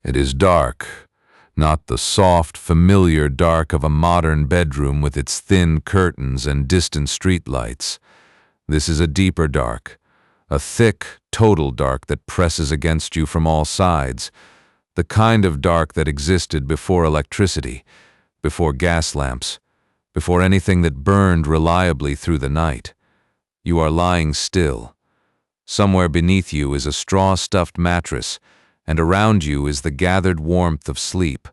It is dark, not the soft, familiar dark of a modern bedroom with its thin curtains and distant streetlights. This is a deeper dark, a thick, total dark that presses against you from all sides, the kind of dark that existed before electricity, before gas lamps, before anything that burned reliably through the night. You are lying still. Somewhere beneath you is a straw-stuffed mattress, and around you is the gathered warmth of sleep,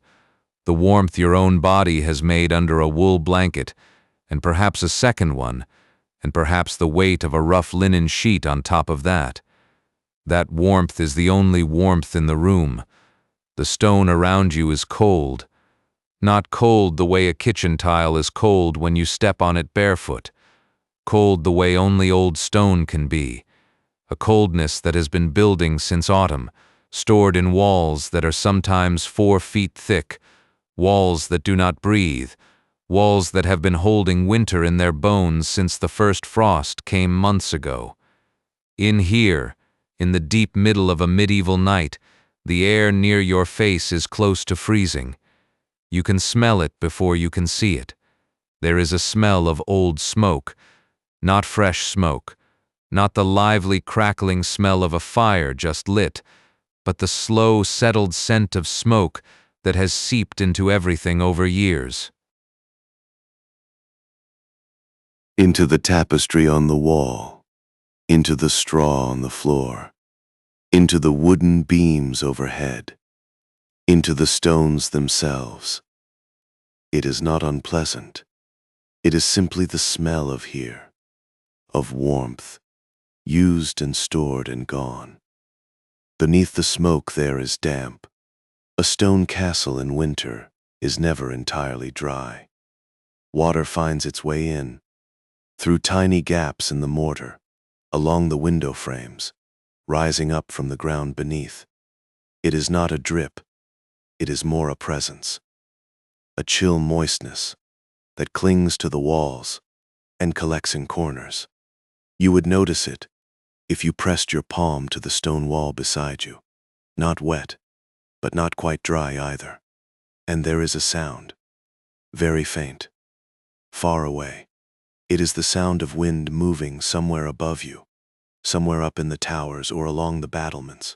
the warmth your own body has made under a wool blanket, and perhaps a second one, and perhaps the weight of a rough linen sheet on top of that. That warmth is the only warmth in the room. The stone around you is cold. Not cold the way a kitchen tile is cold when you step on it barefoot. Cold the way only old stone can be. A coldness that has been building since autumn, stored in walls that are sometimes 4 feet thick, walls that do not breathe, walls that have been holding winter in their bones since the first frost came months ago. In here, in the deep middle of a medieval night, the air near your face is close to freezing. You can smell it before you can see it. There is a smell of old smoke, not fresh smoke, not the lively crackling smell of a fire just lit, but the slow, settled scent of smoke that has seeped into everything over years. Into the tapestry on the wall, into the straw on the floor, into the wooden beams overhead, into the stones themselves. It is not unpleasant. It is simply the smell of here, of warmth, used and stored and gone. Beneath the smoke there is damp. A stone castle in winter is never entirely dry. Water finds its way in, through tiny gaps in the mortar, along the window frames, rising up from the ground beneath. It is not a drip, it is more a presence, a chill moistness that clings to the walls and collects in corners. You would notice it if you pressed your palm to the stone wall beside you, not wet, but not quite dry either. And there is a sound, very faint, far away. It is the sound of wind moving somewhere above you, somewhere up in the towers or along the battlements.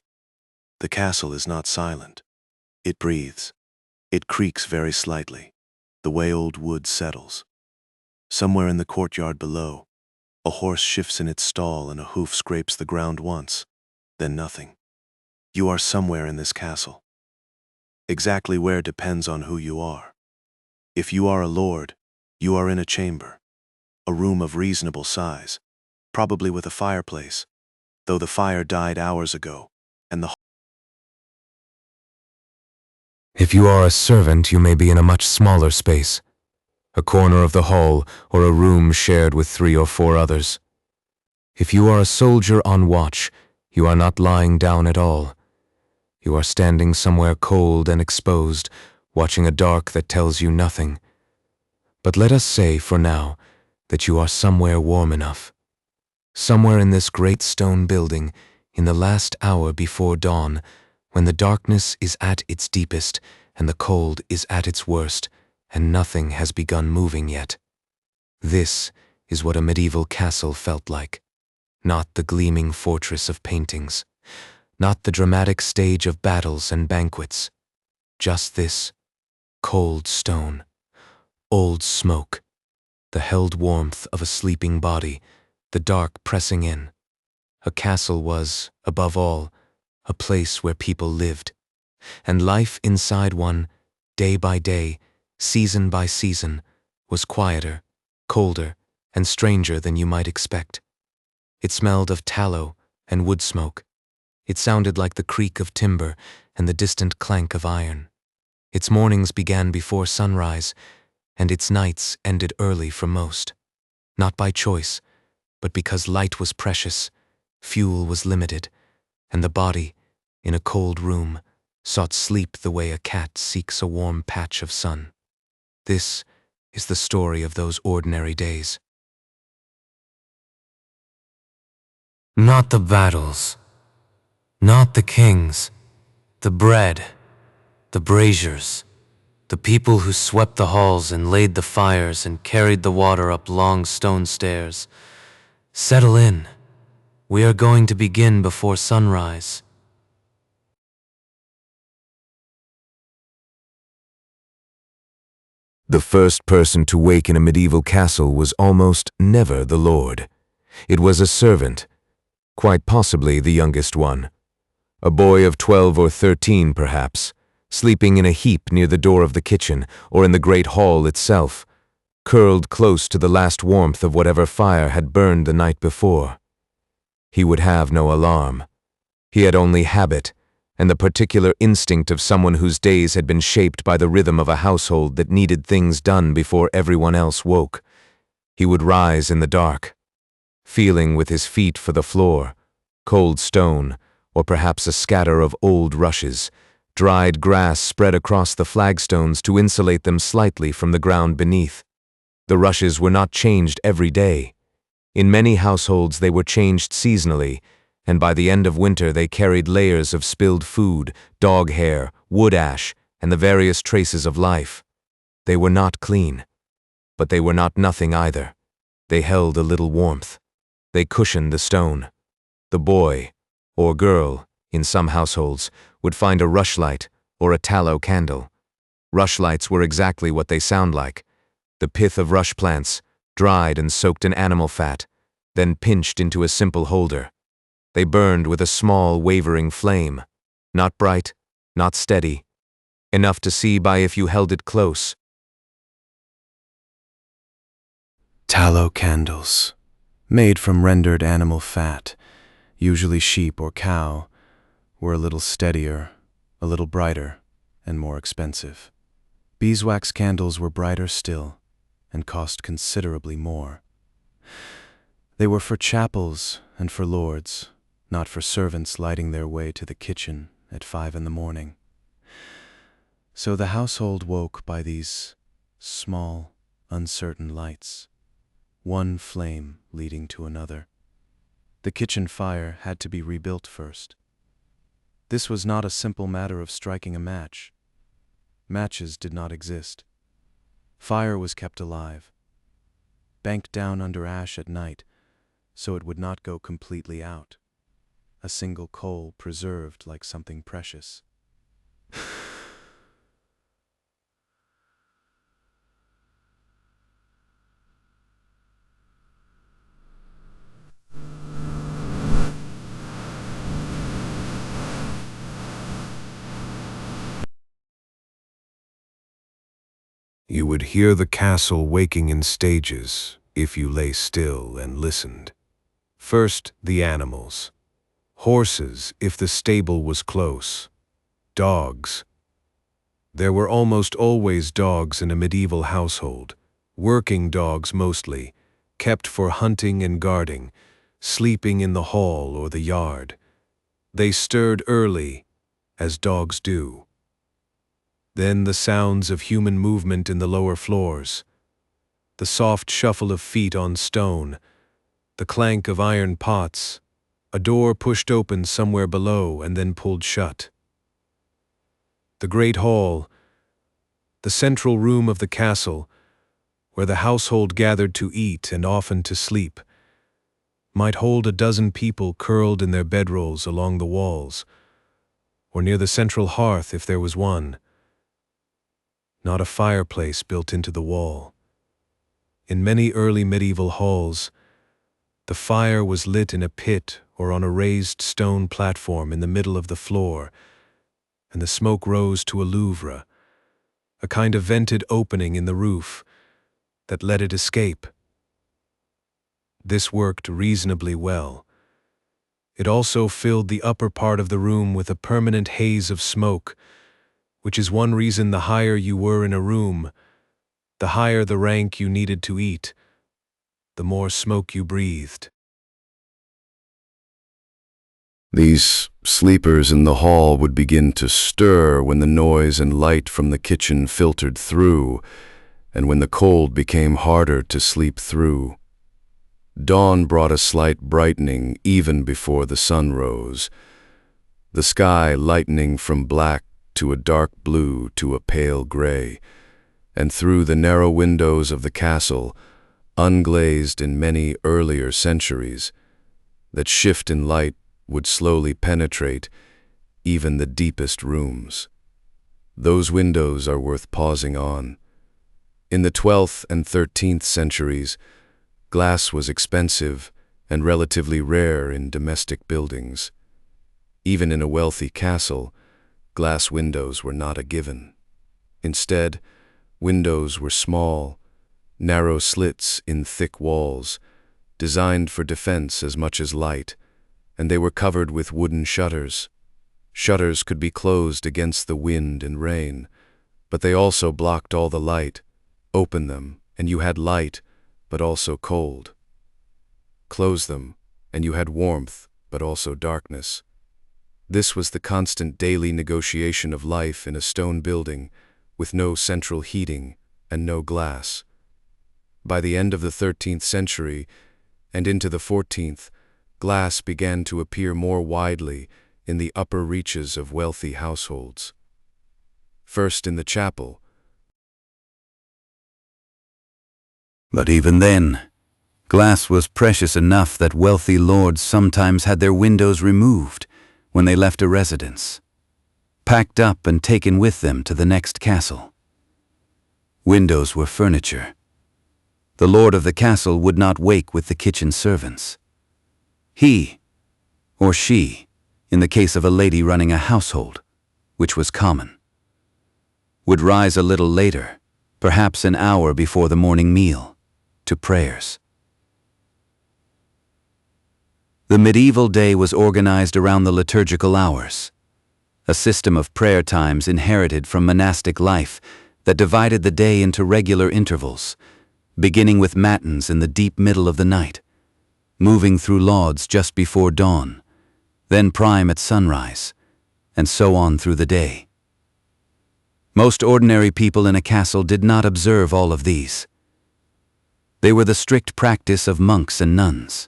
The castle is not silent. It breathes. It creaks very slightly, the way old wood settles. Somewhere in the courtyard below, a horse shifts in its stall and a hoof scrapes the ground once, then nothing. You are somewhere in this castle. Exactly where depends on who you are. If you are a lord, you are in a chamber, a room of reasonable size, probably with a fireplace, though the fire died hours ago, and the If you are a servant, you may be in a much smaller space, a corner of the hall or a room shared with 3 or 4 others. If you are a soldier on watch, you are not lying down at all. You are standing somewhere cold and exposed, watching a dark that tells you nothing. But let us say, for now, that you are somewhere warm enough. Somewhere in this great stone building, in the last hour before dawn, when the darkness is at its deepest and the cold is at its worst, and nothing has begun moving yet. This is what a medieval castle felt like. Not the gleaming fortress of paintings, not the dramatic stage of battles and banquets. Just this, cold stone, old smoke, the held warmth of a sleeping body, the dark pressing in. A castle was, above all, a place where people lived, and life inside one, day by day, season by season, was quieter, colder, and stranger than you might expect. It smelled of tallow and wood smoke. It sounded like the creak of timber and the distant clank of iron. Its mornings began before sunrise, and its nights ended early for most. Not by choice, but because light was precious, fuel was limited, and the body, in a cold room, sought sleep the way a cat seeks a warm patch of sun. This is the story of those ordinary days. Not the battles, not the kings, the bread, The braziers, the people who swept the halls and laid the fires and carried the water up long stone stairs. Settle in. We are going to begin before sunrise. The first person to wake in a medieval castle was almost never the lord. It was a servant, quite possibly the youngest one. A boy of 12 or 13, perhaps, sleeping in a heap near the door of the kitchen or in the great hall itself, curled close to the last warmth of whatever fire had burned the night before. He would have no alarm. He had only habit, and the particular instinct of someone whose days had been shaped by the rhythm of a household that needed things done before everyone else woke. He would rise in the dark, feeling with his feet for the floor, cold stone, or perhaps a scatter of old rushes, dried grass spread across the flagstones to insulate them slightly from the ground beneath. The rushes were not changed every day. In many households they were changed seasonally, and by the end of winter they carried layers of spilled food, dog hair, wood ash, and the various traces of life. They were not clean, but they were not nothing either. They held a little warmth. They cushioned the stone. The boy, or girl, in some households, would find a rushlight or a tallow candle. Rushlights were exactly what they sound like: the pith of rush plants, dried and soaked in animal fat, then pinched into a simple holder. They burned with a small, wavering flame, not bright, not steady, enough to see by if you held it close. Tallow candles, made from rendered animal fat, usually sheep or cow, were a little steadier, a little brighter, and more expensive. Beeswax candles were brighter still, and cost considerably more. They were for chapels and for lords, not for servants lighting their way to the kitchen at 5 in the morning. So the household woke by these small, uncertain lights, one flame leading to another. The kitchen fire had to be rebuilt first. This was not a simple matter of striking a match. Matches did not exist. Fire was kept alive, banked down under ash at night, so it would not go completely out. A single coal preserved like something precious. You would hear the castle waking in stages if you lay still and listened. First, the animals. Horses, if the stable was close. Dogs. There were almost always dogs in a medieval household, working dogs mostly, kept for hunting and guarding, sleeping in the hall or the yard. They stirred early, as dogs do. Then the sounds of human movement in the lower floors, the soft shuffle of feet on stone, the clank of iron pots, a door pushed open somewhere below and then pulled shut. The great hall, the central room of the castle, where the household gathered to eat and often to sleep, might hold a dozen people curled in their bedrolls along the walls, or near the central hearth if there was one. Not a fireplace built into the wall. In many early medieval halls, the fire was lit in a pit or on a raised stone platform in the middle of the floor, and the smoke rose to a louvre, a kind of vented opening in the roof that let it escape. This worked reasonably well. It also filled the upper part of the room with a permanent haze of smoke, which is one reason the higher you were in a room, the higher the rank you needed to eat, the more smoke you breathed. These sleepers in the hall would begin to stir when the noise and light from the kitchen filtered through, and when the cold became harder to sleep through. Dawn brought a slight brightening even before the sun rose, the sky lightening from black to a dark blue to a pale gray, and through the narrow windows of the castle, unglazed in many earlier centuries, that shift in light would slowly penetrate even the deepest rooms. Those windows are worth pausing on. In the 12th and 13th centuries, glass was expensive and relatively rare in domestic buildings. Even in a wealthy castle, glass windows were not a given. Instead, windows were small, narrow slits in thick walls, designed for defense as much as light, and they were covered with wooden shutters. Shutters could be closed against the wind and rain, but they also blocked all the light. Open them, and you had light, but also cold. Close them, and you had warmth, but also darkness. This was the constant daily negotiation of life in a stone building, with no central heating and no glass. By the end of the 13th century, and into the 14th, glass began to appear more widely in the upper reaches of wealthy households. First in the chapel. But even then, glass was precious enough that wealthy lords sometimes had their windows removed when they left a residence, packed up and taken with them to the next castle. Windows were furniture. The lord of the castle would not wake with the kitchen servants. He, or she, in the case of a lady running a household, which was common, would rise a little later, perhaps an hour before the morning meal, to prayers. The medieval day was organized around the liturgical hours, a system of prayer times inherited from monastic life that divided the day into regular intervals, beginning with matins in the deep middle of the night, moving through lauds just before dawn, then prime at sunrise, and so on through the day. Most ordinary people in a castle did not observe all of these. They were the strict practice of monks and nuns.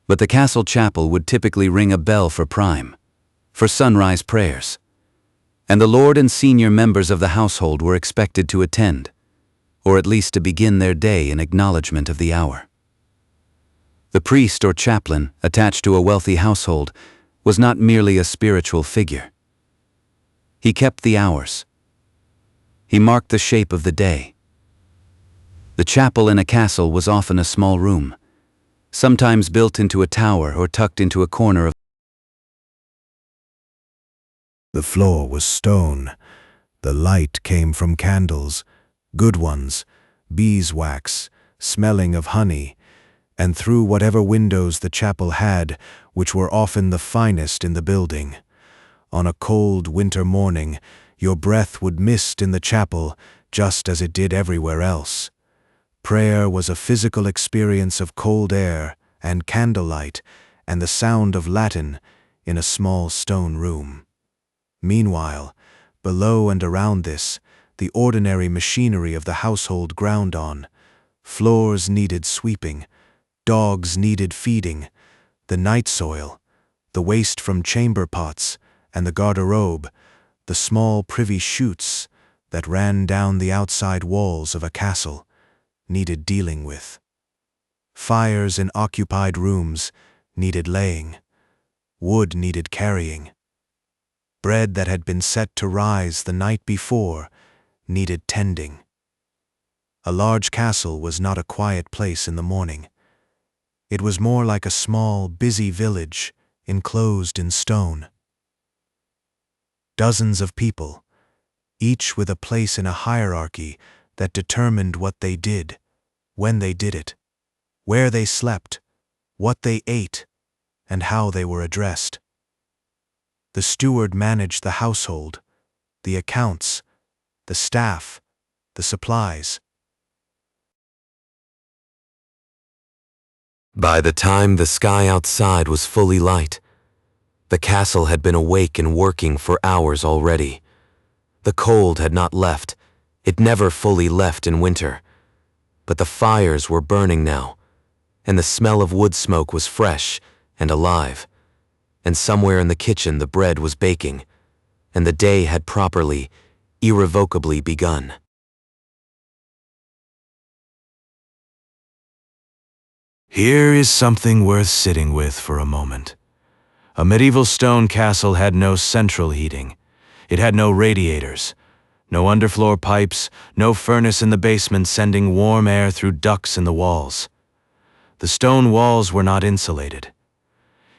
But the castle chapel would typically ring a bell for prime, for sunrise prayers, and the lord and senior members of the household were expected to attend, or at least to begin their day in acknowledgement of the hour. The priest or chaplain attached to a wealthy household was not merely a spiritual figure. He kept the hours. He marked the shape of the day. The chapel in a castle was often a small room, sometimes built into a tower or tucked into a corner of. The floor was stone. The light came from candles, good ones, beeswax, smelling of honey, and through whatever windows the chapel had, which were often the finest in the building. On a cold winter morning, your breath would mist in the chapel just as it did everywhere else. Prayer was a physical experience of cold air and candlelight and the sound of Latin in a small stone room. Meanwhile, below and around this, the ordinary machinery of the household ground on. Floors needed sweeping, dogs needed feeding, the night soil, the waste from chamber pots and the garderobe, the small privy chutes that ran down the outside walls of a castle, needed dealing with. Fires in occupied rooms needed laying. Wood needed carrying. Bread that had been set to rise the night before needed tending. A large castle was not a quiet place in the morning. It was more like a small, busy village enclosed in stone. Dozens of people, each with a place in a hierarchy that determined what they did, when they did it, where they slept, what they ate, and how they were addressed. The steward managed the household, the accounts, the staff, the supplies. By the time the sky outside was fully light, the castle had been awake and working for hours already. The cold had not left. It never fully left in winter. But the fires were burning now, and the smell of wood smoke was fresh and alive. And somewhere in the kitchen the bread was baking, and the day had properly, irrevocably begun. Here is something worth sitting with for a moment. A medieval stone castle had no central heating. It had no radiators, no underfloor pipes, no furnace in the basement sending warm air through ducts in the walls. The stone walls were not insulated.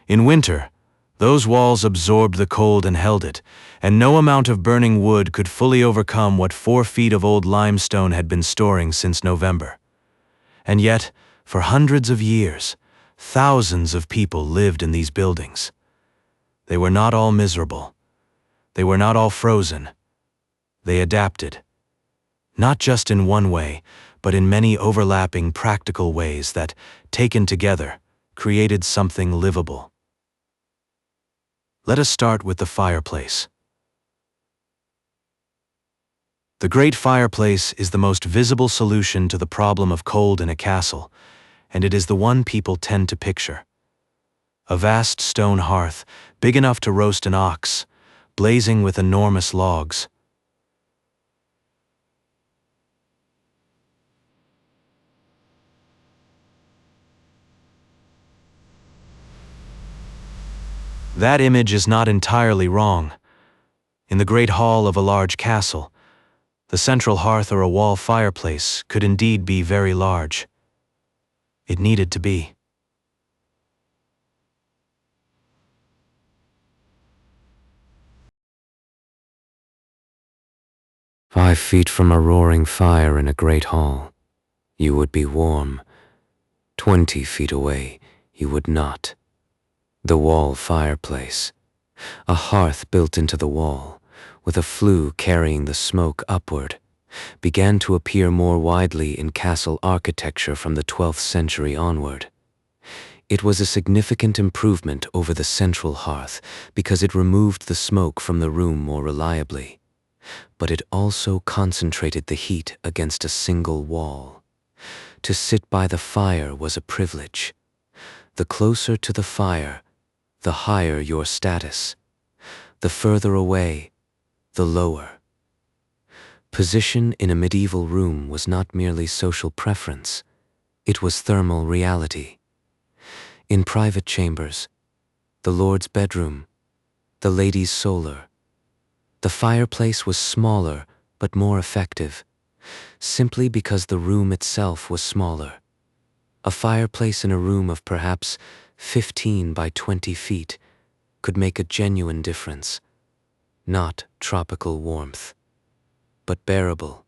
In winter, those walls absorbed the cold and held it, and no amount of burning wood could fully overcome what 4 feet of old limestone had been storing since November. And yet, for hundreds of years, thousands of people lived in these buildings. They were not all miserable. They were not all frozen. They adapted. Not just in one way, but in many overlapping practical ways that, taken together, created something livable. Let us start with the fireplace. The great fireplace is the most visible solution to the problem of cold in a castle, and it is the one people tend to picture. A vast stone hearth, big enough to roast an ox, blazing with enormous logs. That image is not entirely wrong. In the great hall of a large castle, the central hearth or a wall fireplace could indeed be very large. It needed to be. "5 feet from a roaring fire in a great hall, you would be warm. 20 feet away, you would not. The wall fireplace, a hearth built into the wall, with a flue carrying the smoke upward, began to appear more widely in castle architecture from the 12th century onward. It was a significant improvement over the central hearth because it removed the smoke from the room more reliably, but it also concentrated the heat against a single wall. To sit by the fire was a privilege. The closer to the fire, the higher your status. The further away, the lower. Position in a medieval room was not merely social preference, it was thermal reality. In private chambers, the lord's bedroom, the lady's solar, the fireplace was smaller but more effective, simply because the room itself was smaller. A fireplace in a room of perhaps 15 by 20 feet could make a genuine difference. Not tropical warmth, but bearable.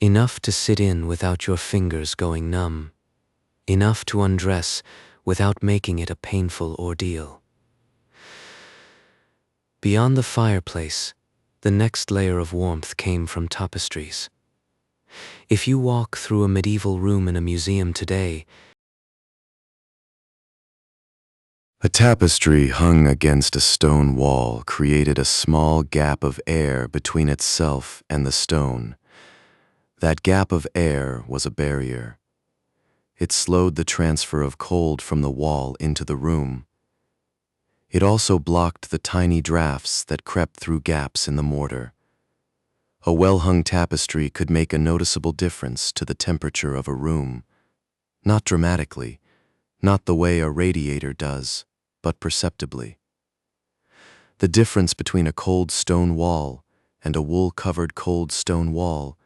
Enough to sit in without your fingers going numb. Enough to undress without making it a painful ordeal. Beyond the fireplace, the next layer of warmth came from tapestries. If you walk through a medieval room in a museum today, A tapestry hung against a stone wall created a small gap of air between itself and the stone. That gap of air was a barrier. It slowed the transfer of cold from the wall into the room. It also blocked the tiny drafts that crept through gaps in the mortar. A well-hung tapestry could make a noticeable difference to the temperature of a room. Not dramatically, not the way a radiator does, but perceptibly. The difference between a cold stone wall and a wool-covered cold stone wall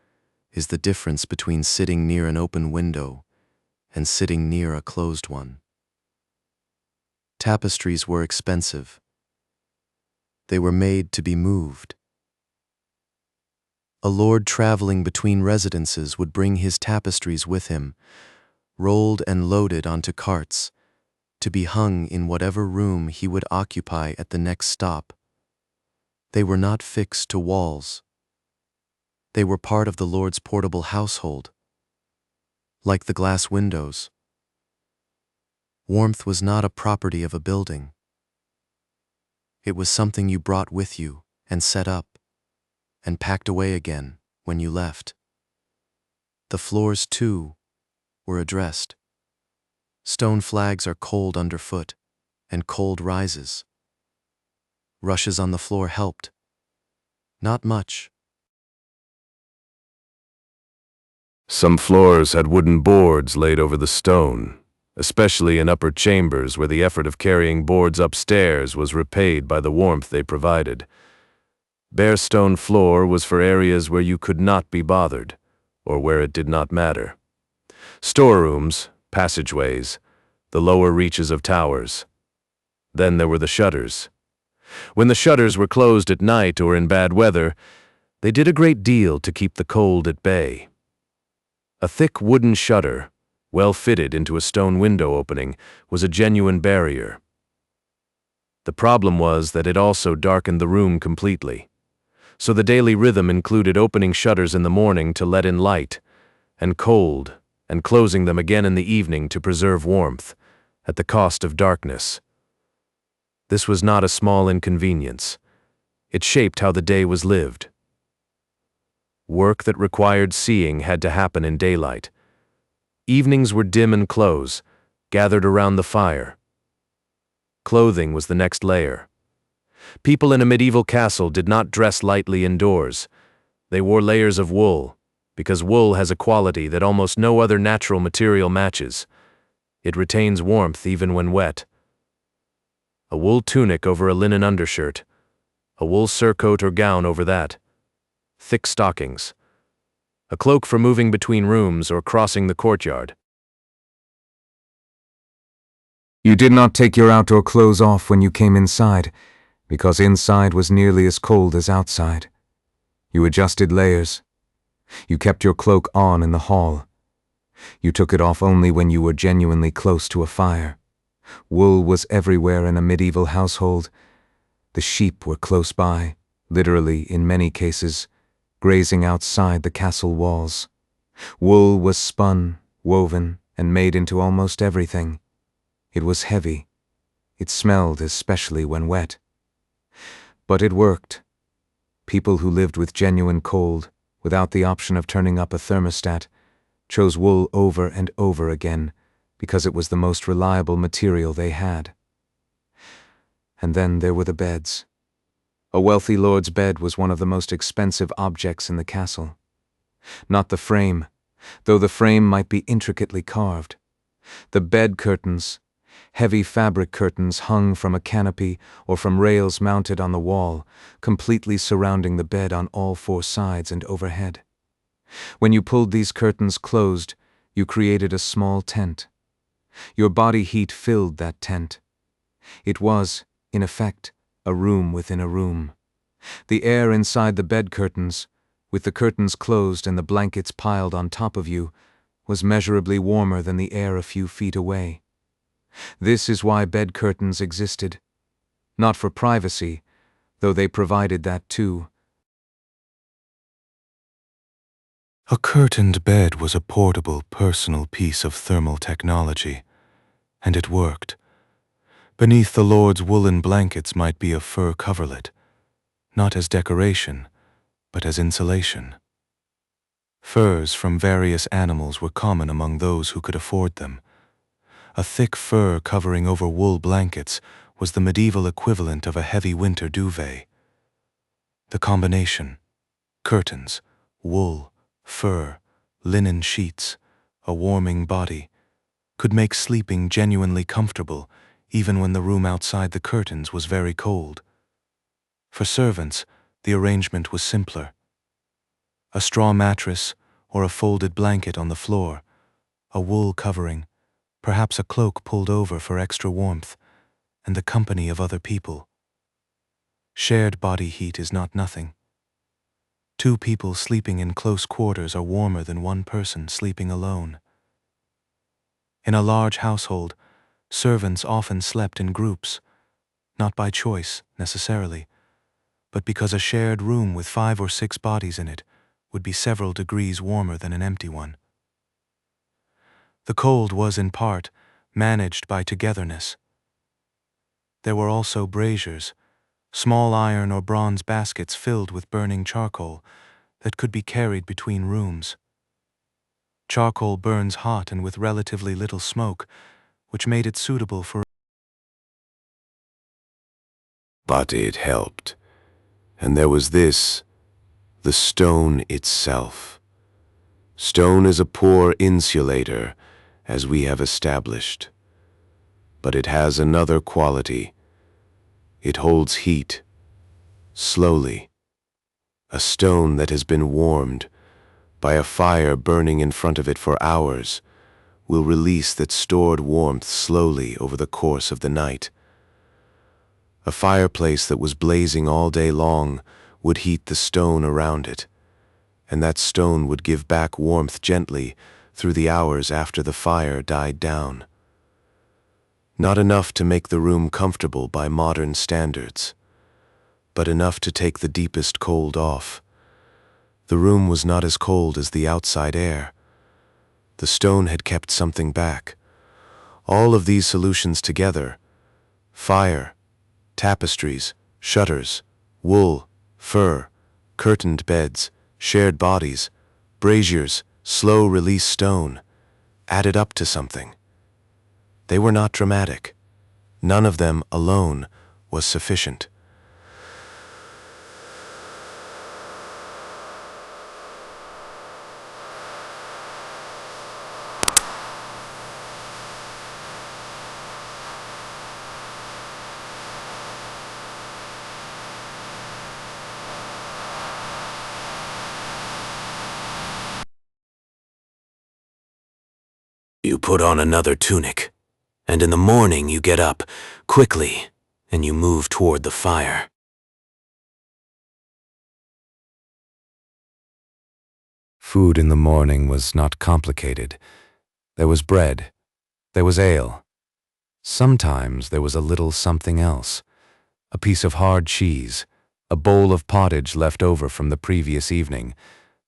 is the difference between sitting near an open window and sitting near a closed one. Tapestries were expensive. They were made to be moved. A lord traveling between residences would bring his tapestries with him, rolled and loaded onto carts, to be hung in whatever room he would occupy at the next stop. They were not fixed to walls. They were part of the lord's portable household, like the glass windows. Warmth was not a property of a building. It was something you brought with you and set up, and packed away again when you left. The floors, too, were addressed. Stone flags are cold underfoot, and cold rises. Rushes on the floor helped. Not much. Some floors had wooden boards laid over the stone, especially in upper chambers where the effort of carrying boards upstairs was repaid by the warmth they provided. Bare stone floor was for areas where you could not be bothered, or where it did not matter. Storerooms, passageways, the lower reaches of towers. Then there were the shutters. When the shutters were closed at night or in bad weather, they did a great deal to keep the cold at bay. A thick wooden shutter, well fitted into a stone window opening, was a genuine barrier. The problem was that it also darkened the room completely. So the daily rhythm included opening shutters in the morning to let in light, and cold, and closing them again in the evening to preserve warmth, at the cost of darkness. This was not a small inconvenience. It shaped how the day was lived. Work that required seeing had to happen in daylight. Evenings were dim and close, gathered around the fire. Clothing was the next layer. People in a medieval castle did not dress lightly indoors. They wore layers of wool, because wool has a quality that almost no other natural material matches. It retains warmth even when wet. A wool tunic over a linen undershirt, a wool surcoat or gown over that, thick stockings, a cloak for moving between rooms or crossing the courtyard. You did not take your outdoor clothes off when you came inside, because inside was nearly as cold as outside. You adjusted layers. You kept your cloak on in the hall. You took it off only when you were genuinely close to a fire. Wool was everywhere in a medieval household. The sheep were close by, literally in many cases, grazing outside the castle walls. Wool was spun, woven, and made into almost everything. It was heavy. It smelled, especially when wet. But it worked. People who lived with genuine cold, without the option of turning up a thermostat, chose wool over and over again because it was the most reliable material they had. And then there were the beds. A wealthy lord's bed was one of the most expensive objects in the castle. Not the frame, though the frame might be intricately carved. The bed curtains, heavy fabric curtains hung from a canopy or from rails mounted on the wall, completely surrounding the bed on all four sides and overhead. When you pulled these curtains closed, you created a small tent. Your body heat filled that tent. It was, in effect, a room within a room. The air inside the bed curtains, with the curtains closed and the blankets piled on top of you, was measurably warmer than the air a few feet away. This is why bed curtains existed. Not for privacy, though they provided that too. A curtained bed was a portable, personal piece of thermal technology, and it worked. Beneath the Lord's woolen blankets might be a fur coverlet, not as decoration, but as insulation. Furs from various animals were common among those who could afford them. A thick fur covering over wool blankets was the medieval equivalent of a heavy winter duvet. The combination, curtains, wool, fur, linen sheets, a warming body, could make sleeping genuinely comfortable even when the room outside the curtains was very cold. For servants, the arrangement was simpler. A straw mattress or a folded blanket on the floor, a wool covering, perhaps a cloak pulled over for extra warmth, and the company of other people. Shared body heat is not nothing. Two people sleeping in close quarters are warmer than one person sleeping alone. In a large household, servants often slept in groups, not by choice, necessarily, but because a shared room with 5 or 6 bodies in it would be several degrees warmer than an empty one. The cold was, in part, managed by togetherness. There were also braziers, small iron or bronze baskets filled with burning charcoal that could be carried between rooms. Charcoal burns hot and with relatively little smoke, which made it suitable for But it helped. And there was this, the stone itself. Stone is a poor insulator, as we have established. But it has another quality. It holds heat, slowly. A stone that has been warmed by a fire burning in front of it for hours will release that stored warmth slowly over the course of the night. A fireplace that was blazing all day long would heat the stone around it, and that stone would give back warmth gently through the hours after the fire died down. Not enough to make the room comfortable by modern standards, but enough to take the deepest cold off. The room was not as cold as the outside air. The stone had kept something back. All of these solutions together, fire, tapestries, shutters, wool, fur, curtained beds, shared bodies, braziers, slow-release stone, added up to something. They were not dramatic. None of them alone was sufficient. You put on another tunic, and in the morning you get up, quickly, and you move toward the fire. Food in the morning was not complicated. There was bread. There was ale. Sometimes there was a little something else. A piece of hard cheese, a bowl of pottage left over from the previous evening,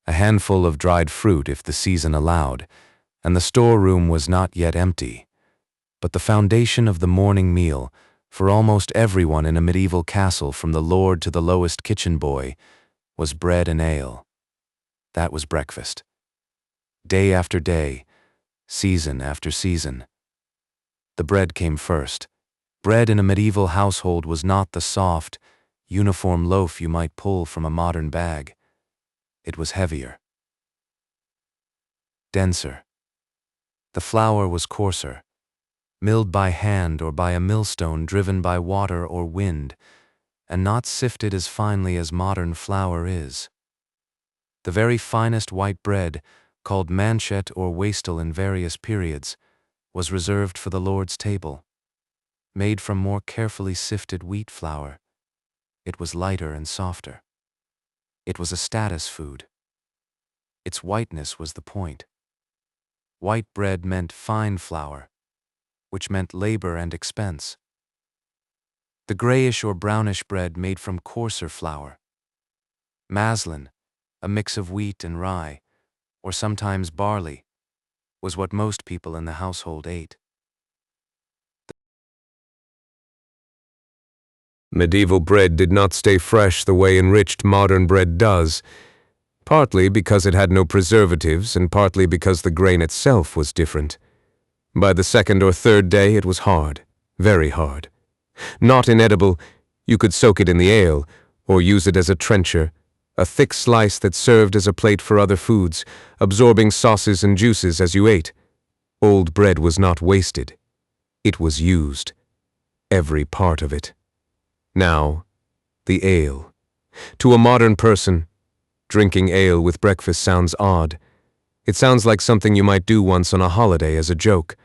a handful of dried fruit if the season allowed, and the storeroom was not yet empty. But the foundation of the morning meal, for almost everyone in a medieval castle from the lord to the lowest kitchen boy, was bread and ale. That was breakfast. Day after day, season after season. The bread came first. Bread in a medieval household was not the soft, uniform loaf you might pull from a modern bag. It was heavier, denser. The flour was coarser, milled by hand or by a millstone driven by water or wind, and not sifted as finely as modern flour is. The very finest white bread, called manchet or wastel in various periods, was reserved for the Lord's table. Made from more carefully sifted wheat flour, it was lighter and softer. It was a status food. Its whiteness was the point. White bread meant fine flour, which meant labor and expense. The grayish or brownish bread made from coarser flour. Maslin, a mix of wheat and rye, or sometimes barley, was what most people in the household ate. Medieval bread did not stay fresh the way enriched modern bread does, partly because it had no preservatives and partly because the grain itself was different. By the second or third day it was hard, very hard. Not inedible, you could soak it in the ale, or use it as a trencher, a thick slice that served as a plate for other foods, absorbing sauces and juices as you ate. Old bread was not wasted. It was used. Every part of it. Now, the ale. To a modern person, drinking ale with breakfast sounds odd. It sounds like something you might do once on a holiday as a joke.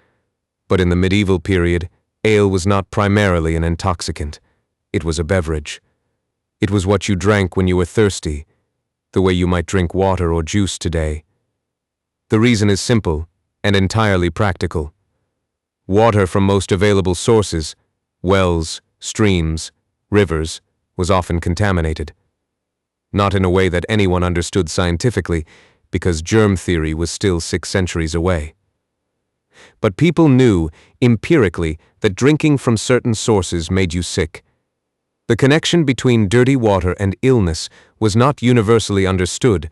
But in the medieval period, ale was not primarily an intoxicant. It was a beverage. It was what you drank when you were thirsty, the way you might drink water or juice today. The reason is simple and entirely practical. Water from most available sources, wells, streams, rivers, was often contaminated. Not in a way that anyone understood scientifically, because germ theory was still 6 centuries away. But people knew, empirically, that drinking from certain sources made you sick. The connection between dirty water and illness was not universally understood,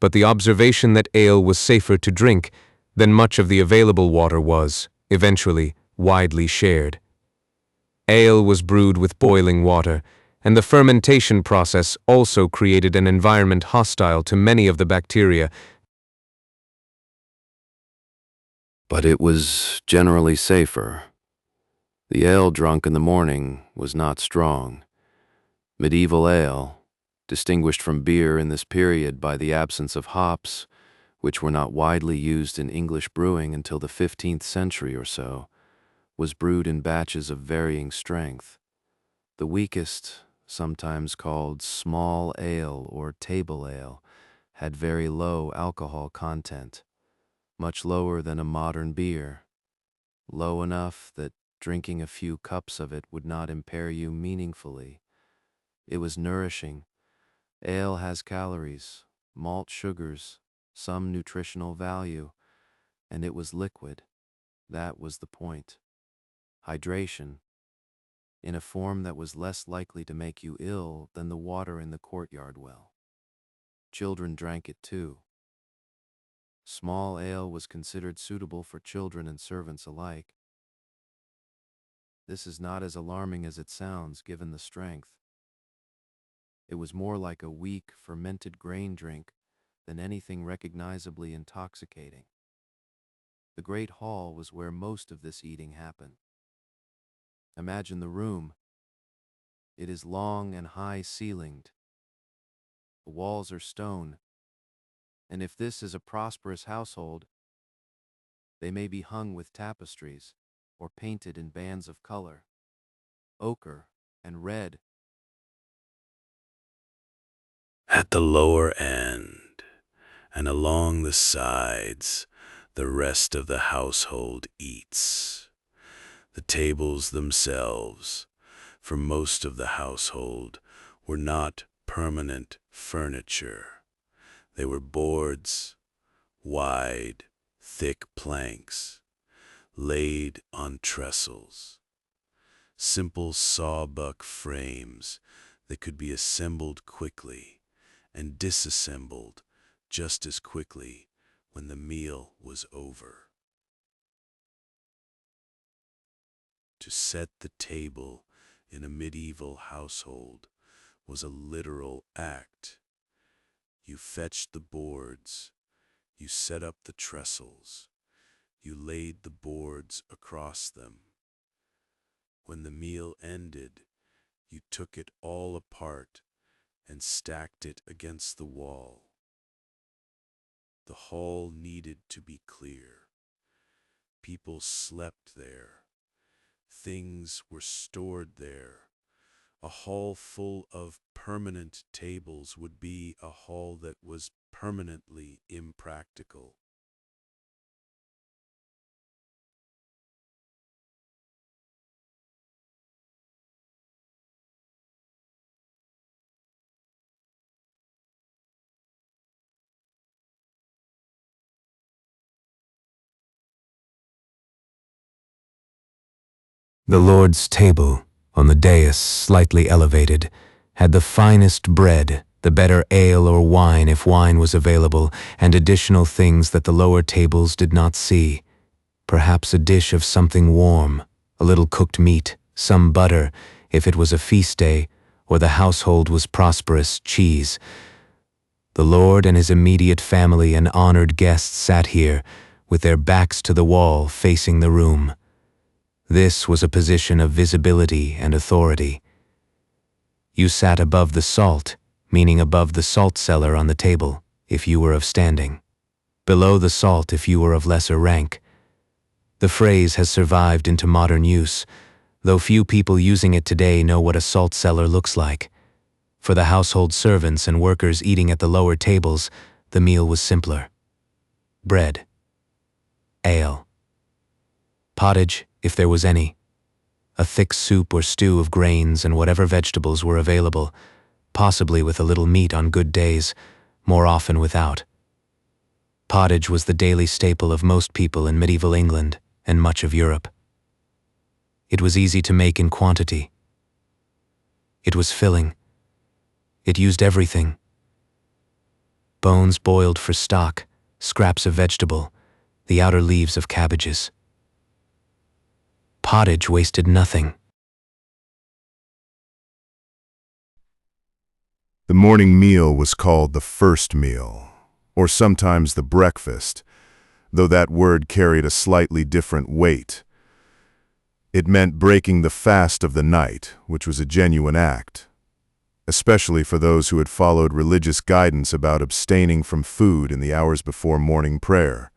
but the observation that ale was safer to drink than much of the available water was, eventually, widely shared. Ale was brewed with boiling water, and the fermentation process also created an environment hostile to many of the bacteria. But it was generally safer. The ale drunk in the morning was not strong. Medieval ale, distinguished from beer in this period by the absence of hops, which were not widely used in English brewing until the 15th century or so, was brewed in batches of varying strength. The weakest, sometimes called small ale or table ale, had very low alcohol content, much lower than a modern beer, low enough that drinking a few cups of it would not impair you meaningfully. It was nourishing. Ale has calories, malt sugars, some nutritional value, and it was liquid. That was the point. Hydration, in a form that was less likely to make you ill than the water in the courtyard well. Children drank it too. Small ale was considered suitable for children and servants alike. This is not as alarming as it sounds given the strength. It was more like a weak, fermented grain drink than anything recognizably intoxicating. The great hall was where most of this eating happened. Imagine the room. It is long and high-ceilinged. The walls are stone, and if this is a prosperous household, they may be hung with tapestries or painted in bands of color, ochre and red. At the lower end and along the sides, the rest of the household eats. The tables themselves, for most of the household, were not permanent furniture. They were boards, wide, thick planks, laid on trestles, simple sawbuck frames that could be assembled quickly and disassembled just as quickly when the meal was over. To set the table in a medieval household was a literal act. You fetched the boards, you set up the trestles, you laid the boards across them. When the meal ended, you took it all apart and stacked it against the wall. The hall needed to be clear. People slept there. Things were stored there. A hall full of permanent tables would be a hall that was permanently impractical. The Lord's table, on the dais slightly elevated, had the finest bread, the better ale or wine if wine was available, and additional things that the lower tables did not see. Perhaps a dish of something warm, a little cooked meat, some butter, if it was a feast day, or the household was prosperous, cheese. The Lord and his immediate family and honored guests sat here, with their backs to the wall, facing the room. This was a position of visibility and authority. You sat above the salt, meaning above the salt cellar on the table, if you were of standing. Below the salt if you were of lesser rank. The phrase has survived into modern use, though few people using it today know what a salt cellar looks like. For the household servants and workers eating at the lower tables, the meal was simpler. Bread. Ale. Pottage, if there was any. A thick soup or stew of grains and whatever vegetables were available, possibly with a little meat on good days, more often without. Pottage was the daily staple of most people in medieval England and much of Europe. It was easy to make in quantity. It was filling. It used everything. Bones boiled for stock, scraps of vegetable, the outer leaves of cabbages. Pottage wasted nothing. The morning meal was called the first meal, or sometimes the breakfast, though that word carried a slightly different weight. It meant breaking the fast of the night, which was a genuine act, especially for those who had followed religious guidance about abstaining from food in the hours before morning prayer.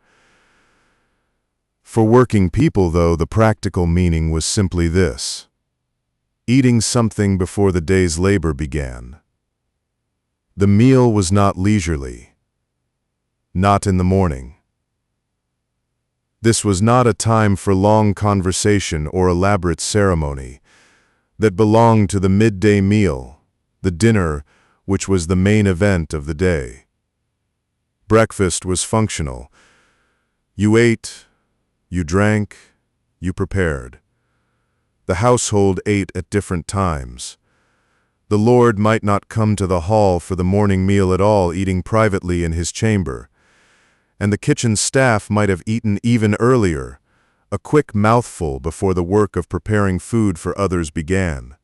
For working people, though, the practical meaning was simply this: eating something before the day's labor began. The meal was not leisurely, not in the morning. This was not a time for long conversation or elaborate ceremony that belonged to the midday meal, the dinner, which was the main event of the day. Breakfast was functional. You ate, you drank, you prepared. The household ate at different times. The Lord might not come to the hall for the morning meal at all, eating privately in his chamber, and the kitchen staff might have eaten even earlier, a quick mouthful before the work of preparing food for others began.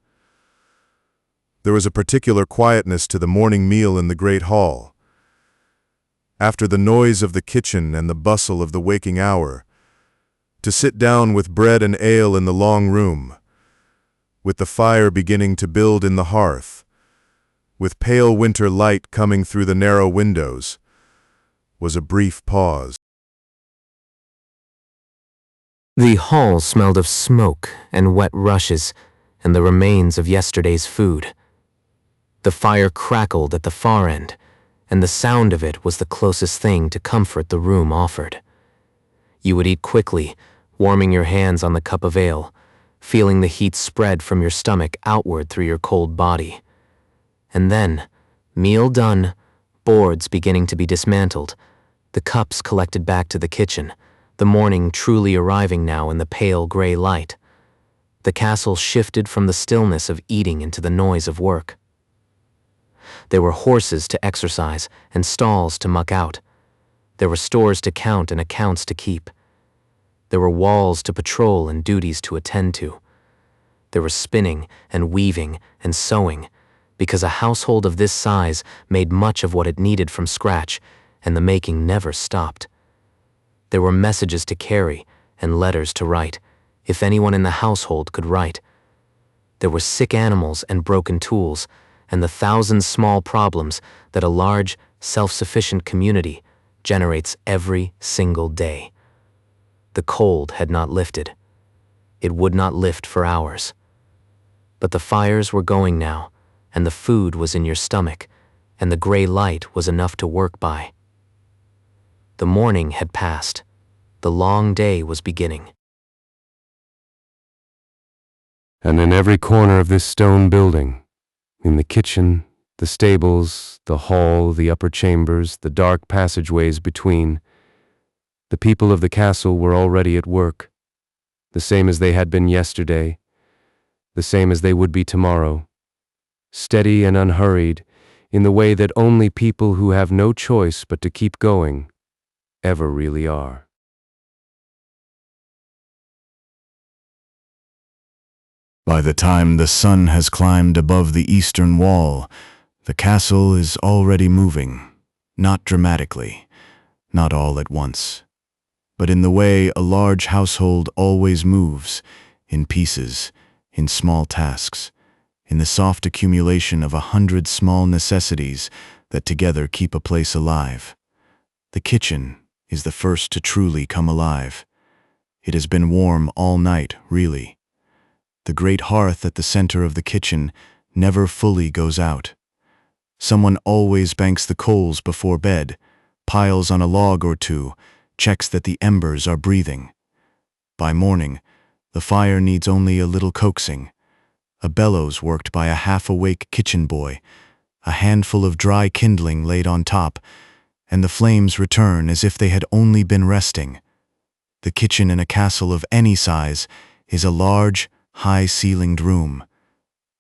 There was a particular quietness to the morning meal in the great hall. After the noise of the kitchen and the bustle of the waking hour, to sit down with bread and ale in the long room, with the fire beginning to build in the hearth, with pale winter light coming through the narrow windows, was a brief pause. The hall smelled of smoke and wet rushes and the remains of yesterday's food. The fire crackled at the far end, and the sound of it was the closest thing to comfort the room offered. You would eat quickly, warming your hands on the cup of ale, feeling the heat spread from your stomach outward through your cold body. And then, meal done, boards beginning to be dismantled, the cups collected back to the kitchen, the morning truly arriving now in the pale gray light. The castle shifted from the stillness of eating into the noise of work. There were horses to exercise and stalls to muck out. There were stores to count and accounts to keep. There were walls to patrol and duties to attend to. There was spinning and weaving and sewing, because a household of this size made much of what it needed from scratch, and the making never stopped. There were messages to carry and letters to write, if anyone in the household could write. There were sick animals and broken tools, and the thousand small problems that a large, self-sufficient community generates every single day. The cold had not lifted. It would not lift for hours. But the fires were going now, and the food was in your stomach, and the gray light was enough to work by. The morning had passed. The long day was beginning. And in every corner of this stone building, in the kitchen, the stables, the hall, the upper chambers, the dark passageways between, the people of the castle were already at work, the same as they had been yesterday, the same as they would be tomorrow, steady and unhurried, in the way that only people who have no choice but to keep going ever really are. By the time the sun has climbed above the eastern wall, the castle is already moving, not dramatically, not all at once, but in the way a large household always moves, in pieces, in small tasks, in the soft accumulation of 100 small necessities that together keep a place alive. The kitchen is the first to truly come alive. It has been warm all night, really. The great hearth at the center of the kitchen never fully goes out. Someone always banks the coals before bed, piles on a log or two, checks that the embers are breathing. By morning, the fire needs only a little coaxing, a bellows worked by a half-awake kitchen boy, a handful of dry kindling laid on top, and the flames return as if they had only been resting. The kitchen in a castle of any size is a large, high-ceilinged room.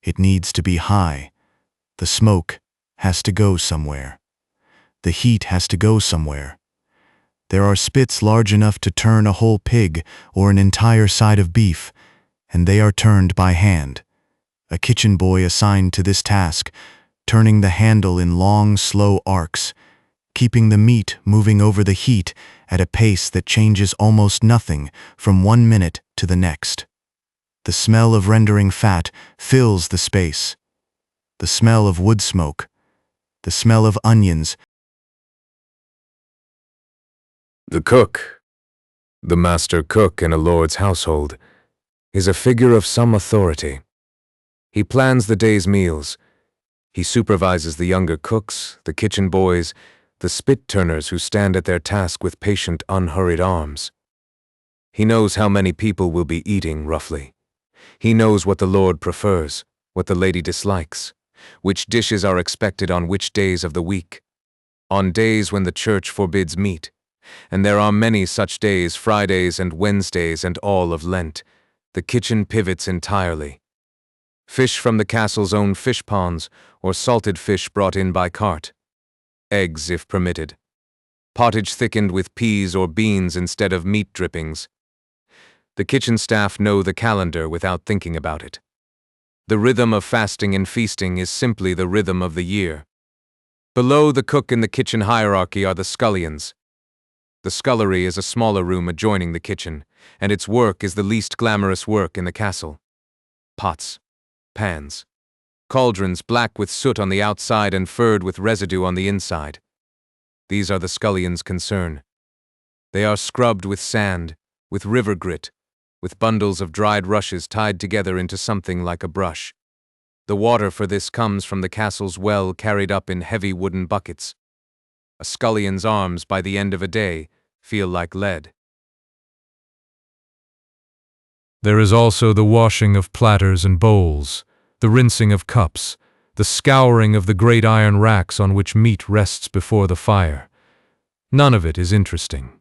It needs to be high. The smoke has to go somewhere. The heat has to go somewhere. There are spits large enough to turn a whole pig or an entire side of beef, and they are turned by hand. A kitchen boy assigned to this task turning the handle in long, slow arcs, keeping the meat moving over the heat at a pace that changes almost nothing from 1 minute to the next. The smell of rendering fat fills the space. The smell of wood smoke, the smell of onions. The cook, the master cook in a lord's household, is a figure of some authority. He plans the day's meals. He supervises the younger cooks, the kitchen boys, the spit-turners who stand at their task with patient, unhurried arms. He knows how many people will be eating, roughly. He knows what the lord prefers, what the lady dislikes, which dishes are expected on which days of the week, on days when the church forbids meat, and there are many such days, Fridays and Wednesdays and all of Lent. The kitchen pivots entirely. Fish from the castle's own fish ponds, or salted fish brought in by cart. Eggs, if permitted. Pottage thickened with peas or beans instead of meat drippings. The kitchen staff know the calendar without thinking about it. The rhythm of fasting and feasting is simply the rhythm of the year. Below the cook in the kitchen hierarchy are the scullions. The scullery is a smaller room adjoining the kitchen, and its work is the least glamorous work in the castle. Pots, pans, cauldrons black with soot on the outside and furred with residue on the inside. These are the scullions' concern. They are scrubbed with sand, with river grit, with bundles of dried rushes tied together into something like a brush. The water for this comes from the castle's well, carried up in heavy wooden buckets. A scullion's arms, by the end of a day, feel like lead. There is also the washing of platters and bowls, the rinsing of cups, the scouring of the great iron racks on which meat rests before the fire. None of it is interesting.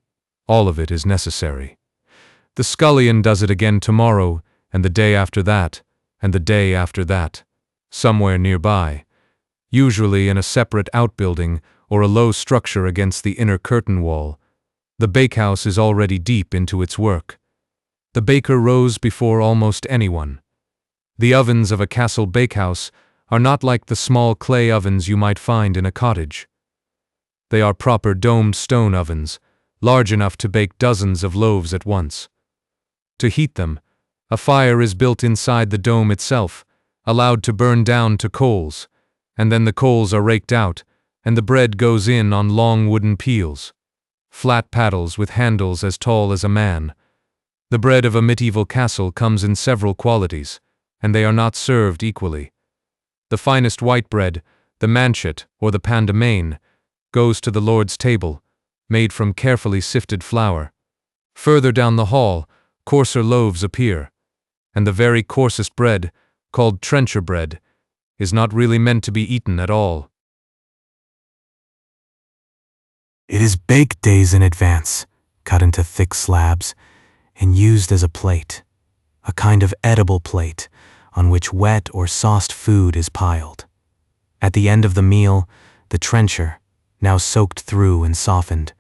All of it is necessary. The scullion does it again tomorrow, and the day after that, and the day after that, somewhere nearby, usually in a separate outbuilding or a low structure against the inner curtain wall. The bakehouse is already deep into its work. The baker rose before almost anyone. The ovens of a castle bakehouse are not like the small clay ovens you might find in a cottage. They are proper domed stone ovens, large enough to bake dozens of loaves at once. To heat them, a fire is built inside the dome itself, allowed to burn down to coals, and then the coals are raked out, and the bread goes in on long wooden peels, flat paddles with handles as tall as a man. The bread of a medieval castle comes in several qualities, and they are not served equally. The finest white bread, the manchet or the pain de main, goes to the lord's table, made from carefully sifted flour. Further down the hall, coarser loaves appear, and the very coarsest bread, called trencher bread, is not really meant to be eaten at all. It is baked days in advance, cut into thick slabs, and used as a plate, a kind of edible plate on which wet or sauced food is piled. At the end of the meal, the trencher, now soaked through and softened,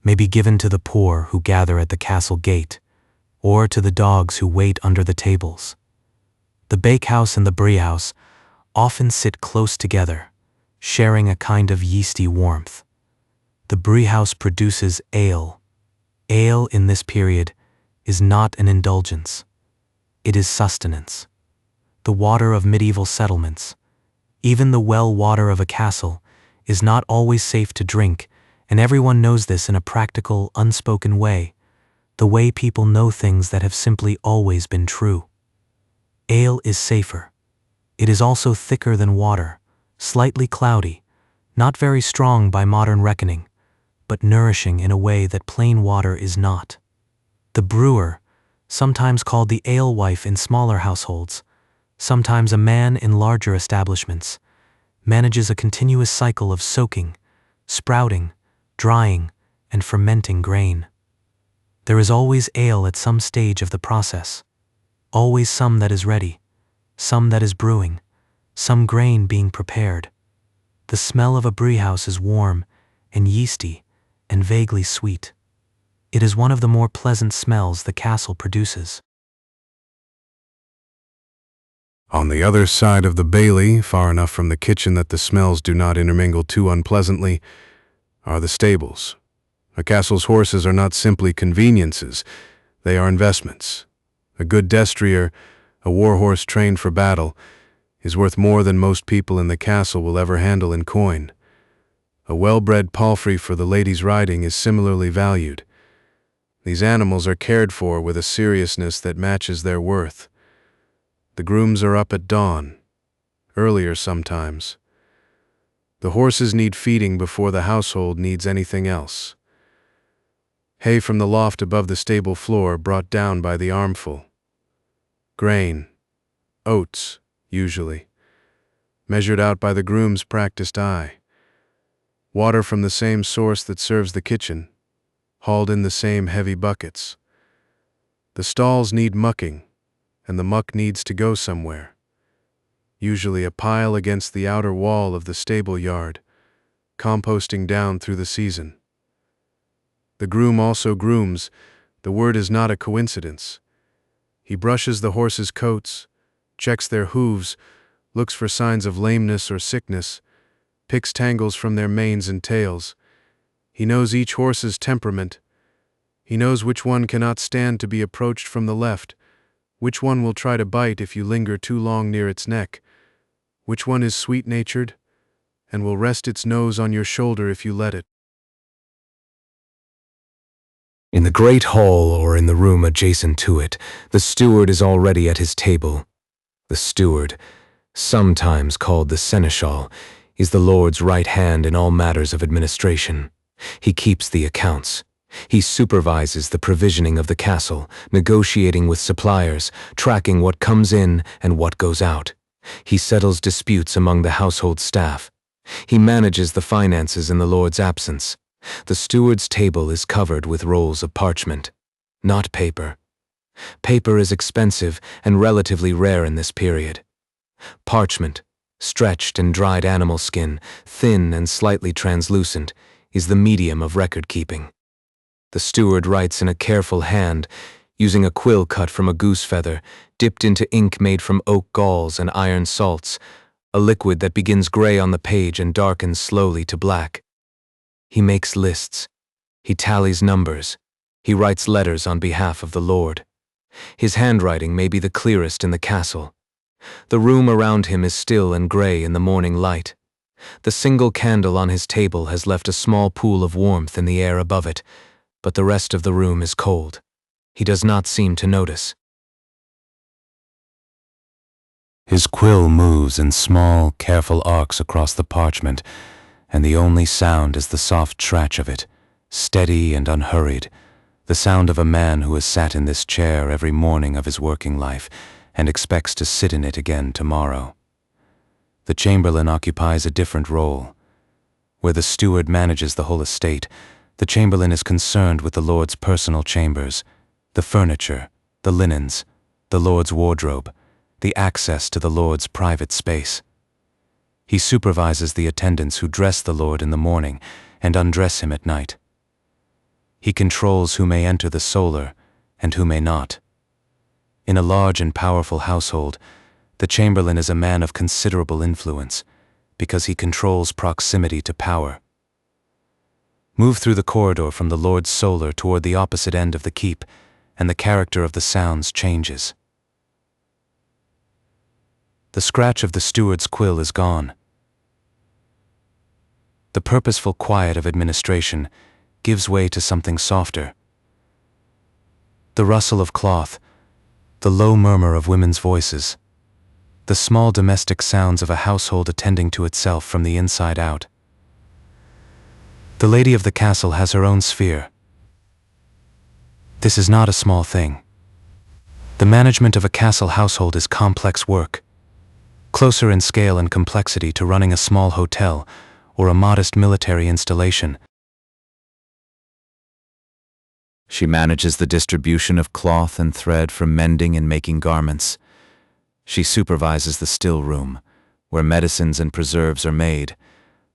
may be given to the poor who gather at the castle gate, or to the dogs who wait under the tables. The bakehouse and the brewhouse often sit close together, sharing a kind of yeasty warmth. The brewhouse produces ale. Ale in this period is not an indulgence. It is sustenance. The water of medieval settlements, even the well water of a castle, is not always safe to drink, and everyone knows this in a practical, unspoken way, the way people know things that have simply always been true. Ale is safer. It is also thicker than water, slightly cloudy, not very strong by modern reckoning, but nourishing in a way that plain water is not. The brewer, sometimes called the alewife in smaller households, sometimes a man in larger establishments, manages a continuous cycle of soaking, sprouting, drying, and fermenting grain. There is always ale at some stage of the process, always some that is ready, some that is brewing, some grain being prepared. The smell of a brewhouse is warm and yeasty and vaguely sweet. It is one of the more pleasant smells the castle produces. On the other side of the bailey, far enough from the kitchen that the smells do not intermingle too unpleasantly, are the stables. A castle's horses are not simply conveniences, they are investments. A good destrier, a war horse trained for battle, is worth more than most people in the castle will ever handle in coin. A well-bred palfrey for the lady's riding is similarly valued. These animals are cared for with a seriousness that matches their worth. The grooms are up at dawn, earlier sometimes. The horses need feeding before the household needs anything else. Hay from the loft above the stable floor brought down by the armful. Grain, oats, usually, measured out by the groom's practiced eye. Water from the same source that serves the kitchen, hauled in the same heavy buckets. The stalls need mucking, and the muck needs to go somewhere. Usually a pile against the outer wall of the stable yard, composting down through the season. The groom also grooms, the word is not a coincidence. He brushes the horses' coats, checks their hooves, looks for signs of lameness or sickness, picks tangles from their manes and tails. He knows each horse's temperament. He knows which one cannot stand to be approached from the left, which one will try to bite if you linger too long near its neck, which one is sweet-natured and will rest its nose on your shoulder if you let it. In the great hall or in the room adjacent to it, the steward is already at his table. The steward, sometimes called the seneschal, is the lord's right hand in all matters of administration. He keeps the accounts. He supervises the provisioning of the castle, negotiating with suppliers, tracking what comes in and what goes out. He settles disputes among the household staff. He manages the finances in the lord's absence. The steward's table is covered with rolls of parchment, not paper. Paper is expensive and relatively rare in this period. Parchment, stretched and dried animal skin, thin and slightly translucent, is the medium of record-keeping. The steward writes in a careful hand, using a quill cut from a goose feather, dipped into ink made from oak galls and iron salts, a liquid that begins gray on the page and darkens slowly to black. He makes lists. He tallies numbers. He writes letters on behalf of the lord. His handwriting may be the clearest in the castle. The room around him is still and gray in the morning light. The single candle on his table has left a small pool of warmth in the air above it, but the rest of the room is cold. He does not seem to notice. His quill moves in small, careful arcs across the parchment, and the only sound is the soft tratch of it, steady and unhurried, the sound of a man who has sat in this chair every morning of his working life and expects to sit in it again tomorrow. The chamberlain occupies a different role. Where the steward manages the whole estate, the chamberlain is concerned with the lord's personal chambers, the furniture, the linens, the lord's wardrobe, the access to the lord's private space. He supervises the attendants who dress the lord in the morning and undress him at night. He controls who may enter the solar and who may not. In a large and powerful household, the chamberlain is a man of considerable influence because he controls proximity to power. Move through the corridor from the lord's solar toward the opposite end of the keep, and the character of the sounds changes. The scratch of the steward's quill is gone. The purposeful quiet of administration gives way to something softer. The rustle of cloth, the low murmur of women's voices, the small domestic sounds of a household attending to itself from the inside out. The lady of the castle has her own sphere. This is not a small thing. The management of a castle household is complex work, closer in scale and complexity to running a small hotel or a modest military installation. She manages the distribution of cloth and thread for mending and making garments. She supervises the still room, where medicines and preserves are made,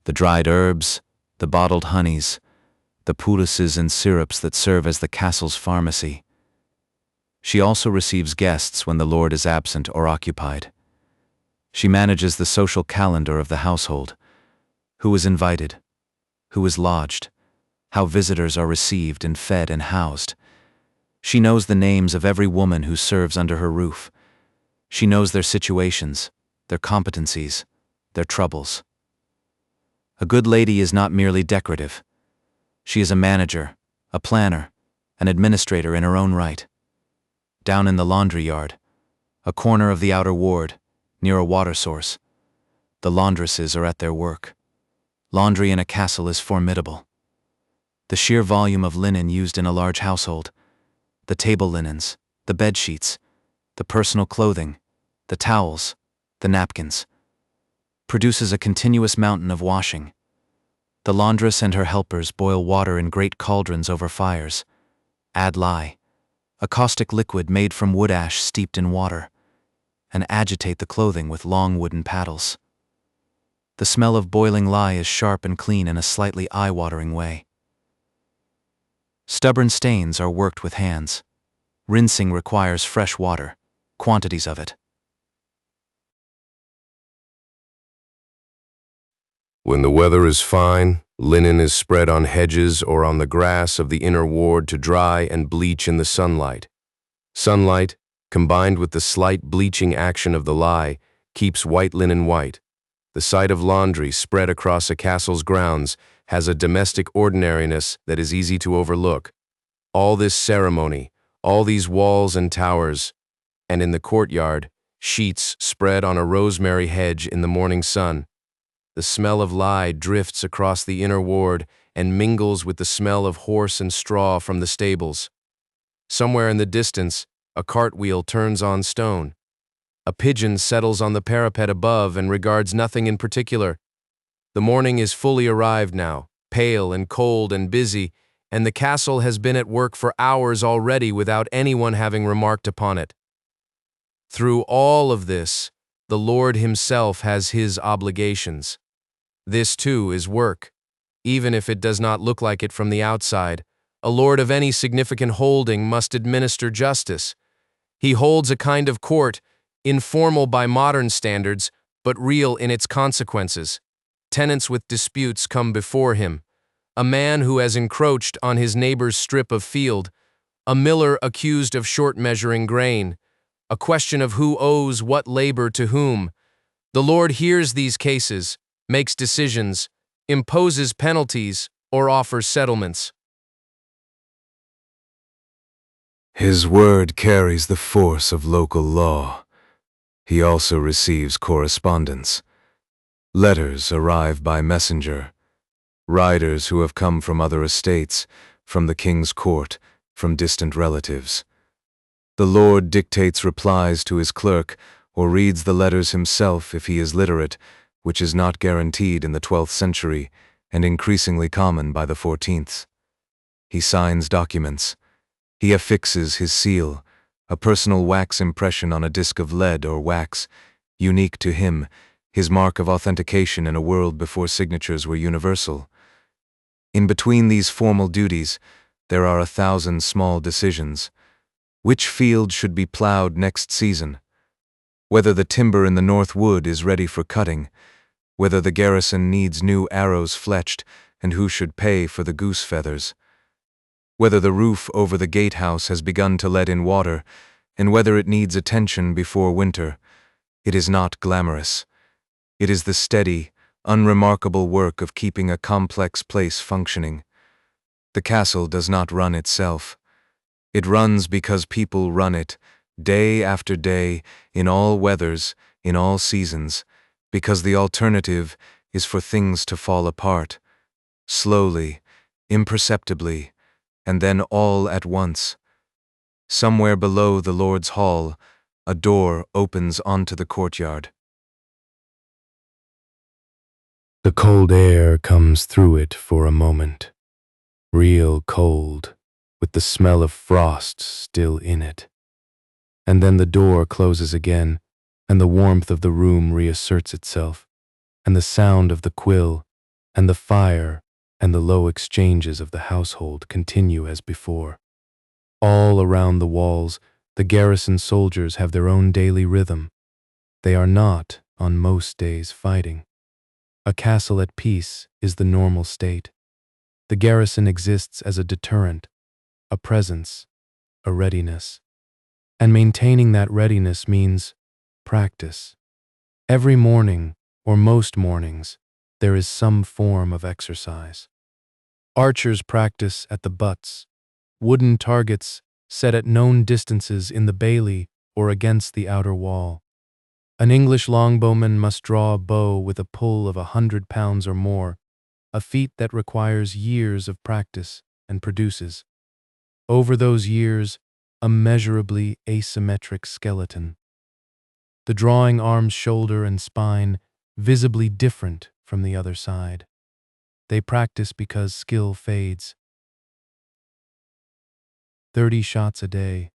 the dried herbs, the bottled honeys, the poultices and syrups that serve as the castle's pharmacy. She also receives guests when the lord is absent or occupied. She manages the social calendar of the household. Who is invited? Who is lodged? How visitors are received and fed and housed. She knows the names of every woman who serves under her roof. She knows their situations, their competencies, their troubles. A good lady is not merely decorative. She is a manager, a planner, an administrator in her own right. Down in the laundry yard, a corner of the outer ward, near a water source, the laundresses are at their work. Laundry in a castle is formidable. The sheer volume of linen used in a large household, the table linens, the bed sheets, the personal clothing, the towels, the napkins, produces a continuous mountain of washing. The laundress and her helpers boil water in great cauldrons over fires, add lye, a caustic liquid made from wood ash steeped in water, and agitate the clothing with long wooden paddles. The smell of boiling lye is sharp and clean in a slightly eye-watering way. Stubborn stains are worked with hands. Rinsing requires fresh water, quantities of it. When the weather is fine, linen is spread on hedges or on the grass of the inner ward to dry and bleach in the sunlight. Sunlight, combined with the slight bleaching action of the lye, keeps white linen white. The sight of laundry spread across a castle's grounds has a domestic ordinariness that is easy to overlook. All this ceremony, all these walls and towers, and in the courtyard, sheets spread on a rosemary hedge in the morning sun. The smell of lye drifts across the inner ward and mingles with the smell of horse and straw from the stables. Somewhere in the distance, a cartwheel turns on stone. A pigeon settles on the parapet above and regards nothing in particular. The morning is fully arrived now, pale and cold and busy, and the castle has been at work for hours already without anyone having remarked upon it. Through all of this, the Lord himself has his obligations. This too is work. Even if it does not look like it from the outside, a lord of any significant holding must administer justice. He holds a kind of court, informal by modern standards, but real in its consequences. Tenants with disputes come before him. A man who has encroached on his neighbor's strip of field, a miller accused of short-measuring grain, a question of who owes what labor to whom. The Lord hears these cases, makes decisions, imposes penalties, or offers settlements. His word carries the force of local law. He also receives correspondence. Letters arrive by messenger. Riders who have come from other estates, from the king's court, from distant relatives. The Lord dictates replies to his clerk, or reads the letters himself if he is literate, which is not guaranteed in the 12th century and increasingly common by the 14th. He signs documents. He affixes his seal, a personal wax impression on a disc of lead or wax, unique to him, his mark of authentication in a world before signatures were universal. In between these formal duties, there are 1,000 small decisions. Which field should be plowed next season? Whether the timber in the North Wood is ready for cutting, whether the garrison needs new arrows fletched, and who should pay for the goose feathers, whether the roof over the gatehouse has begun to let in water, and whether it needs attention before winter. It is not glamorous. It is the steady, unremarkable work of keeping a complex place functioning. The castle does not run itself. It runs because people run it, day after day, in all weathers, in all seasons, because the alternative is for things to fall apart, slowly, imperceptibly, and then all at once. Somewhere below the Lord's hall, a door opens onto the courtyard. The cold air comes through it for a moment, real cold, with the smell of frost still in it. And then the door closes again, and the warmth of the room reasserts itself, and the sound of the quill, and the fire, and the low exchanges of the household continue as before. All around the walls, the garrison soldiers have their own daily rhythm. They are not, on most days fighting. A castle at peace is the normal state. The garrison exists as a deterrent, a presence, a readiness. And maintaining that readiness means practice. Every morning, or most mornings, there is some form of exercise. Archers practice at the butts, wooden targets set at known distances in the bailey or against the outer wall. An English longbowman must draw a bow with a pull of 100 pounds or more, a feat that requires years of practice and produces, over those years, a measurably asymmetric skeleton. The drawing arm's shoulder and spine visibly different from the other side. They practice because skill fades. 30 shots a day.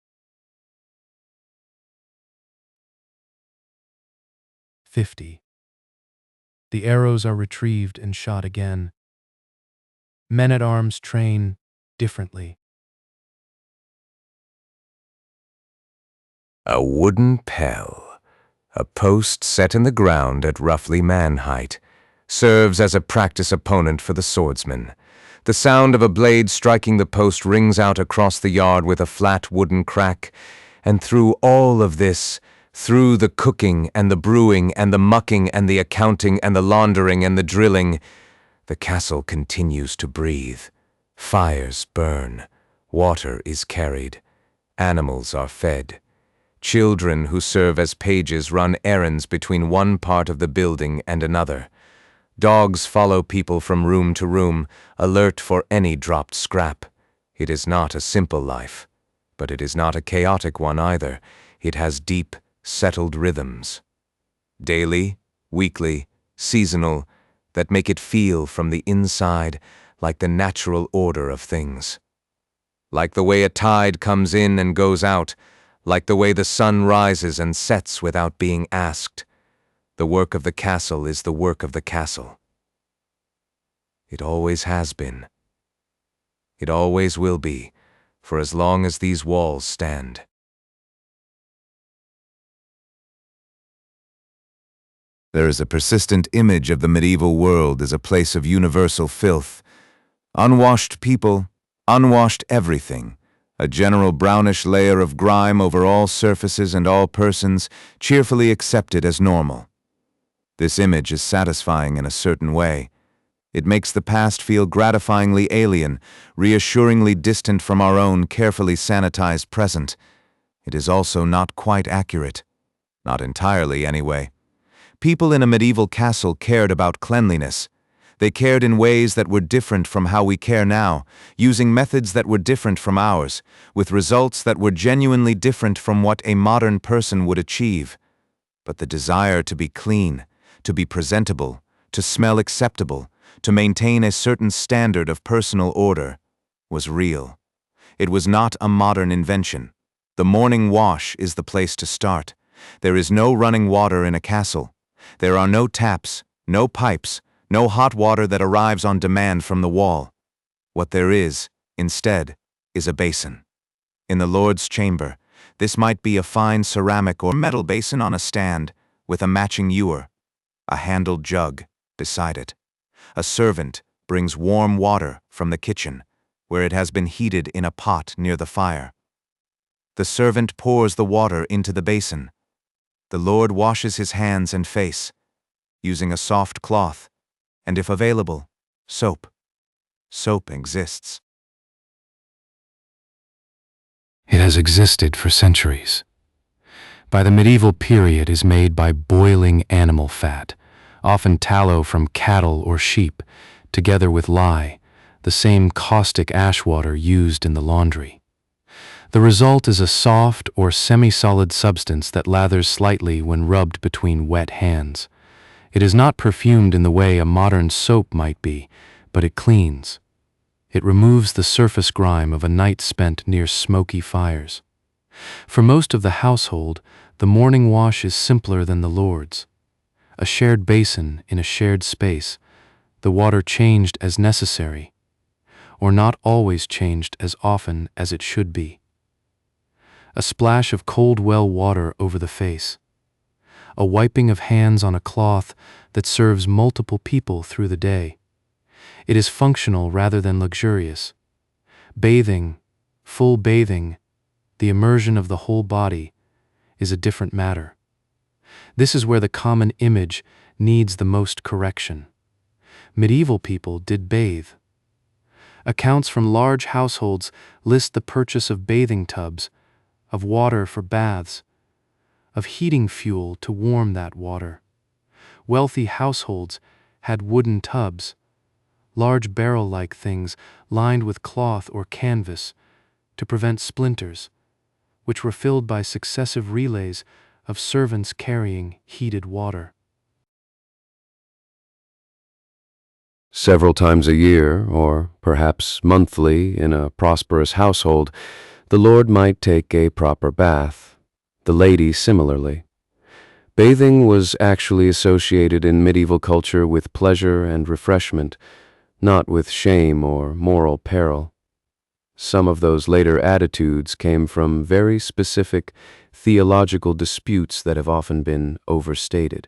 50. The arrows are retrieved and shot again. Men-at-arms train differently. A wooden pell, a post set in the ground at roughly man height, serves as a practice opponent for the swordsman. The sound of a blade striking the post rings out across the yard with a flat wooden crack, and through all of this, through the cooking and the brewing and the mucking and the accounting and the laundering and the drilling, the castle continues to breathe. Fires burn, water is carried, animals are fed. Children who serve as pages run errands between one part of the building and another. Dogs follow people from room to room, alert for any dropped scrap. It is not a simple life, but it is not a chaotic one either. It has deep, settled rhythms. Daily, weekly, seasonal, that make it feel from the inside like the natural order of things. Like the way a tide comes in and goes out, like the way the sun rises and sets without being asked. The work of the castle is the work of the castle. It always has been. It always will be, for as long as these walls stand. There is a persistent image of the medieval world as a place of universal filth. Unwashed people, unwashed everything, a general brownish layer of grime over all surfaces and all persons, cheerfully accepted as normal. This image is satisfying in a certain way. It makes the past feel gratifyingly alien, reassuringly distant from our own carefully sanitized present. It is also not quite accurate. Not entirely, anyway. People in a medieval castle cared about cleanliness. They cared in ways that were different from how we care now, using methods that were different from ours, with results that were genuinely different from what a modern person would achieve. But the desire to be clean, to be presentable, to smell acceptable, to maintain a certain standard of personal order, was real. It was not a modern invention. The morning wash is the place to start. There is no running water in a castle. There are no taps, no pipes, no hot water that arrives on demand from the wall. What there is, instead, is a basin. In the Lord's chamber, this might be a fine ceramic or metal basin on a stand, with a matching ewer, a handled jug beside it. A servant brings warm water from the kitchen, where it has been heated in a pot near the fire. The servant pours the water into the basin. The Lord washes his hands and face, using a soft cloth, and if available, soap. Soap exists. It has existed for centuries. By the medieval period is made by boiling animal fat, often tallow from cattle or sheep, together with lye, the same caustic ash water used in the laundry. The result is a soft or semi-solid substance that lathers slightly when rubbed between wet hands. It is not perfumed in the way a modern soap might be, but it cleans. It removes the surface grime of a night spent near smoky fires. For most of the household, the morning wash is simpler than the Lord's. A shared basin in a shared space, the water changed as necessary, or not always changed as often as it should be. A splash of cold well water over the face. a wiping of hands on a cloth that serves multiple people through the day. It is functional rather than luxurious. Bathing, full bathing, the immersion of the whole body, is a different matter. This is where the common image needs the most correction. Medieval people did bathe. Accounts from large households list the purchase of bathing tubs, of water for baths, of heating fuel to warm that water. Wealthy households had wooden tubs, large barrel-like things lined with cloth or canvas to prevent splinters, which were filled by successive relays of servants carrying heated water. Several times a year, or perhaps monthly in a prosperous household, the lord might take a proper bath, the lady similarly. Bathing was actually associated in medieval culture with pleasure and refreshment, not with shame or moral peril. Some of those later attitudes came from very specific theological disputes that have often been overstated.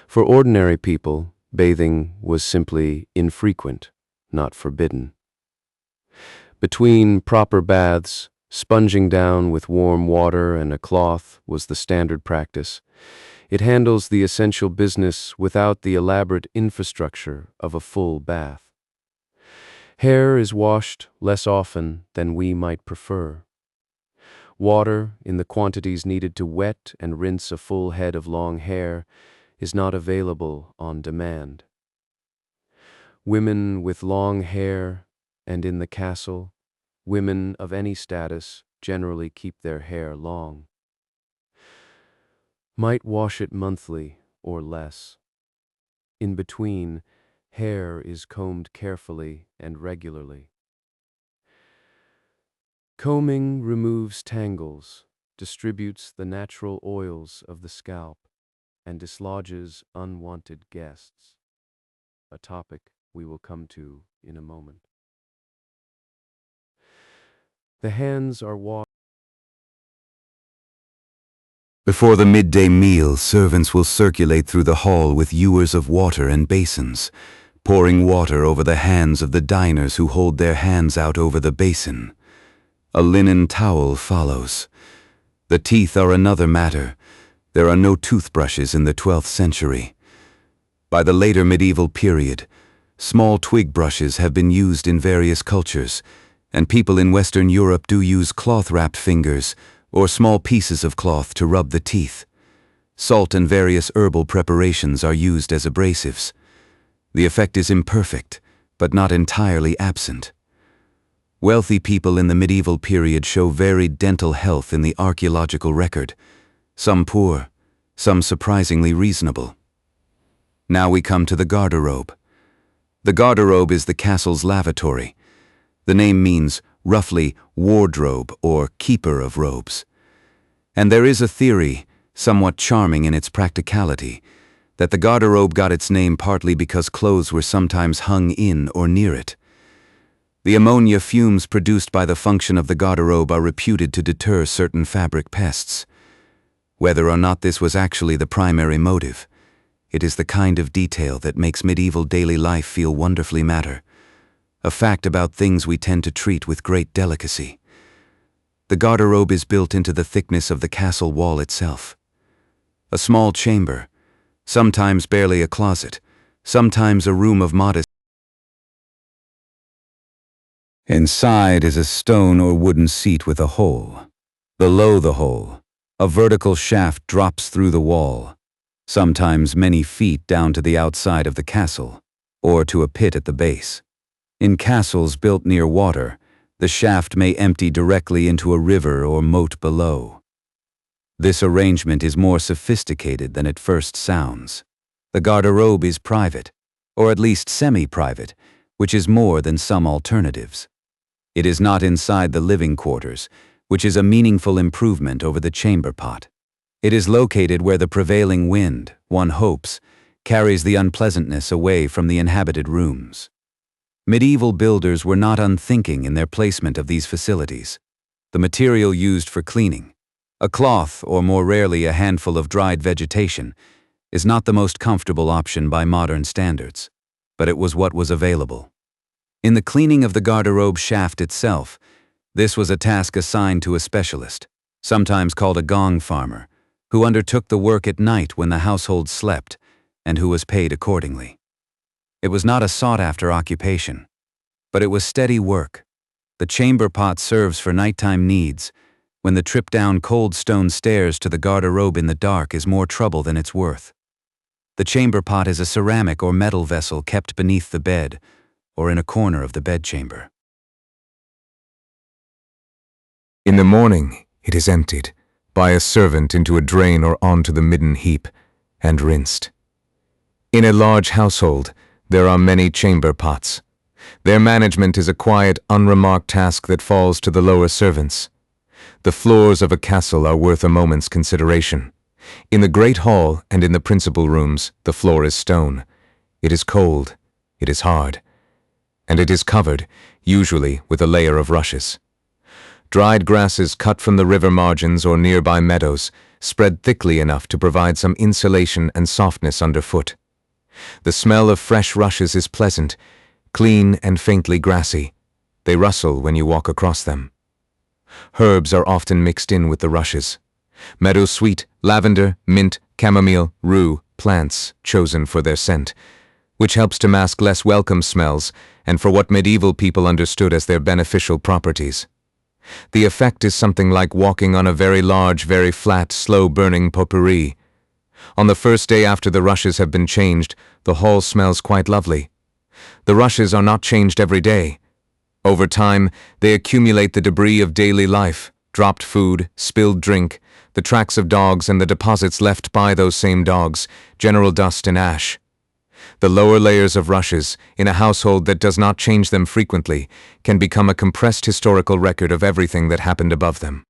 For ordinary people, bathing was simply infrequent, not forbidden. Between proper baths, sponging down with warm water and a cloth was the standard practice. It handles the essential business without the elaborate infrastructure of a full bath. Hair is washed less often than we might prefer. Water, in the quantities needed to wet and rinse a full head of long hair, is not available on demand. Women with long hair, and in the castle, women of any status generally keep their hair long, might wash it monthly or less. In between, hair is combed carefully and regularly. Combing removes tangles, distributes the natural oils of the scalp, and dislodges unwanted guests, a topic we will come to in a moment. The hands are washed. Before the midday meal, servants will circulate through the hall with ewers of water and basins, pouring water over the hands of the diners who hold their hands out over the basin. A linen towel follows. The teeth are another matter. There are no toothbrushes in the 12th century. By the later medieval period, small twig brushes have been used in various cultures, and people in Western Europe do use cloth-wrapped fingers or small pieces of cloth to rub the teeth. Salt and various herbal preparations are used as abrasives. The effect is imperfect, but not entirely absent. Wealthy people in the medieval period show varied dental health in the archaeological record, some poor, some surprisingly reasonable. Now we come to the garderobe. The garderobe is the castle's lavatory. The name means, roughly, wardrobe or keeper of robes. And there is a theory, somewhat charming in its practicality, that the garderobe got its name partly because clothes were sometimes hung in or near it. The ammonia fumes produced by the function of the garderobe are reputed to deter certain fabric pests. Whether or not this was actually the primary motive, it is the kind of detail that makes medieval daily life feel wonderfully matter, a fact about things we tend to treat with great delicacy. The garderobe is built into the thickness of the castle wall itself. A small chamber, sometimes barely a closet, sometimes a room of modest. Inside is a stone or wooden seat with a hole. Below the hole, a vertical shaft drops through the wall, sometimes many feet down to the outside of the castle, or to a pit at the base. In castles built near water, the shaft may empty directly into a river or moat below. This arrangement is more sophisticated than it first sounds. The garderobe is private, or at least semi-private, which is more than some alternatives. It is not inside the living quarters, which is a meaningful improvement over the chamber pot. It is located where the prevailing wind, one hopes, carries the unpleasantness away from the inhabited rooms. Medieval builders were not unthinking in their placement of these facilities. The material used for cleaning, A cloth, or more rarely a handful of dried vegetation, is not the most comfortable option by modern standards, but it was what was available. In the cleaning of the garderobe shaft itself, this was a task assigned to a specialist, sometimes called a gong farmer, who undertook the work at night when the household slept, and who was paid accordingly. It was not a sought-after occupation, but it was steady work. The chamber pot serves for nighttime needs, when the trip down cold stone stairs to the garderobe in the dark is more trouble than it's worth. The chamber pot is a ceramic or metal vessel kept beneath the bed, or in a corner of the bedchamber. In the morning, it is emptied by a servant into a drain or onto the midden heap, and rinsed. In a large household, there are many chamber pots. Their management is a quiet, unremarked task that falls to the lower servants. The floors of a castle are worth a moment's consideration. In the great hall and in the principal rooms, the floor is stone. It is cold, it is hard, and it is covered, usually with a layer of rushes. Dried grasses cut from the river margins or nearby meadows spread thickly enough to provide some insulation and softness underfoot. The smell of fresh rushes is pleasant, clean and faintly grassy. They rustle when you walk across them. Herbs are often mixed in with the rushes. Meadowsweet, lavender, mint, chamomile, rue, plants chosen for their scent, which helps to mask less welcome smells and for what medieval people understood as their beneficial properties. The effect is something like walking on a very large, very flat, slow-burning potpourri. On the first day after the rushes have been changed, the hall smells quite lovely. The rushes are not changed every day. Over time, they accumulate the debris of daily life, dropped food, spilled drink, the tracks of dogs and the deposits left by those same dogs, general dust and ash. The lower layers of rushes, in a household that does not change them frequently, can become a compressed historical record of everything that happened above them.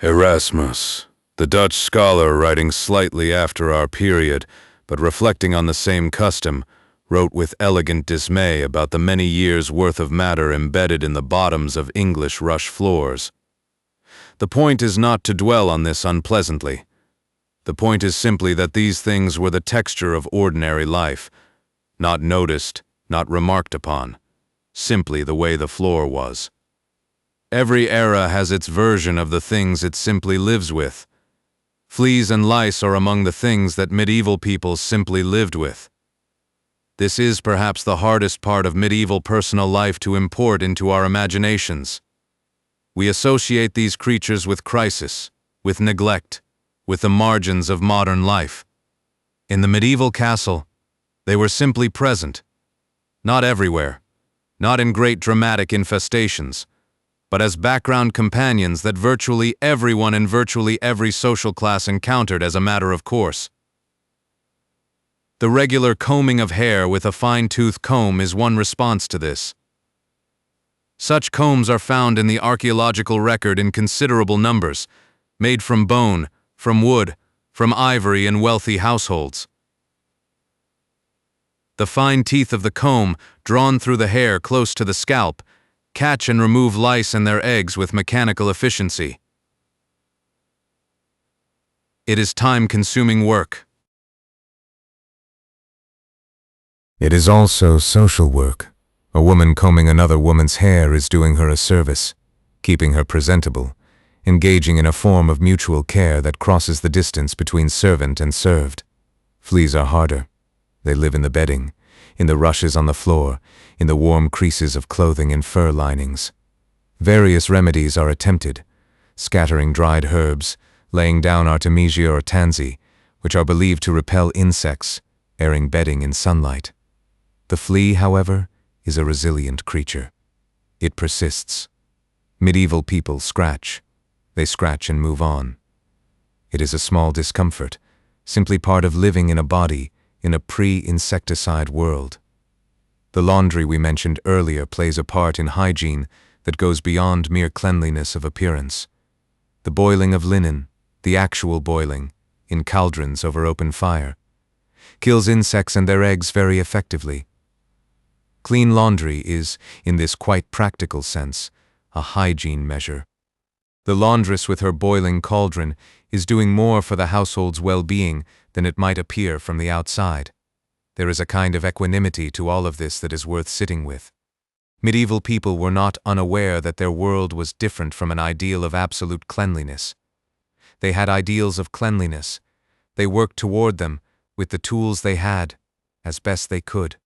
Erasmus, the Dutch scholar writing slightly after our period, but reflecting on the same custom, wrote with elegant dismay about the many years' worth of matter embedded in the bottoms of English rush floors. The point is not to dwell on this unpleasantly. The point is simply that these things were the texture of ordinary life, not noticed, not remarked upon, simply the way the floor was. Every era has its version of the things it simply lives with. Fleas and lice are among the things that medieval people simply lived with. This is perhaps the hardest part of medieval personal life to import into our imaginations. We associate these creatures with crisis, with neglect, with the margins of modern life. In the medieval castle, they were simply present, not everywhere, not in great dramatic infestations, but as background companions that virtually everyone in virtually every social class encountered as a matter of course. The regular combing of hair with a fine-tooth comb is one response to this. Such combs are found in the archaeological record in considerable numbers, made from bone, from wood, from ivory in wealthy households. The fine teeth of the comb, drawn through the hair close to the scalp, catch and remove lice and their eggs with mechanical efficiency. It is time-consuming work. It is also social work. A woman combing another woman's hair is doing her a service, keeping her presentable, engaging in a form of mutual care that crosses the distance between servant and served. Fleas are harder. They live in the bedding, in the rushes on the floor, in the warm creases of clothing and fur linings. Various remedies are attempted, scattering dried herbs, laying down artemisia or tansy, which are believed to repel insects, airing bedding in sunlight. The flea, however, is a resilient creature. It persists. Medieval people scratch. They scratch and move on. It is a small discomfort, simply part of living in a body in a pre-insecticide world. The laundry we mentioned earlier plays a part in hygiene that goes beyond mere cleanliness of appearance. The boiling of linen, the actual boiling, in cauldrons over open fire, kills insects and their eggs very effectively. Clean laundry is, in this quite practical sense, a hygiene measure. The laundress with her boiling cauldron is doing more for the household's well-being than it might appear from the outside. There is a kind of equanimity to all of this that is worth sitting with. Medieval people were not unaware that their world was different from an ideal of absolute cleanliness. They had ideals of cleanliness. They worked toward them with the tools they had, as best they could.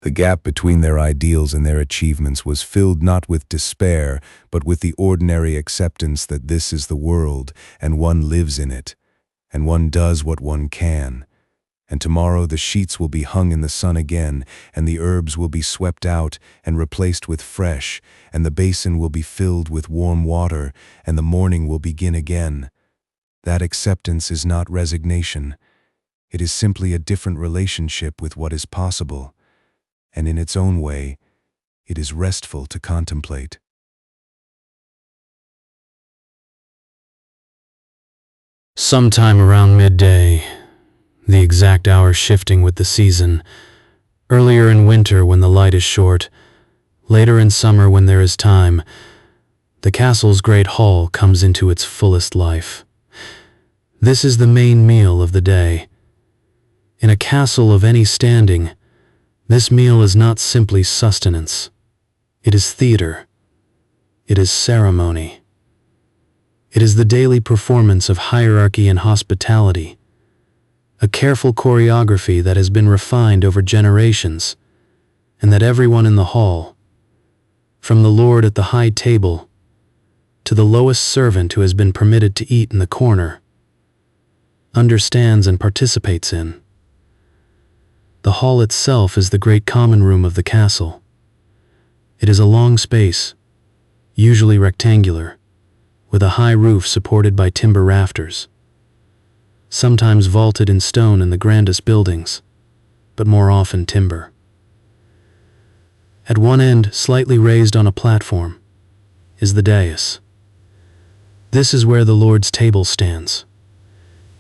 The gap between their ideals and their achievements was filled not with despair, but with the ordinary acceptance that this is the world, and one lives in it, and one does what one can. And tomorrow the sheets will be hung in the sun again, and the herbs will be swept out and replaced with fresh, and the basin will be filled with warm water, and the morning will begin again. That acceptance is not resignation. It is simply a different relationship with what is possible, and in its own way, it is restful to contemplate. Sometime around midday, the exact hour shifting with the season, earlier in winter when the light is short, later in summer when there is time, the castle's great hall comes into its fullest life. This is the main meal of the day. In a castle of any standing, this meal is not simply sustenance. It is theater. It is ceremony. It is the daily performance of hierarchy and hospitality, a careful choreography that has been refined over generations, and that everyone in the hall, from the lord at the high table to the lowest servant who has been permitted to eat in the corner, understands and participates in. The hall itself is the great common room of the castle. It is a long space, usually rectangular, with a high roof supported by timber rafters, sometimes vaulted in stone in the grandest buildings, but more often timber. At one end, slightly raised on a platform, is the dais. This is where the Lord's table stands.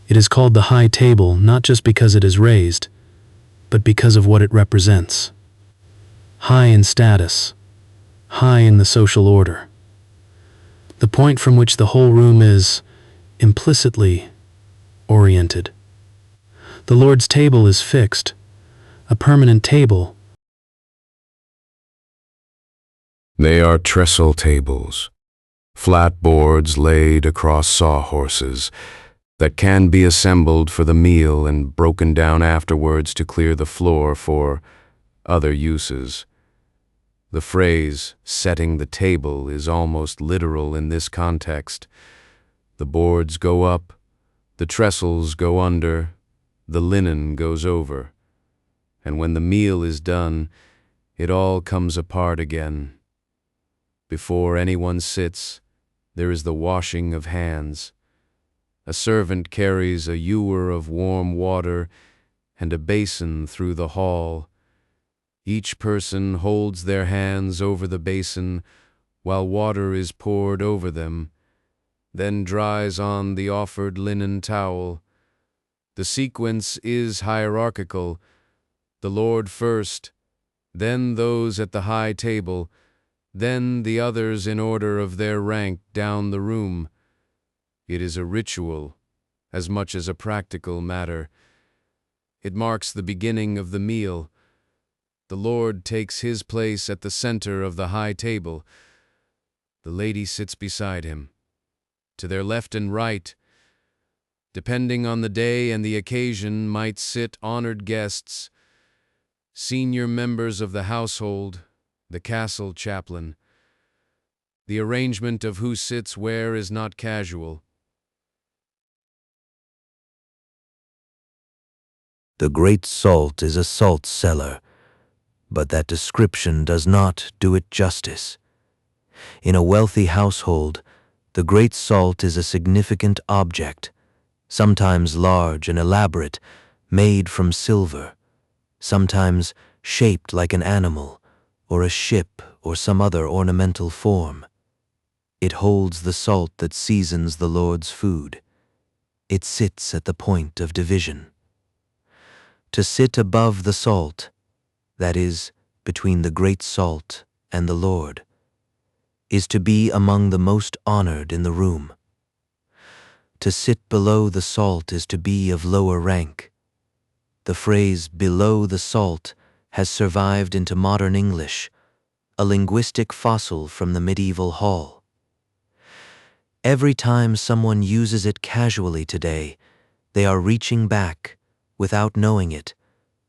It is called the high table not just because it is raised, but because of what it represents. High in status, high in the social order. The point from which the whole room is, implicitly, oriented. The Lord's table is fixed, a permanent table. They are trestle tables, flat boards laid across sawhorses, that can be assembled for the meal and broken down afterwards to clear the floor for other uses. The phrase, setting the table, is almost literal in this context. The boards go up, the trestles go under, the linen goes over. And when the meal is done, it all comes apart again. Before anyone sits, there is the washing of hands. A servant carries a ewer of warm water and a basin through the hall. Each person holds their hands over the basin while water is poured over them, then dries on the offered linen towel. The sequence is hierarchical, the Lord first, then those at the high table, then the others in order of their rank down the room. It is a ritual, as much as a practical matter. It marks the beginning of the meal. The Lord takes his place at the center of the high table. The lady sits beside him. To their left and right, depending on the day and the occasion, might sit honored guests, senior members of the household, the castle chaplain. The arrangement of who sits where is not casual. The great salt is a salt cellar, but that description does not do it justice. In a wealthy household, the great salt is a significant object, sometimes large and elaborate, made from silver, sometimes shaped like an animal, or a ship, or some other ornamental form. It holds the salt that seasons the Lord's food. It sits at the point of division. To sit above the salt, that is, between the great salt and the Lord, is to be among the most honored in the room. To sit below the salt is to be of lower rank. The phrase below the salt has survived into modern English, a linguistic fossil from the medieval hall. Every time someone uses it casually today, they are reaching back, without knowing it,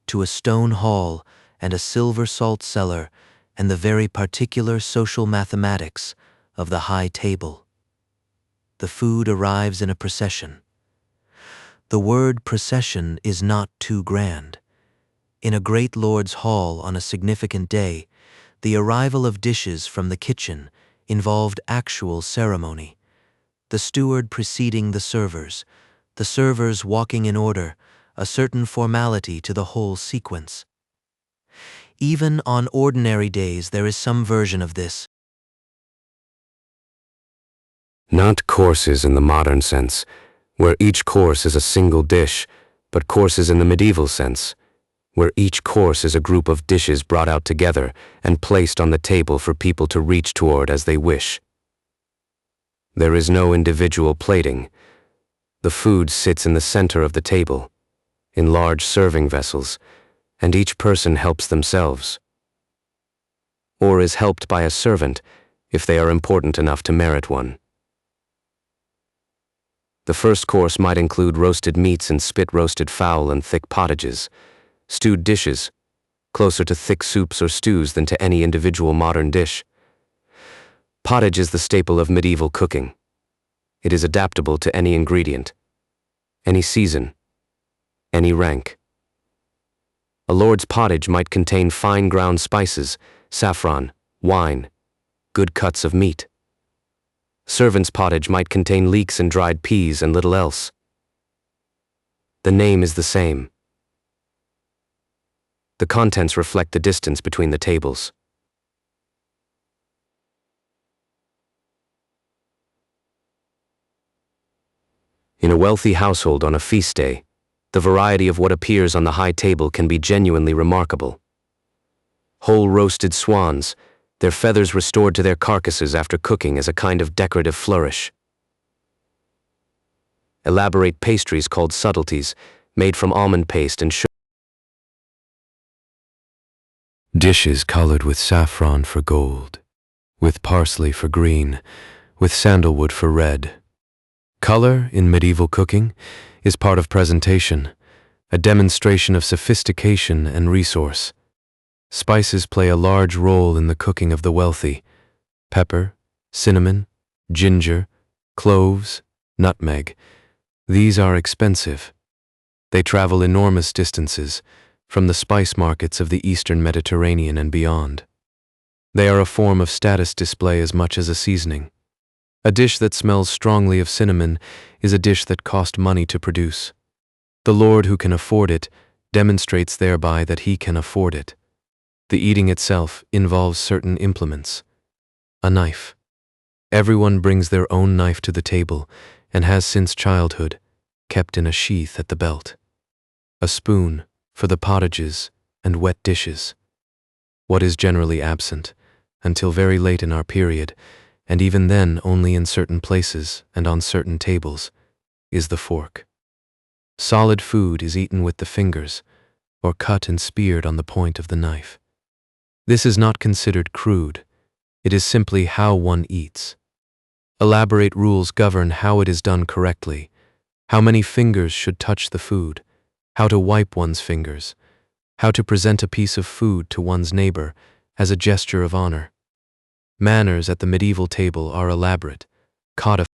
to a stone hall and a silver salt cellar and the very particular social mathematics of the high table. The food arrives in a procession. The word procession is not too grand. In a great lord's hall on a significant day, the arrival of dishes from the kitchen involved actual ceremony, the steward preceding the servers walking in order, a certain formality to the whole sequence. Even on ordinary days there is some version of this. Not courses in the modern sense, where each course is a single dish, but courses in the medieval sense, where each course is a group of dishes brought out together and placed on the table for people to reach toward as they wish. There is no individual plating. The food sits in the center of the table, in large serving vessels, and each person helps themselves, or is helped by a servant if they are important enough to merit one. The first course might include roasted meats and spit-roasted fowl and thick pottages, stewed dishes, closer to thick soups or stews than to any individual modern dish. Pottage is the staple of medieval cooking. It is adaptable to any ingredient, any season, any rank. A lord's pottage might contain fine ground spices, saffron, wine, good cuts of meat. Servant's pottage might contain leeks and dried peas and little else. The name is the same. The contents reflect the distance between the tables. In a wealthy household on a feast day, the variety of what appears on the high table can be genuinely remarkable. Whole roasted swans, their feathers restored to their carcasses after cooking as a kind of decorative flourish. Elaborate pastries called subtleties, made from almond paste and sugar. Dishes colored with saffron for gold, with parsley for green, with sandalwood for red. Color in medieval cooking is part of presentation, a demonstration of sophistication and resource. Spices play a large role in the cooking of the wealthy. Pepper, cinnamon, ginger, cloves, nutmeg. These are expensive. They travel enormous distances from the spice markets of the Eastern Mediterranean and beyond. They are a form of status display as much as a seasoning. A dish that smells strongly of cinnamon is a dish that cost money to produce. The lord who can afford it demonstrates thereby that he can afford it. The eating itself involves certain implements. A knife. Everyone brings their own knife to the table and has since childhood, kept in a sheath at the belt. A spoon for the pottages and wet dishes. What is generally absent, until very late in our period, and even then only in certain places and on certain tables, is the fork. Solid food is eaten with the fingers, or cut and speared on the point of the knife. This is not considered crude. It is simply how one eats. Elaborate rules govern how it is done correctly, how many fingers should touch the food, how to wipe one's fingers, how to present a piece of food to one's neighbor as a gesture of honor. Manners at the medieval table are elaborate, codified.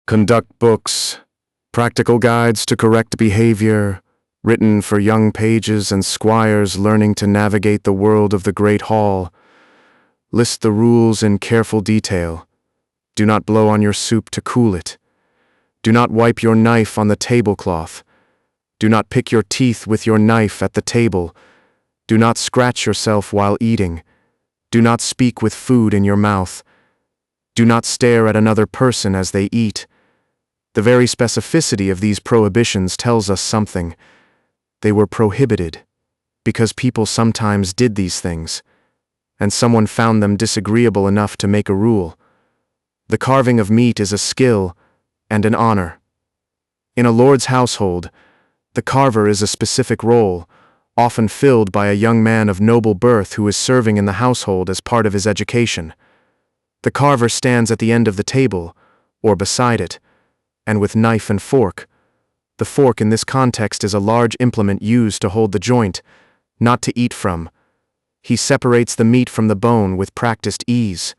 Conduct books, practical guides to correct behavior, written for young pages and squires learning to navigate the world of the great hall. List the rules in careful detail. Do not blow on your soup to cool it. Do not wipe your knife on the tablecloth. Do not pick your teeth with your knife at the table. Do not scratch yourself while eating. Do not speak with food in your mouth. Do not stare at another person as they eat. The very specificity of these prohibitions tells us something. They were prohibited because people sometimes did these things, and someone found them disagreeable enough to make a rule. The carving of meat is a skill and an honor. In a lord's household, the carver is a specific role, often filled by a young man of noble birth who is serving in the household as part of his education. The carver stands at the end of the table, or beside it, and with knife and fork. The fork in this context is a large implement used to hold the joint, not to eat from. He separates the meat from the bone with practiced ease.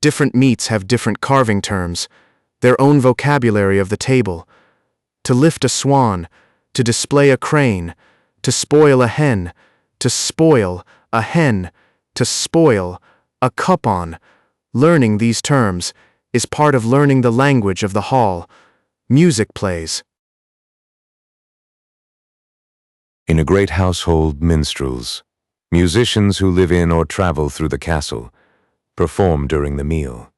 Different meats have different carving terms, their own vocabulary of the table. To lift a swan, to display a crane, to spoil a hen, to spoil a hen, to spoil a capon. Learning these terms is part of learning the language of the hall. Music plays. In a great household, minstrels, musicians who live in or travel through the castle, perform during the meal.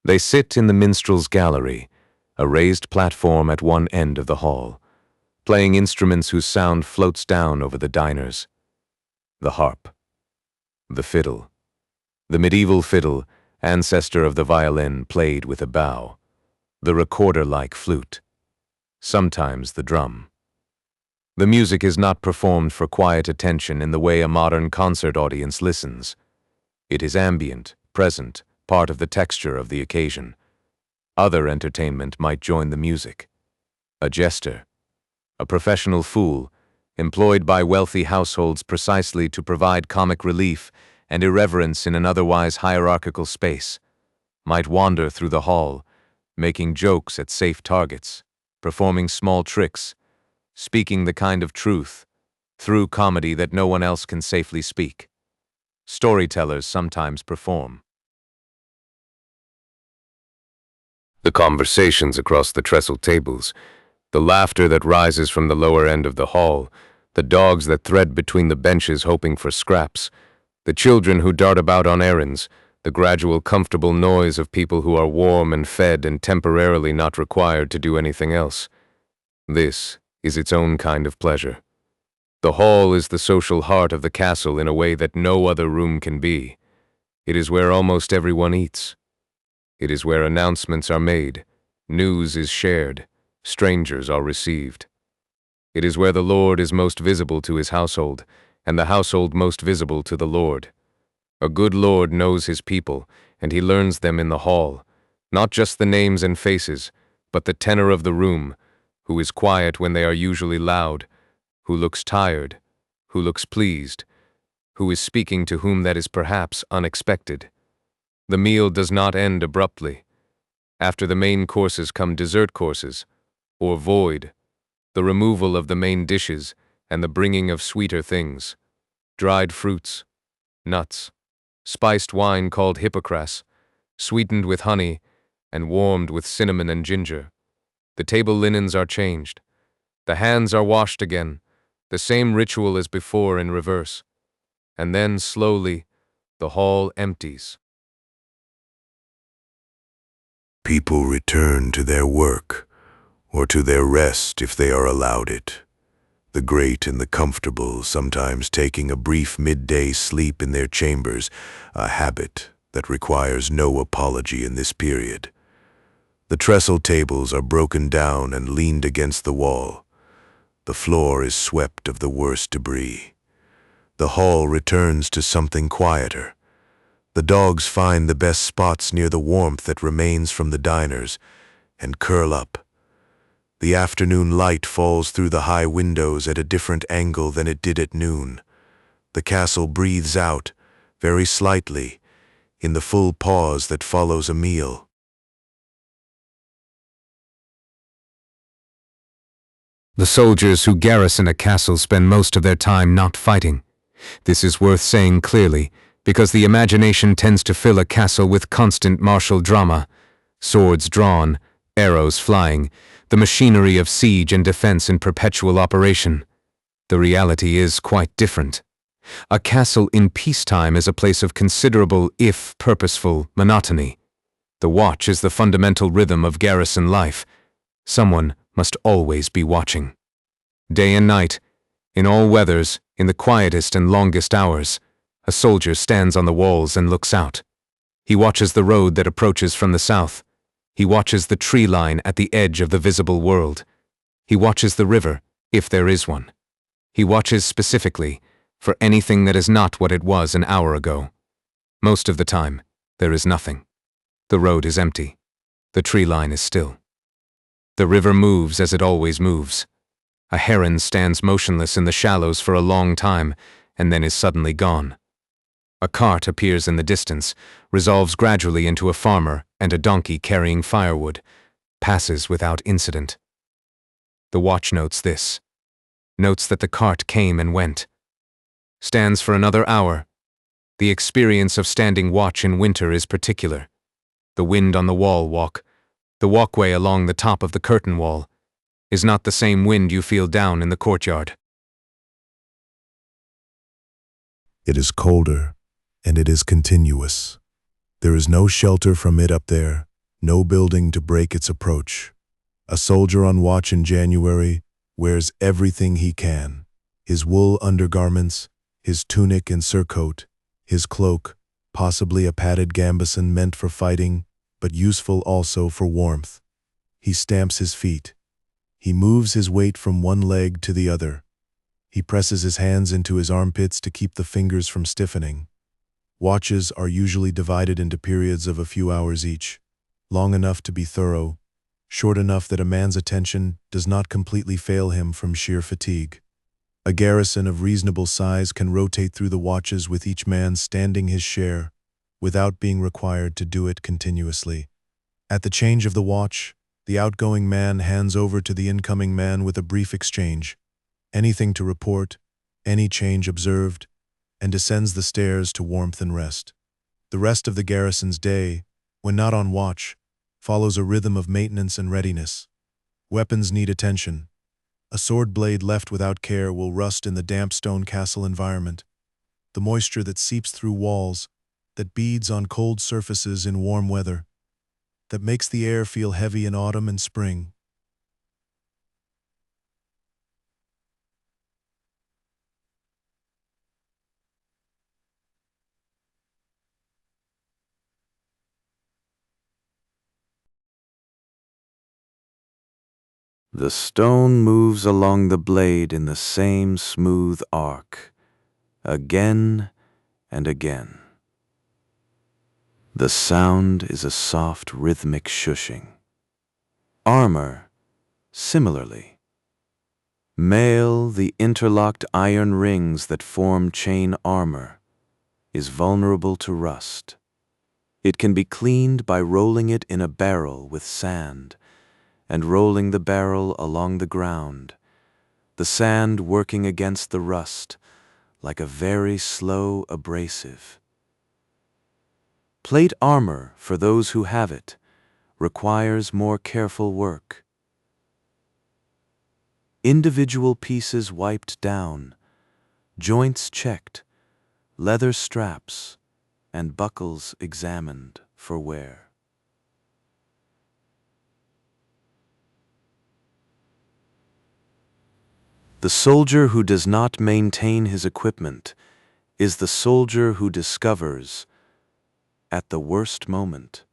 They sit in the minstrel's gallery, a raised platform at one end of the hall, playing instruments whose sound floats down over the diners. The harp, the fiddle, the medieval fiddle, ancestor of the violin played with a bow, the recorder-like flute, sometimes the drum. The music is not performed for quiet attention in the way a modern concert audience listens. It is ambient, present, part of the texture of the occasion. Other entertainment might join the music. A jester, a professional fool, employed by wealthy households precisely to provide comic relief and irreverence in an otherwise hierarchical space, might wander through the hall, making jokes at safe targets, performing small tricks, speaking the kind of truth, through comedy that no one else can safely speak. Storytellers sometimes perform. The conversations across the trestle tables, the laughter that rises from the lower end of the hall, the dogs that thread between the benches hoping for scraps, the children who dart about on errands, the gradual comfortable noise of people who are warm and fed and temporarily not required to do anything else. This is its own kind of pleasure. The hall is the social heart of the castle in a way that no other room can be. It is where almost everyone eats. It is where announcements are made, news is shared, strangers are received. It is where the lord is most visible to his household, and the household most visible to the lord. A good lord knows his people, and he learns them in the hall, not just the names and faces, but the tenor of the room, who is quiet when they are usually loud, who looks tired, who looks pleased, who is speaking to whom that is perhaps unexpected. The meal does not end abruptly. After the main courses come dessert courses, or void, the removal of the main dishes and the bringing of sweeter things, dried fruits, nuts, spiced wine called hippocras, sweetened with honey and warmed with cinnamon and ginger. The table linens are changed. The hands are washed again, the same ritual as before in reverse. And then, slowly, the hall empties. People return to their work, or to their rest if they are allowed it. The great and the comfortable sometimes taking a brief midday sleep in their chambers, a habit that requires no apology in this period. The trestle tables are broken down and leaned against the wall. The floor is swept of the worst debris. The hall returns to something quieter. The dogs find the best spots near the warmth that remains from the diners and curl up. The afternoon light falls through the high windows at a different angle than it did at noon. The castle breathes out, very slightly, in the full pause that follows a meal. The soldiers who garrison a castle spend most of their time not fighting. This is worth saying clearly, because the imagination tends to fill a castle with constant martial drama, swords drawn, arrows flying, the machinery of siege and defense in perpetual operation. The reality is quite different. A castle in peacetime is a place of considerable, if purposeful, monotony. The watch is the fundamental rhythm of garrison life. Someone must always be watching. Day and night, in all weathers, in the quietest and longest hours, A soldier stands on the walls and looks out. He watches the road that approaches from the south. He watches the tree line at the edge of the visible world. He watches the river, if there is one. He watches specifically for anything that is not what it was an hour ago. Most of the time, there is nothing. The road is empty. The tree line is still. The river moves as it always moves. A heron stands motionless in the shallows for a long time and then is suddenly gone. A cart appears in the distance, resolves gradually into a farmer and a donkey carrying firewood, passes without incident. The watch notes this, notes that the cart came and went. Stands for another hour. The experience of standing watch in winter is particular. The wind on the wall walk, the walkway along the top of the curtain wall, is not the same wind you feel down in the courtyard. It is colder, and it is continuous. There is no shelter from it up there, no building to break its approach. A soldier on watch in January wears everything he can: his wool undergarments, his tunic and surcoat, his cloak, possibly a padded gambeson meant for fighting, but useful also for warmth. He stamps his feet. He moves his weight from one leg to the other. He presses his hands into his armpits to keep the fingers from stiffening. Watches are usually divided into periods of a few hours each, long enough to be thorough, short enough that a man's attention does not completely fail him from sheer fatigue. A garrison of reasonable size can rotate through the watches with each man standing his share, without being required to do it continuously. At the change of the watch, the outgoing man hands over to the incoming man with a brief exchange, anything to report, any change observed, and descends the stairs to warmth and rest. The rest of the garrison's day, when not on watch, follows a rhythm of maintenance and readiness. Weapons need attention. A sword blade left without care will rust in the damp stone castle environment. The moisture that seeps through walls, that beads on cold surfaces in warm weather, that makes the air feel heavy in autumn and spring. The stone moves along the blade in the same smooth arc, again and again. The sound is a soft rhythmic shushing. Armor, similarly. Mail, the interlocked iron rings that form chain armor, is vulnerable to rust. It can be cleaned by rolling it in a barrel with sand and rolling the barrel along the ground, the sand working against the rust like a very slow abrasive. Plate armor, for those who have it, requires more careful work. Individual pieces wiped down, joints checked, leather straps, and buckles examined for wear. The soldier who does not maintain his equipment is the soldier who discovers, at the worst moment,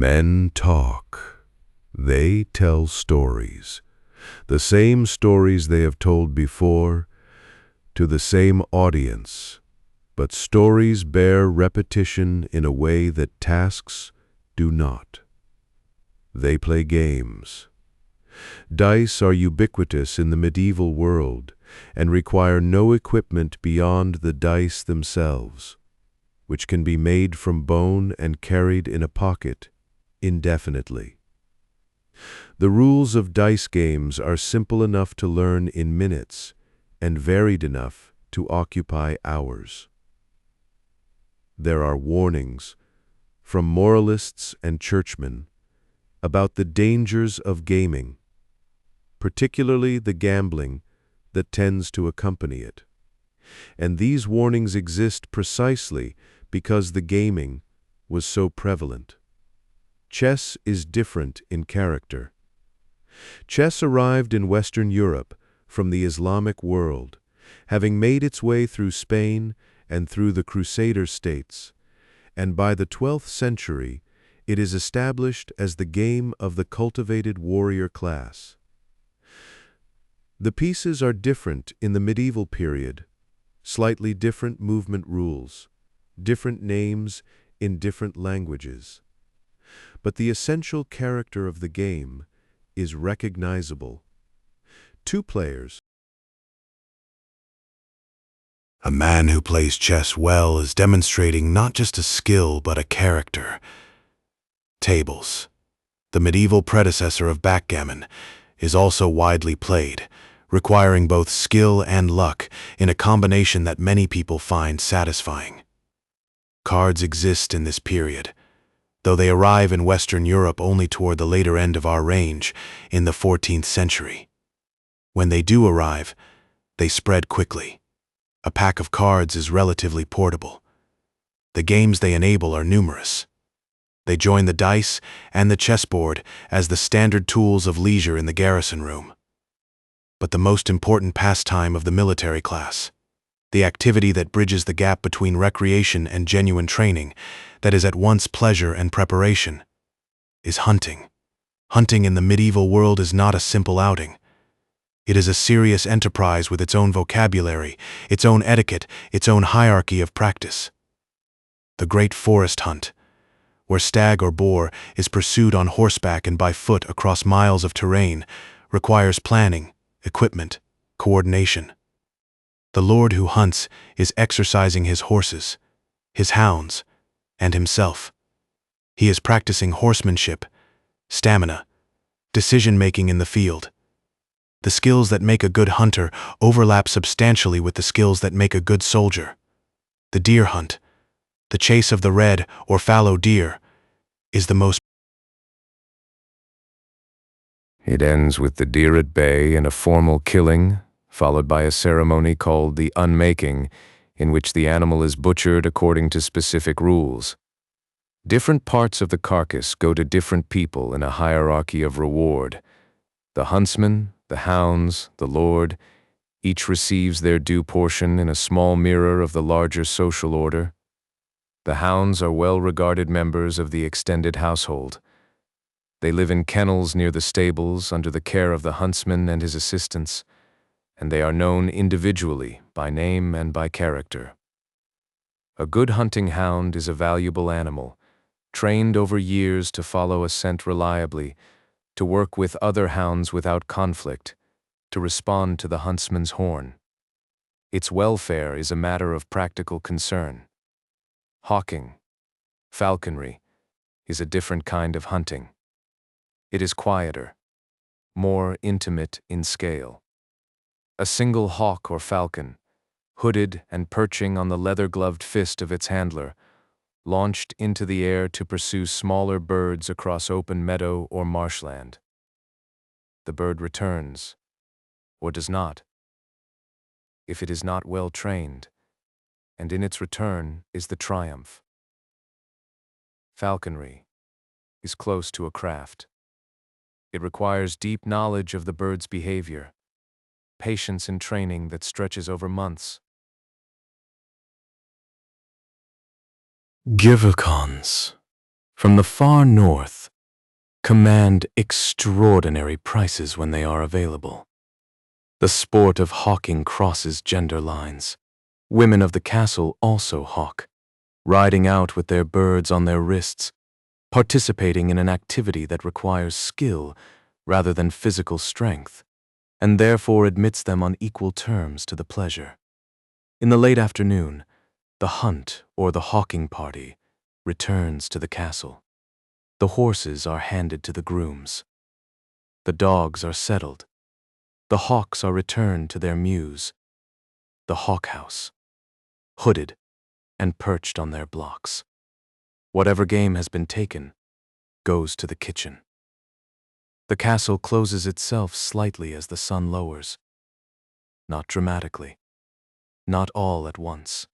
Men talk. They tell stories. The same stories they have told before, to the same audience. But stories bear repetition in a way that tasks do not. They play games. Dice are ubiquitous in the medieval world and require no equipment beyond the dice themselves, which can be made from bone and carried in a pocket indefinitely. The rules of dice games are simple enough to learn in minutes and varied enough to occupy hours. There are warnings from moralists and churchmen about the dangers of gaming, particularly the gambling that tends to accompany it. And these warnings exist precisely because the gaming was so prevalent. Chess is different in character. Chess arrived in Western Europe from the Islamic world, having made its way through Spain and through the Crusader states, and by the 12th century it is established as the game of the cultivated warrior class. The pieces are different in the medieval period, slightly different movement rules, different names in different languages. But the essential character of the game is recognizable. Two players. A man who plays chess well is demonstrating not just a skill but a character. Tables, the medieval predecessor of backgammon, is also widely played, requiring both skill and luck in a combination that many people find satisfying. Cards exist in this period, though they arrive in Western Europe only toward the later end of our range, in the 14th century. When they do arrive, they spread quickly. A pack of cards is relatively portable. The games they enable are numerous. They join the dice and the chessboard as the standard tools of leisure in the garrison room. But the most important pastime of the military class, the activity that bridges the gap between recreation and genuine training, that is at once pleasure and preparation, is hunting. Hunting in the medieval world is not a simple outing. It is a serious enterprise with its own vocabulary, its own etiquette, its own hierarchy of practice. The great forest hunt, where stag or boar is pursued on horseback and by foot across miles of terrain, requires planning, equipment, coordination. The lord who hunts is exercising his horses, his hounds, and himself. He is practicing horsemanship, stamina, decision-making in the field. The skills that make a good hunter overlap substantially with the skills that make a good soldier. The deer hunt, the chase of the red or fallow deer, is the most. It ends with the deer at bay and a formal killing, followed by a ceremony called the unmaking, in which the animal is butchered according to specific rules. Different parts of the carcass go to different people in a hierarchy of reward. The huntsman, the hounds, the lord, each receives their due portion in a small mirror of the larger social order. The hounds are well-regarded members of the extended household. They live in kennels near the stables under the care of the huntsman and his assistants, and they are known individually by name and by character. A good hunting hound is a valuable animal, trained over years to follow a scent reliably, to work with other hounds without conflict, to respond to the huntsman's horn. Its welfare is a matter of practical concern. Hawking, falconry, is a different kind of hunting. It is quieter, more intimate in scale. A single hawk or falcon, hooded and perching on the leather-gloved fist of its handler, launched into the air to pursue smaller birds across open meadow or marshland. The bird returns, or does not, if it is not well trained, and in its return is the triumph. Falconry is close to a craft. It requires deep knowledge of the bird's behavior, patience in training that stretches over months. Givercons, from the far north, command extraordinary prices when they are available. The sport of hawking crosses gender lines. Women of the castle also hawk, riding out with their birds on their wrists, participating in an activity that requires skill rather than physical strength, and therefore admits them on equal terms to the pleasure. In the late afternoon, the hunt or the hawking party returns to the castle. The horses are handed to the grooms. The dogs are settled. The hawks are returned to their mews. The hawk house, hooded and perched on their blocks. Whatever game has been taken goes to the kitchen. The castle closes itself slightly as the sun lowers. Not dramatically, not all at once,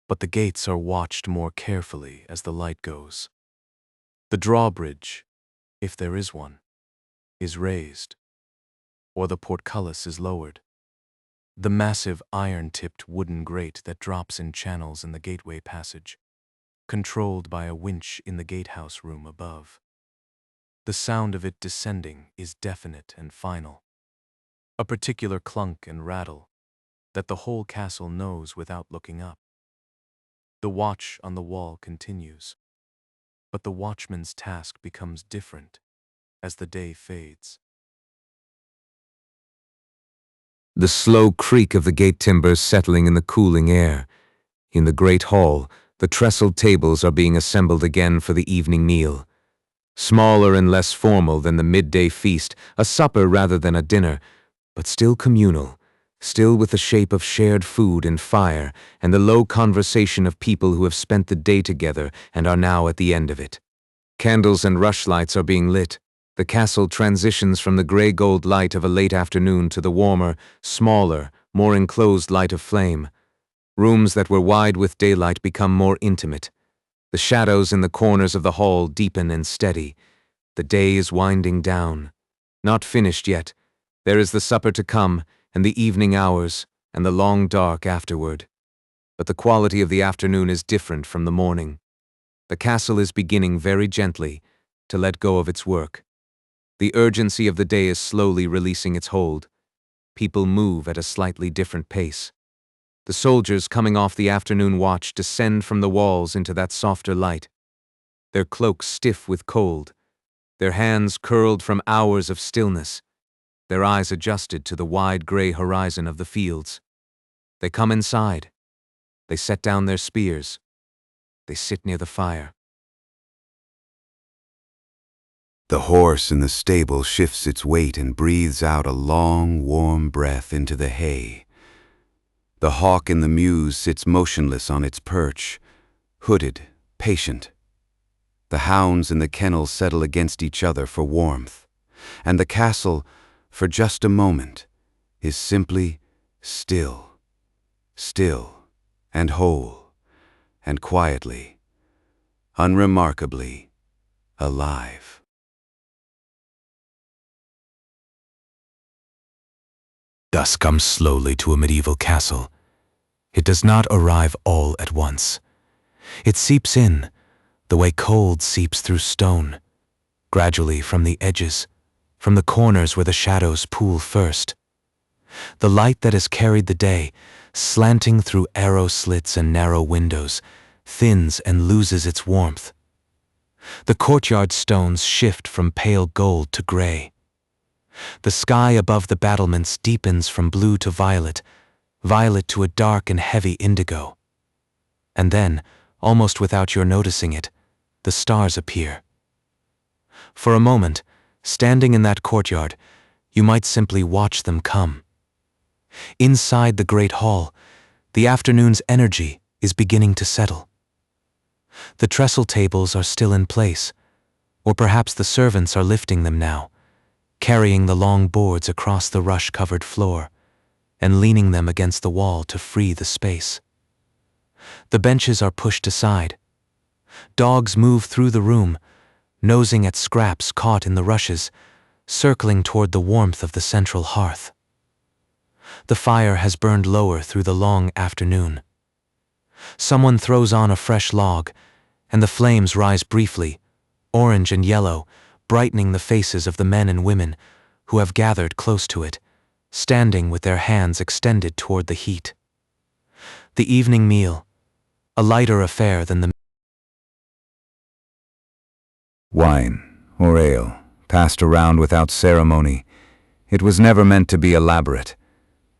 but the gates are watched more carefully as the light goes. The drawbridge, if there is one, is raised, or the portcullis is lowered. The massive iron-tipped wooden grate that drops in channels in the gateway passage, controlled by a winch in the gatehouse room above. The sound of it descending is definite and final, a particular clunk and rattle that the whole castle knows without looking up. The watch on the wall continues, but the watchman's task becomes different as the day fades. The slow creak of the gate timbers settling in the cooling air. In the great hall, the trestled tables are being assembled again for the evening meal. Smaller and less formal than the midday feast, a supper rather than a dinner, but still communal, still with the shape of shared food and fire and the low conversation of people who have spent the day together and are now at the end of it. Candles and rushlights are being lit. The castle transitions from the gray-gold light of a late afternoon to the warmer, smaller, more enclosed light of flame. Rooms that were wide with daylight become more intimate. The shadows in the corners of the hall deepen and steady. The day is winding down. Not finished yet. There is the supper to come, and the evening hours, and the long dark afterward. But the quality of the afternoon is different from the morning. The castle is beginning very gently to let go of its work. The urgency of the day is slowly releasing its hold. People move at a slightly different pace. The soldiers coming off the afternoon watch descend from the walls into that softer light, their cloaks stiff with cold, their hands curled from hours of stillness, their eyes adjusted to the wide gray horizon of the fields. They come inside. They set down their spears. They sit near the fire. The horse in the stable shifts its weight and breathes out a long, warm breath into the hay. The hawk in the mews sits motionless on its perch, hooded, patient. The hounds in the kennel settle against each other for warmth, and the castle, for just a moment, is simply still, still and whole, and quietly, unremarkably alive. Dusk comes slowly to a medieval castle. It does not arrive all at once. It seeps in, the way cold seeps through stone, gradually from the edges, from the corners where the shadows pool first. The light that has carried the day, slanting through arrow slits and narrow windows, thins and loses its warmth. The courtyard stones shift from pale gold to gray. The sky above the battlements deepens from blue to violet, violet to a dark and heavy indigo. And then, almost without your noticing it, the stars appear. For a moment, standing in that courtyard, you might simply watch them come. Inside the great hall, the afternoon's energy is beginning to settle. The trestle tables are still in place, or perhaps the servants are lifting them now, carrying the long boards across the rush-covered floor and leaning them against the wall to free the space. The benches are pushed aside. Dogs move through the room, nosing at scraps caught in the rushes, circling toward the warmth of the central hearth. The fire has burned lower through the long afternoon. Someone throws on a fresh log, and the flames rise briefly, orange and yellow, brightening the faces of the men and women who have gathered close to it, standing with their hands extended toward the heat. The evening meal, a lighter affair than the Wine, or ale, passed around without ceremony. It was never meant to be elaborate.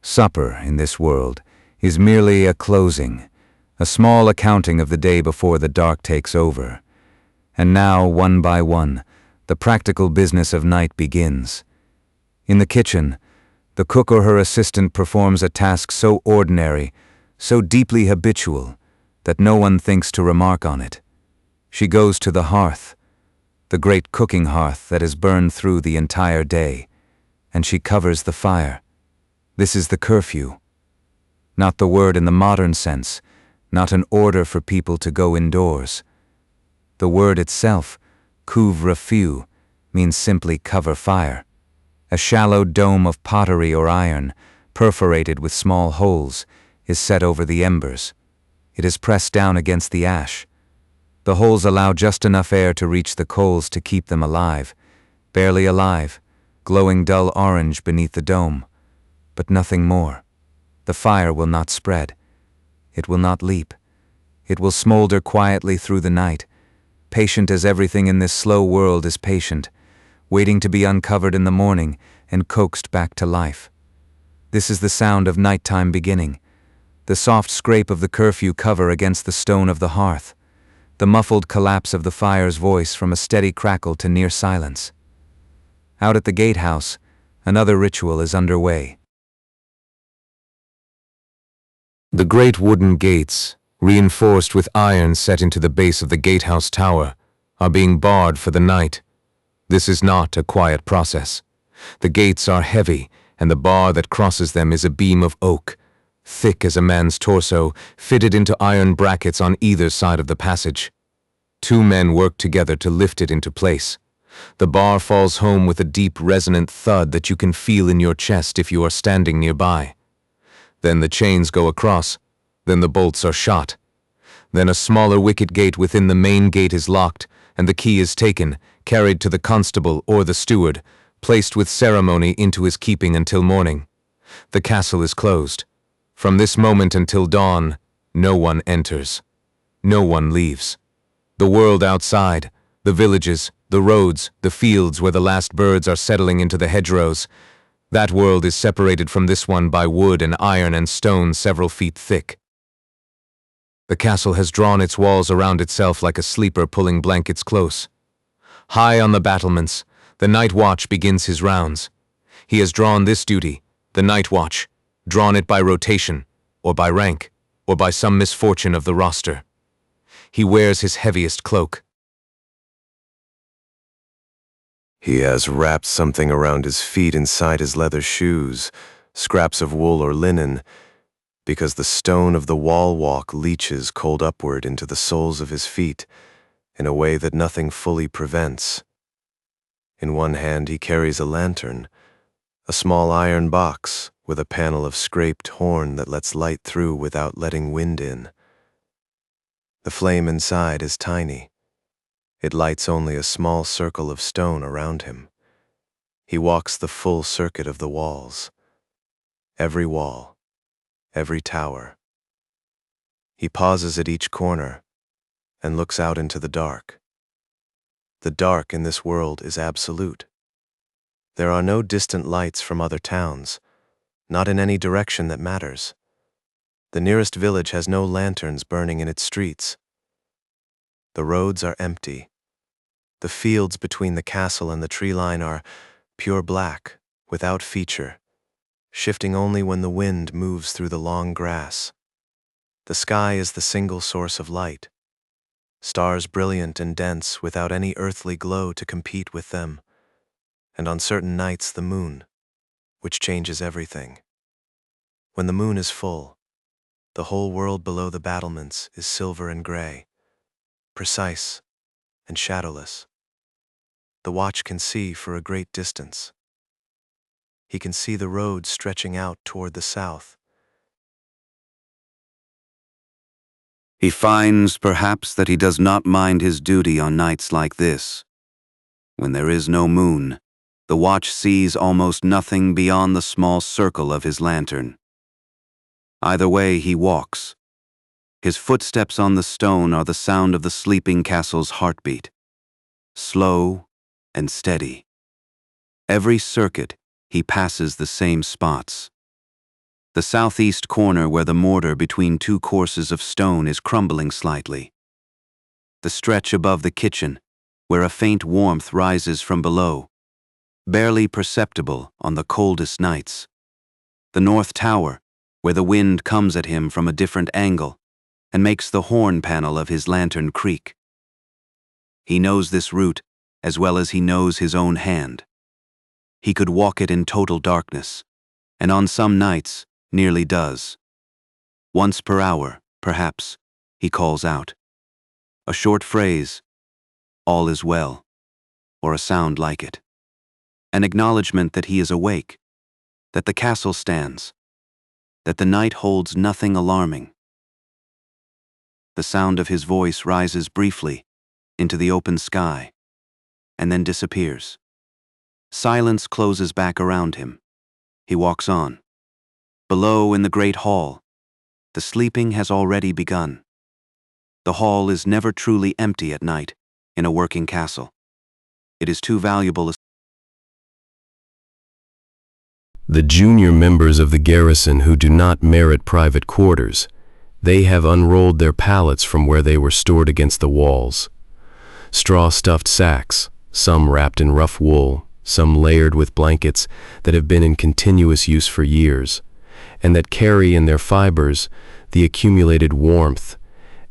Supper, in this world, is merely a closing, a small accounting of the day before the dark takes over. And now, one by one, the practical business of night begins. In the kitchen, the cook or her assistant performs a task so ordinary, so deeply habitual, that no one thinks to remark on it. She goes to the hearth, the great cooking hearth that has burned through the entire day, and she covers the fire. This is the curfew. Not the word in the modern sense, not an order for people to go indoors. The word itself, couvre-feu, means simply cover fire. A shallow dome of pottery or iron, perforated with small holes, is set over the embers. It is pressed down against the ash. The holes allow just enough air to reach the coals to keep them alive, barely alive, glowing dull orange beneath the dome, but nothing more. The fire will not spread. It will not leap. It will smolder quietly through the night, patient as everything in this slow world is patient, waiting to be uncovered in the morning and coaxed back to life. This is the sound of nighttime beginning, the soft scrape of the curfew cover against the stone of the hearth, the muffled collapse of the fire's voice from a steady crackle to near silence. Out at the gatehouse, another ritual is underway. The great wooden gates, reinforced with iron set into the base of the gatehouse tower, are being barred for the night. This is not a quiet process. The gates are heavy, and the bar that crosses them is a beam of oak, thick as a man's torso, fitted into iron brackets on either side of the passage. 2 men work together to lift it into place. The bar falls home with a deep, resonant thud that you can feel in your chest if you are standing nearby. Then the chains go across. Then the bolts are shot. Then a smaller wicket gate within the main gate is locked, and the key is taken, carried to the constable or the steward, placed with ceremony into his keeping until morning. The castle is closed. From this moment until dawn, no one enters. No one leaves. The world outside, the villages, the roads, the fields where the last birds are settling into the hedgerows, that world is separated from this one by wood and iron and stone several feet thick. The castle has drawn its walls around itself like a sleeper pulling blankets close. High on the battlements, the night watch begins his rounds. He has drawn this duty, the night watch, drawn it by rotation, or by rank, or by some misfortune of the roster. He wears his heaviest cloak. He has wrapped something around his feet inside his leather shoes, scraps of wool or linen, because the stone of the wall walk leaches cold upward into the soles of his feet in a way that nothing fully prevents. In one hand he carries a lantern, a small iron box with a panel of scraped horn that lets light through without letting wind in. The flame inside is tiny. It lights only a small circle of stone around him. He walks the full circuit of the walls. Every wall, every tower. He pauses at each corner and looks out into the dark. The dark in this world is absolute. There are no distant lights from other towns, not in any direction that matters. The nearest village has no lanterns burning in its streets. The roads are empty. The fields between the castle and the tree line are pure black, without feature, shifting only when the wind moves through the long grass. The sky is the single source of light. Stars brilliant and dense without any earthly glow to compete with them, and on certain nights the moon, which changes everything. When the moon is full, the whole world below the battlements is silver and gray, precise and shadowless. The watch can see for a great distance. He can see the road stretching out toward the south. He finds, perhaps, that he does not mind his duty on nights like this. When there is no moon, the watch sees almost nothing beyond the small circle of his lantern. Either way he walks. His footsteps on the stone are the sound of the sleeping castle's heartbeat, slow and steady. Every circuit, he passes the same spots. The southeast corner where the mortar between 2 courses of stone is crumbling slightly. The stretch above the kitchen, where a faint warmth rises from below, barely perceptible on the coldest nights. The north tower, where the wind comes at him from a different angle, and makes the horn panel of his lantern creak. He knows this route as well as he knows his own hand. He could walk it in total darkness, and on some nights nearly does. Once per hour, perhaps, he calls out. A short phrase, "All is well," or a sound like it. An acknowledgement that he is awake, that the castle stands, that the night holds nothing alarming. The sound of his voice rises briefly into the open sky, and then disappears. Silence closes back around him. He walks on. Below in the great hall, the sleeping has already begun. The hall is never truly empty at night in a working castle. It is too valuable a The junior members of the garrison who do not merit private quarters, they have unrolled their pallets from where they were stored against the walls. Straw-stuffed sacks, some wrapped in rough wool, some layered with blankets that have been in continuous use for years, and that carry in their fibers the accumulated warmth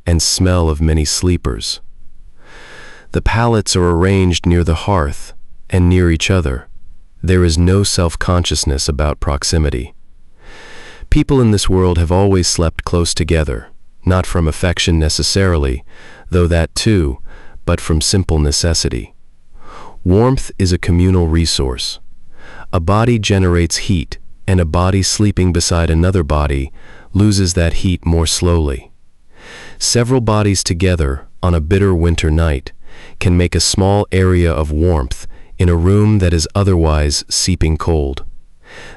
and smell of many sleepers. The pallets are arranged near the hearth and near each other. There is no self-consciousness about proximity. People in this world have always slept close together, not from affection necessarily, though that too, but from simple necessity. Warmth is a communal resource. A body generates heat, and a body sleeping beside another body loses that heat more slowly. Several bodies together on a bitter winter night can make a small area of warmth in a room that is otherwise seeping cold.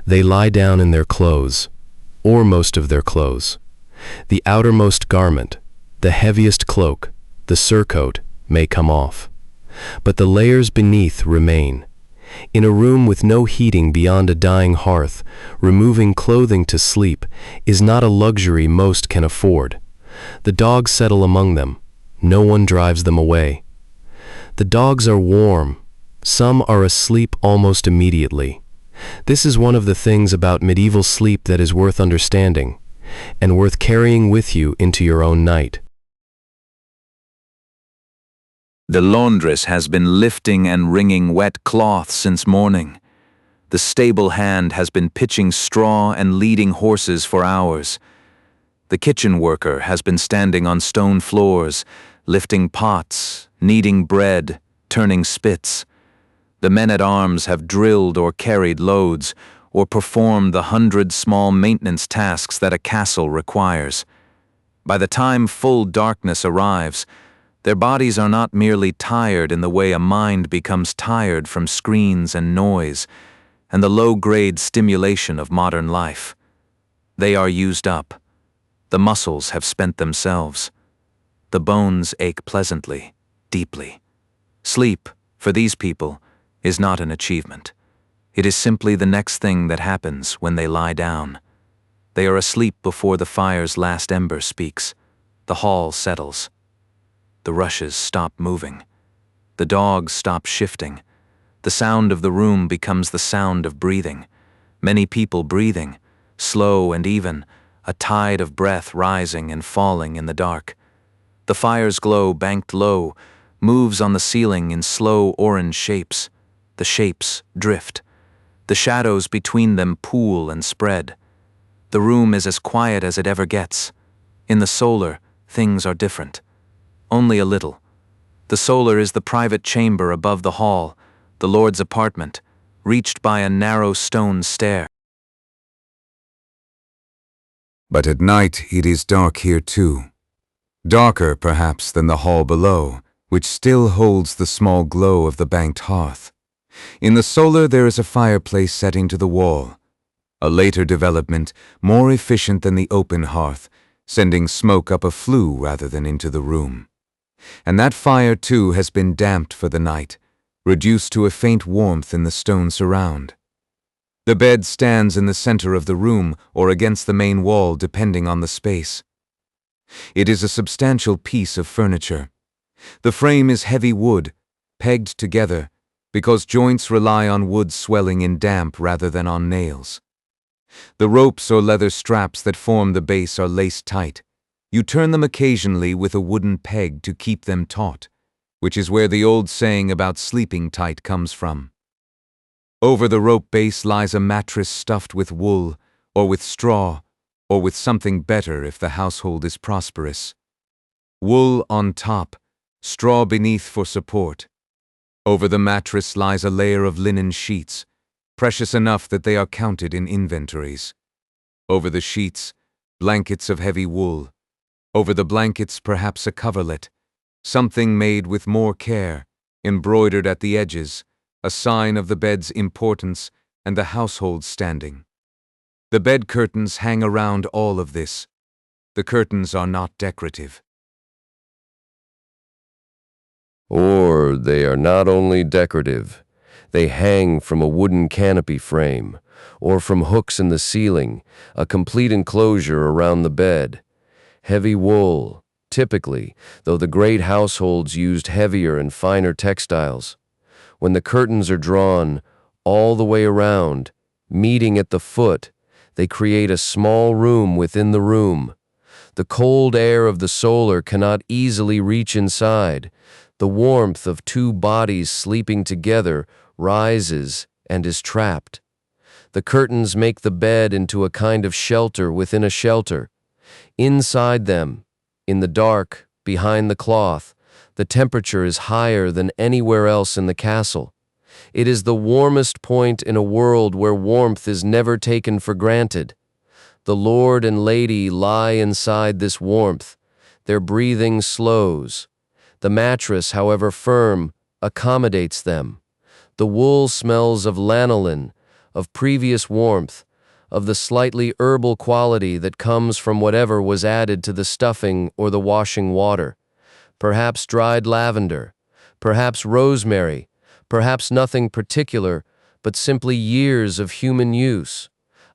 They lie down in their clothes, or most of their clothes. The outermost garment, the heaviest cloak, the surcoat, may come off. But the layers beneath remain. In a room with no heating beyond a dying hearth, removing clothing to sleep is not a luxury most can afford. The dogs settle among them. No one drives them away. The dogs are warm. Some are asleep almost immediately. This is one of the things about medieval sleep that is worth understanding, and worth carrying with you into your own night. The laundress has been lifting and wringing wet cloth since morning. The stable hand has been pitching straw and leading horses for hours. The kitchen worker has been standing on stone floors, lifting pots, kneading bread, turning spits. The men-at-arms have drilled or carried loads, or performed the 100 small maintenance tasks that a castle requires. By the time full darkness arrives, their bodies are not merely tired in the way a mind becomes tired from screens and noise, and the low-grade stimulation of modern life. They are used up. The muscles have spent themselves. The bones ache pleasantly, deeply. Sleep, for these people, is not an achievement. It is simply the next thing that happens when they lie down. They are asleep before the fire's last ember speaks. The hall settles. The rushes stop moving. The dogs stop shifting. The sound of the room becomes the sound of breathing. Many people breathing, slow and even, a tide of breath rising and falling in the dark. The fire's glow, banked low, moves on the ceiling in slow orange shapes. The shapes drift. The shadows between them pool and spread. The room is as quiet as it ever gets. In the solar, things are different. Only a little. The solar is the private chamber above the hall, the Lord's apartment, reached by a narrow stone stair. But at night it is dark here too. Darker, perhaps, than the hall below, which still holds the small glow of the banked hearth. In the solar there is a fireplace setting to the wall, a later development more efficient than the open hearth, sending smoke up a flue rather than into the room. And that fire too has been damped for the night, reduced to a faint warmth in the stone surround. The bed stands in the center of the room or against the main wall depending on the space. It is a substantial piece of furniture. The frame is heavy wood, pegged together, because joints rely on wood swelling in damp rather than on nails. The ropes or leather straps that form the base are laced tight. You turn them occasionally with a wooden peg to keep them taut, which is where the old saying about sleeping tight comes from. Over the rope base lies a mattress stuffed with wool, or with straw, or with something better if the household is prosperous. Wool on top, straw beneath for support. Over the mattress lies a layer of linen sheets, precious enough that they are counted in inventories. Over the sheets, blankets of heavy wool. Over the blankets perhaps a coverlet, something made with more care, embroidered at the edges, a sign of the bed's importance and the household's standing. The bed curtains hang around all of this. The curtains are not decorative. Or they are not only decorative, they hang from a wooden canopy frame, or from hooks in the ceiling, a complete enclosure around the bed. Heavy wool, typically, though the great households used heavier and finer textiles. When the curtains are drawn all the way around, meeting at the foot, they create a small room within the room. The cold air of the solar cannot easily reach inside. The warmth of two bodies sleeping together rises and is trapped. The curtains make the bed into a kind of shelter within a shelter. Inside them, in the dark, behind the cloth, the temperature is higher than anywhere else in the castle. It is the warmest point in a world where warmth is never taken for granted. The lord and lady lie inside this warmth. Their breathing slows. The mattress, however firm, accommodates them. The wool smells of lanolin, of previous warmth, of the slightly herbal quality that comes from whatever was added to the stuffing or the washing water. Perhaps dried lavender, perhaps rosemary, perhaps nothing particular, but simply years of human use.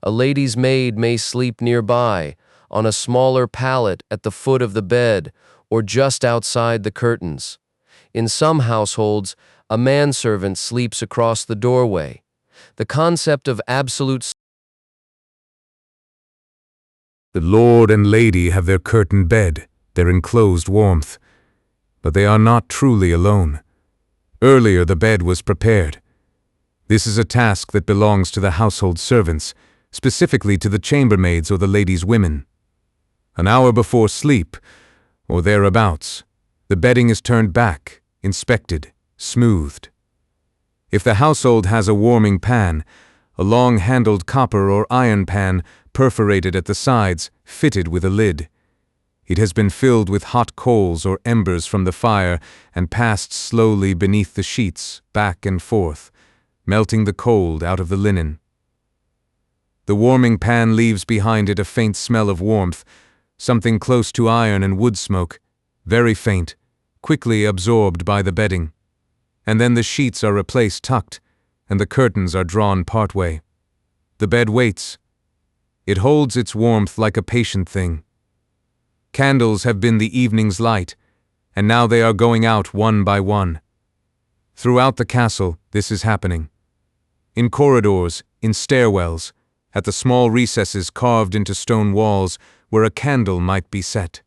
A lady's maid may sleep nearby, on a smaller pallet at the foot of the bed, or just outside the curtains. In some households, a manservant sleeps across the doorway. The concept of absolute The lord and lady have their curtained bed, their enclosed warmth. But they are not truly alone. Earlier the bed was prepared. This is a task that belongs to the household servants, specifically to the chambermaids or the ladies' women. An hour before sleep, or thereabouts, the bedding is turned back, inspected, smoothed. If the household has a warming pan, a long-handled copper or iron pan perforated at the sides, fitted with a lid. It has been filled with hot coals or embers from the fire and passed slowly beneath the sheets, back and forth, melting the cold out of the linen. The warming pan leaves behind it a faint smell of warmth, something close to iron and wood smoke, very faint, quickly absorbed by the bedding. And then the sheets are replaced tucked, and the curtains are drawn partway. The bed waits. It holds its warmth like a patient thing. Candles have been the evening's light, and now they are going out one by one. Throughout the castle, this is happening. In corridors, in stairwells, at the small recesses carved into stone walls where a candle might be set.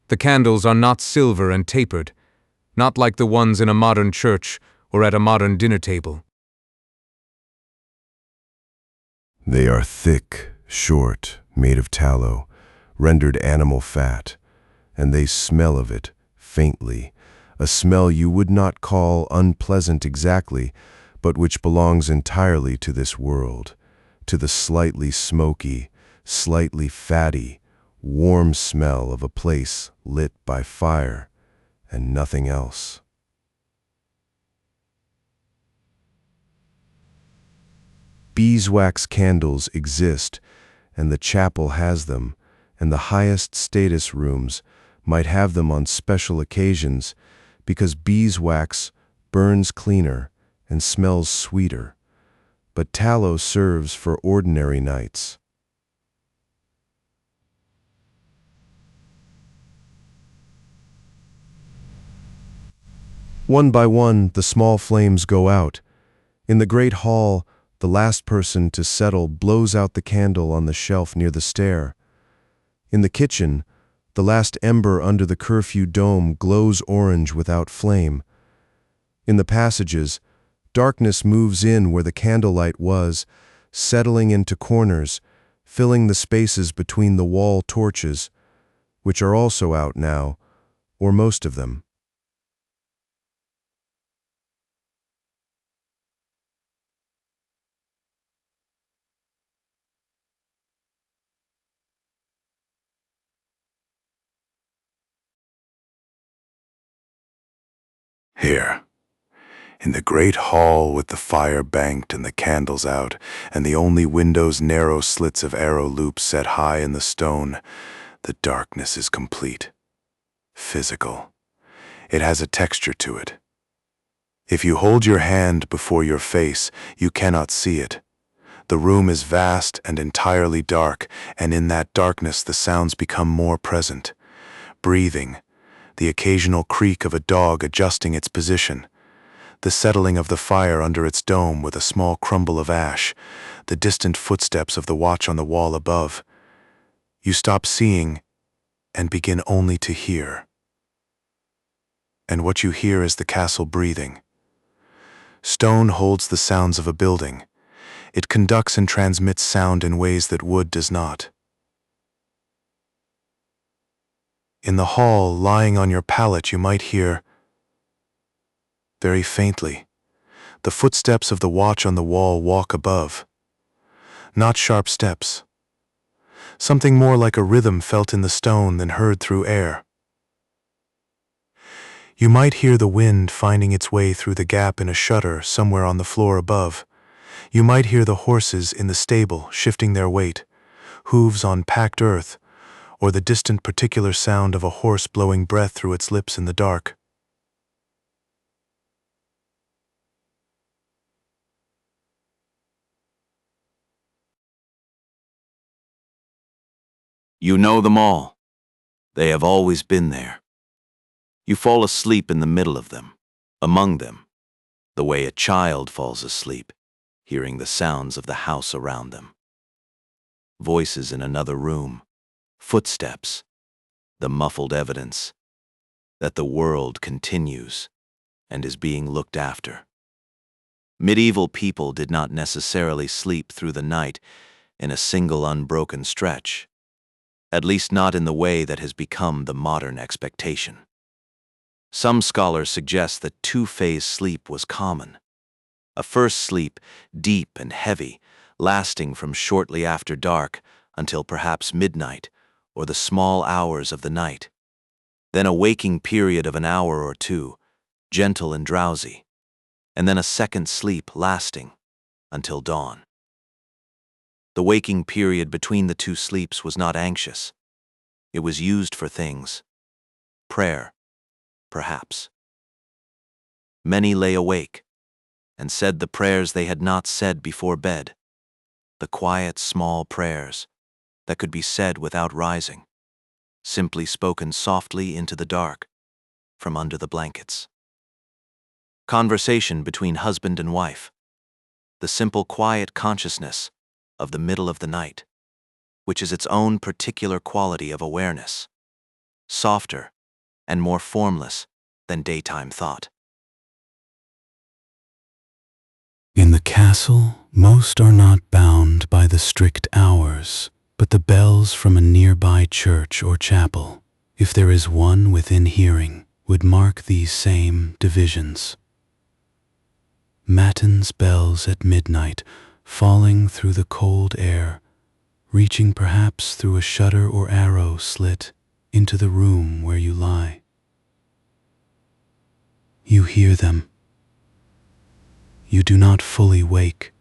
The candles are not silver and tapered, not like the ones in a modern church or at a modern dinner table. They are thick, short, made of tallow, rendered animal fat, and they smell of it, faintly, a smell you would not call unpleasant exactly, but which belongs entirely to this world, to the slightly smoky, slightly fatty, warm smell of a place lit by fire, and nothing else. Beeswax candles exist, and the chapel has them, and the highest status rooms might have them on special occasions because beeswax burns cleaner and smells sweeter, but tallow serves for ordinary nights. One by one, the small flames go out. In the great hall, the last person to settle blows out the candle on the shelf near the stair. In the kitchen, The last ember under the curfew dome glows orange without flame. In the passages, darkness moves in where the candlelight was, settling into corners, filling the spaces between the wall torches, which are also out now, or most of them. Here, in the great hall with the fire banked and the candles out, and the only windows narrow slits of arrow loops set high in the stone, the darkness is complete. Physical. It has a texture to it. If you hold your hand before your face, you cannot see it. The room is vast and entirely dark, and in that darkness the sounds become more present. Breathing, the occasional creak of a dog adjusting its position, the settling of the fire under its dome with a small crumble of ash, the distant footsteps of the watch on the wall above. You stop seeing and begin only to hear. And what you hear is the castle breathing. Stone holds the sounds of a building. It conducts and transmits sound in ways that wood does not. In the hall, lying on your pallet, you might hear, very faintly, the footsteps of the watch on the wall walk above. Not sharp steps. Something more like a rhythm felt in the stone than heard through air. You might hear the wind finding its way through the gap in a shutter somewhere on the floor above. You might hear the horses in the stable shifting their weight, hooves on packed earth, or the distant particular sound of a horse blowing breath through its lips in the dark. You know them all. They have always been there. You fall asleep in the middle of them, among them, the way a child falls asleep, hearing the sounds of the house around them. Voices in another room, footsteps, the muffled evidence that the world continues and is being looked after. Medieval people did not necessarily sleep through the night in a single unbroken stretch, at least not in the way that has become the modern expectation. Some scholars suggest that two-phase sleep was common. A first sleep, deep and heavy, lasting from shortly after dark until perhaps midnight or the small hours of the night. Then a waking period of an hour or two, gentle and drowsy, and then a second sleep lasting until dawn. The waking period between the two sleeps was not anxious. It was used for things. Prayer, perhaps. Many lay awake and said the prayers they had not said before bed, the quiet, small prayers that could be said without rising, simply spoken softly into the dark from under the blankets. Conversation between husband and wife, the simple quiet consciousness of the middle of the night, which is its own particular quality of awareness, softer and more formless than daytime thought. In the castle, most are not bound by the strict hours, but the bells from a nearby church or chapel, if there is one within hearing, would mark these same divisions. Matins bells at midnight, falling through the cold air, reaching perhaps through a shutter or arrow slit into the room where you lie. You hear them. You do not fully wake.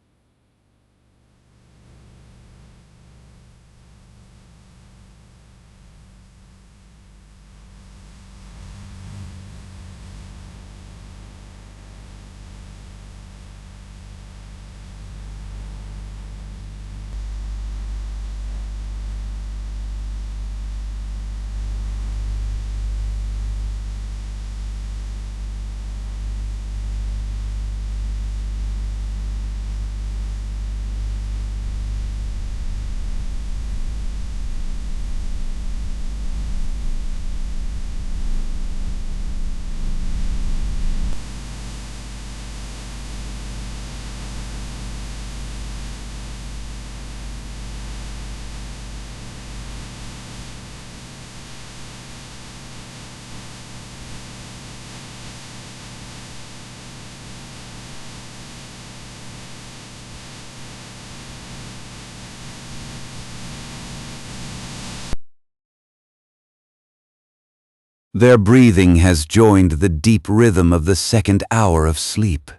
Their breathing has joined the deep rhythm of the second hour of sleep.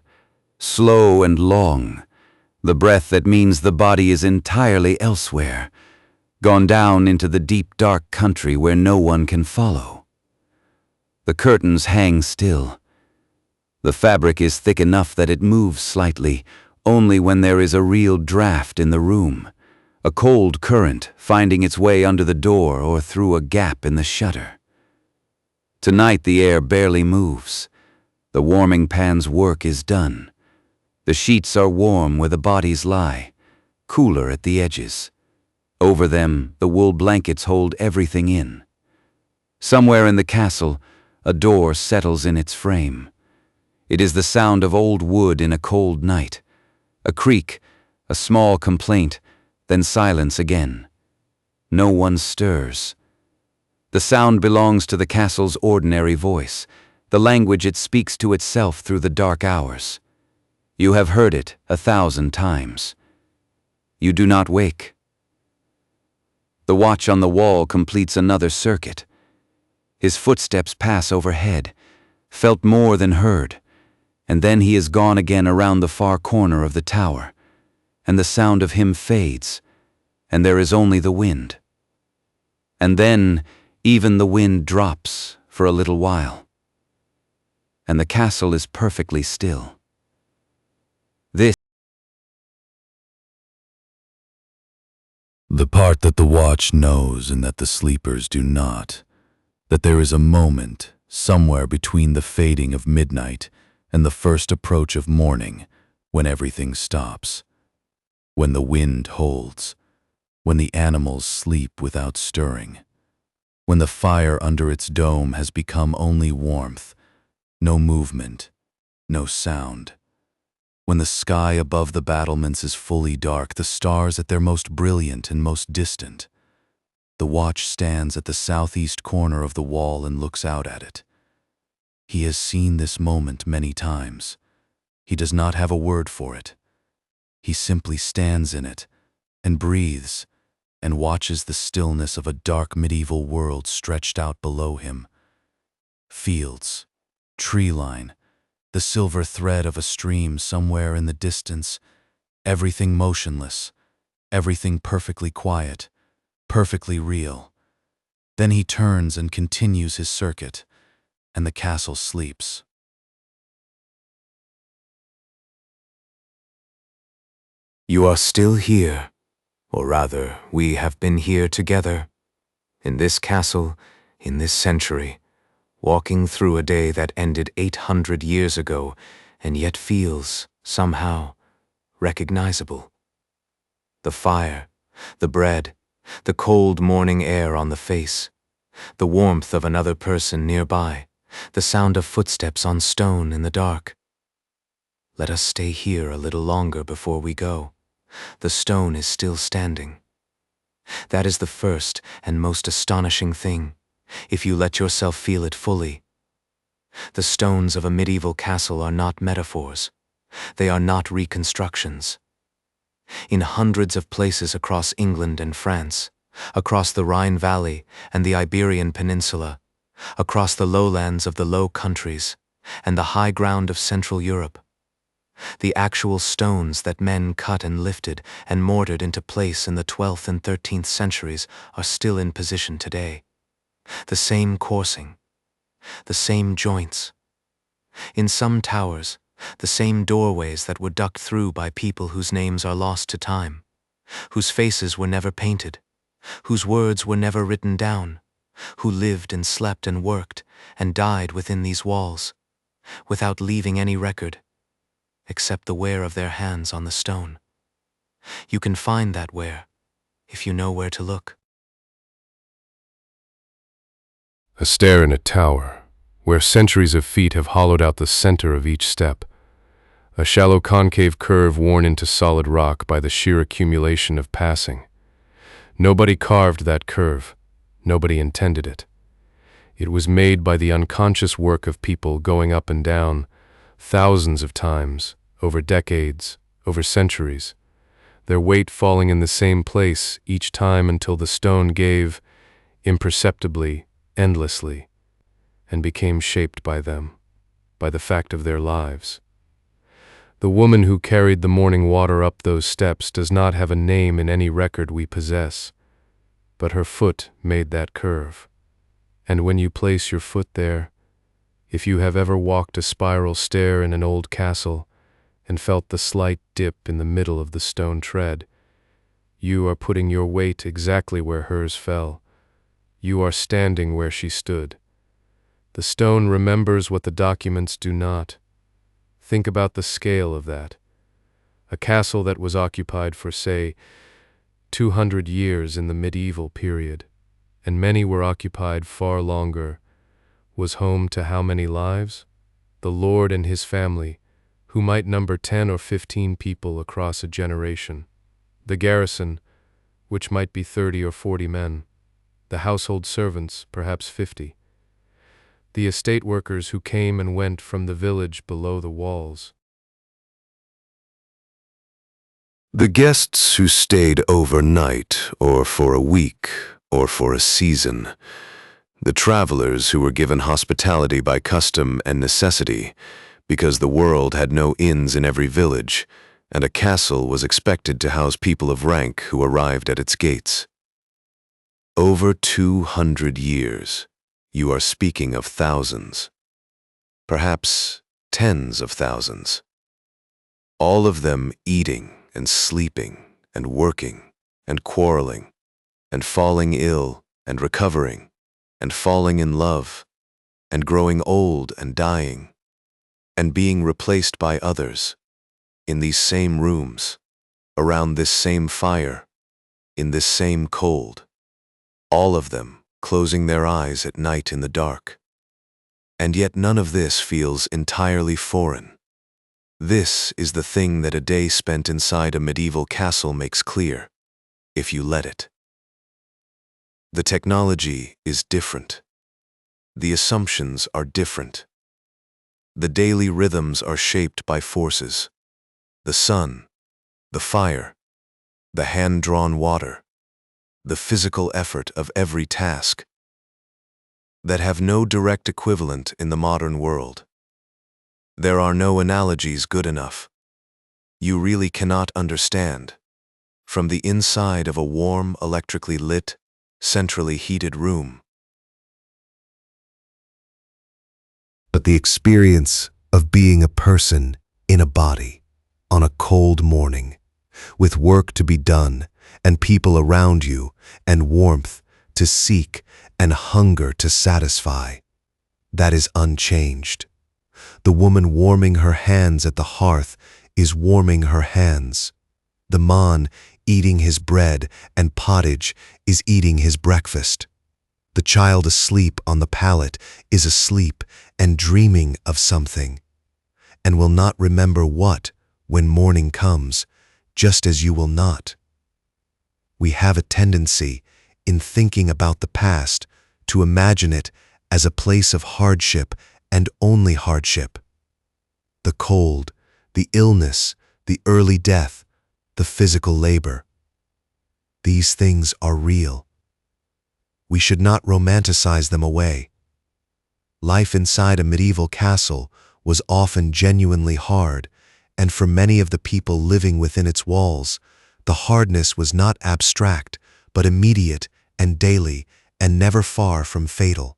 Slow and long, the breath that means the body is entirely elsewhere, gone down into the deep dark country where no one can follow. The curtains hang still. The fabric is thick enough that it moves slightly, only when there is a real draft in the room, a cold current finding its way under the door or through a gap in the shutter. Tonight the air barely moves. The warming pan's work is done. The sheets are warm where the bodies lie, cooler at the edges. Over them, the wool blankets hold everything in. Somewhere in the castle, a door settles in its frame. It is the sound of old wood in a cold night. A creak, a small complaint, then silence again. No one stirs. The sound belongs to the castle's ordinary voice, the language it speaks to itself through the dark hours. You have heard it 1,000 times. You do not wake. The watch on the wall completes another circuit. His footsteps pass overhead, felt more than heard, and then he is gone again around the far corner of the tower, and the sound of him fades, and there is only the wind. And then even the wind drops for a little while, and the castle is perfectly still. The part that the watch knows and that the sleepers do not, that there is a moment somewhere between the fading of midnight and the first approach of morning when everything stops, when the wind holds, when the animals sleep without stirring, when the fire under its dome has become only warmth, no movement, no sound. When the sky above the battlements is fully dark, the stars at their most brilliant and most distant. The watch stands at the southeast corner of the wall and looks out at it. He has seen this moment many times. He does not have a word for it. He simply stands in it and breathes and watches the stillness of a dark medieval world stretched out below him. Fields, tree line, the silver thread of a stream somewhere in the distance, everything motionless, everything perfectly quiet, perfectly real. Then he turns and continues his circuit, and the castle sleeps. You are still here, or rather, we have been here together, in this castle, in this century, walking through a day that ended 800 years ago and yet feels, somehow, recognizable. The fire, the bread, the cold morning air on the face, the warmth of another person nearby, the sound of footsteps on stone in the dark. Let us stay here a little longer before we go. The stone is still standing. That is the first and most astonishing thing, if you let yourself feel it fully. The stones of a medieval castle are not metaphors. They are not reconstructions. In hundreds of places across England and France, across the Rhine Valley and the Iberian Peninsula, across the lowlands of the Low Countries and the high ground of Central Europe, the actual stones that men cut and lifted and mortared into place in the 12th and 13th centuries are still in position today. The same coursing, the same joints. In some towers, the same doorways that were ducked through by people whose names are lost to time, whose faces were never painted, whose words were never written down, who lived and slept and worked and died within these walls, without leaving any record, except the wear of their hands on the stone. You can find that wear, if you know where to look. A stair in a tower, where centuries of feet have hollowed out the center of each step. A shallow concave curve worn into solid rock by the sheer accumulation of passing. Nobody carved that curve. Nobody intended it. It was made by the unconscious work of people going up and down, thousands of times, over decades, over centuries, their weight falling in the same place each time until the stone gave, imperceptibly, endlessly. and became shaped by them, by the fact of their lives. The woman who carried the morning water up those steps does not have a name in any record we possess, but her foot made that curve. And when you place your foot there, if you have ever walked a spiral stair in an old castle and felt the slight dip in the middle of the stone tread, you are putting your weight exactly where hers fell. You are standing where she stood. The stone remembers what the documents do not. Think about the scale of that. A castle that was occupied for, say, 200 years in the medieval period, and many were occupied far longer, was home to how many lives? The lord and his family, who might number 10 or 15 people across a generation. The garrison, which might be 30 or 40 men. The household servants, perhaps 50. The estate workers who came and went from the village below the walls. The guests who stayed overnight, or for a week, or for a season. The travelers who were given hospitality by custom and necessity, because the world had no inns in every village, and a castle was expected to house people of rank who arrived at its gates. Over 200 years, you are speaking of thousands, perhaps tens of thousands, all of them eating and sleeping and working and quarreling and falling ill and recovering and falling in love and growing old and dying and being replaced by others in these same rooms, around this same fire, in this same cold, all of them closing their eyes at night in the dark. And yet none of this feels entirely foreign. This is the thing that a day spent inside a medieval castle makes clear, if you let it. The technology is different. The assumptions are different. The daily rhythms are shaped by forces. The sun, the fire, the hand-drawn water, the physical effort of every task, that have no direct equivalent in the modern world. There are no analogies good enough. You really cannot understand, from the inside of a warm, electrically lit, centrally heated room. But the experience of being a person in a body, on a cold morning, with work to be done, and people around you, and warmth to seek, and hunger to satisfy, that is unchanged. The woman warming her hands at the hearth is warming her hands. The man eating his bread and pottage is eating his breakfast. The child asleep on the pallet is asleep and dreaming of something, and will not remember what when morning comes, just as you will not. We have a tendency, in thinking about the past, to imagine it as a place of hardship and only hardship. The cold, the illness, the early death, the physical labor. These things are real. We should not romanticize them away. Life inside a medieval castle was often genuinely hard, and for many of the people living within its walls, the hardness was not abstract, but immediate and daily, and never far from fatal.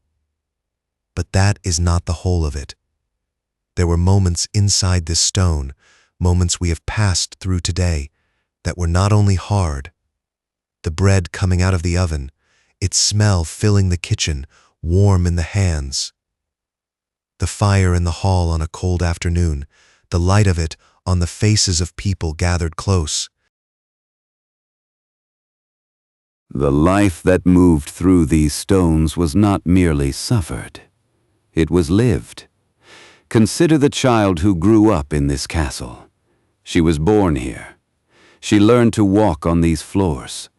But that is not the whole of it. There were moments inside this stone, moments we have passed through today, that were not only hard. The bread coming out of the oven, its smell filling the kitchen, warm in the hands. The fire in the hall on a cold afternoon, the light of it on the faces of people gathered close. The life that moved through these stones was not merely suffered. It was lived. Consider the child who grew up in this castle. She was born here. She learned to walk on these floors,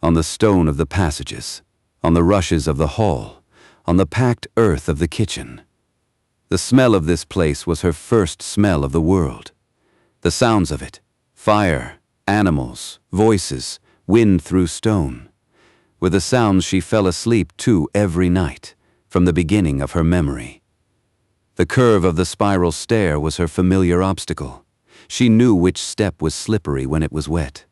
on the stone of the passages, on the rushes of the hall, on the packed earth of the kitchen. The smell of this place was her first smell of the world. The sounds of it, fire, animals, voices, wind through stone, were the sounds she fell asleep to every night, from the beginning of her memory. The curve of the spiral stair was her familiar obstacle. She knew which step was slippery when it was wet.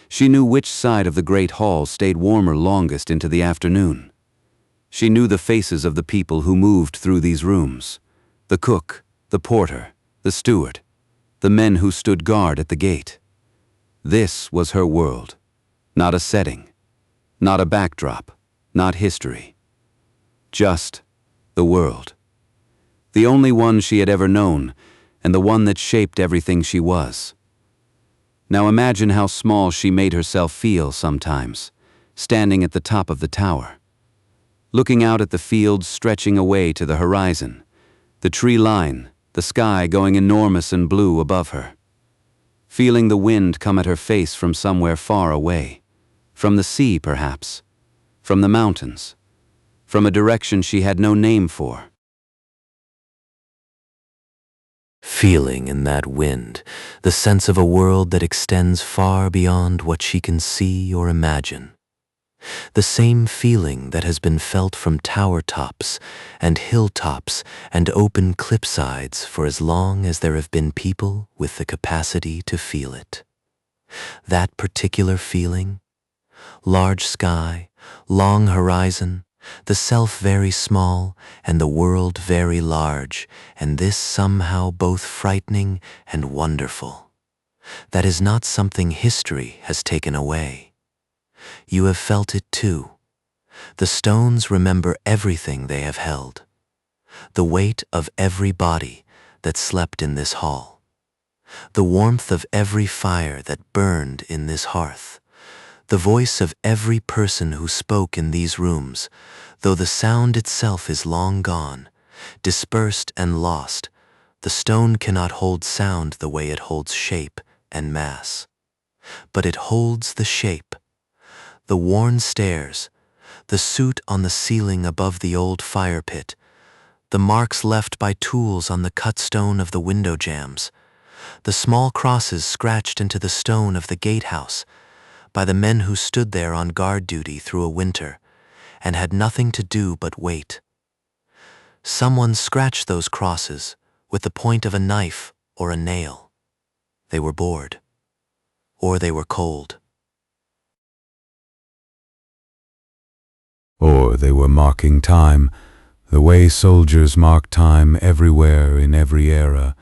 She knew which side of the great hall stayed warmer longest into the afternoon. She knew the faces of the people who moved through these rooms: the cook, the porter, the steward, the men who stood guard at the gate. This was her world, not a setting, not a backdrop, not history. Just the world. The only one she had ever known, and the one that shaped everything she was. Now imagine how small she made herself feel sometimes, standing at the top of the tower, looking out at the fields stretching away to the horizon, the tree line, the sky going enormous and blue above her, feeling the wind come at her face from somewhere far away, from the sea perhaps, from the mountains, from a direction she had no name for. Feeling in that wind the sense of a world that extends far beyond what she can see or imagine. The same feeling that has been felt from tower tops and hilltops and open cliffsides for as long as there have been people with the capacity to feel it. That particular feeling, large sky, long horizon, the self very small and the world very large, and this somehow both frightening and wonderful. That is not something history has taken away. You have felt it too. The stones remember everything they have held. The weight of every body that slept in this hall. The warmth of every fire that burned in this hearth. The voice of every person who spoke in these rooms, though the sound itself is long gone, dispersed and lost, the stone cannot hold sound the way it holds shape and mass. But it holds the shape. The worn stairs, the soot on the ceiling above the old fire pit, the marks left by tools on the cut stone of the window jambs, the small crosses scratched into the stone of the gatehouse, by the men who stood there on guard duty through a winter, and had nothing to do but wait. Someone scratched those crosses with the point of a knife or a nail. They were bored, or they were cold. Or they were marking time, the way soldiers mark time everywhere in every era,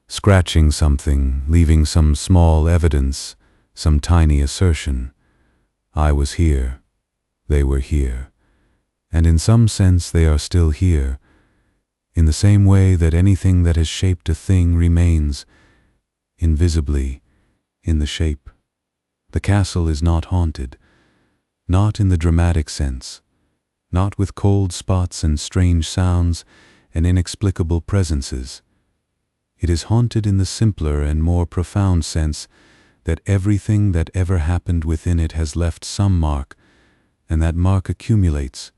scratching something, leaving some small evidence, some tiny assertion. I was here, they were here, and in some sense they are still here, in the same way that anything that has shaped a thing remains, invisibly, in the shape. The castle is not haunted, not in the dramatic sense, not with cold spots and strange sounds and inexplicable presences. It is haunted in the simpler and more profound sense that everything that ever happened within it has left some mark, and that mark accumulates,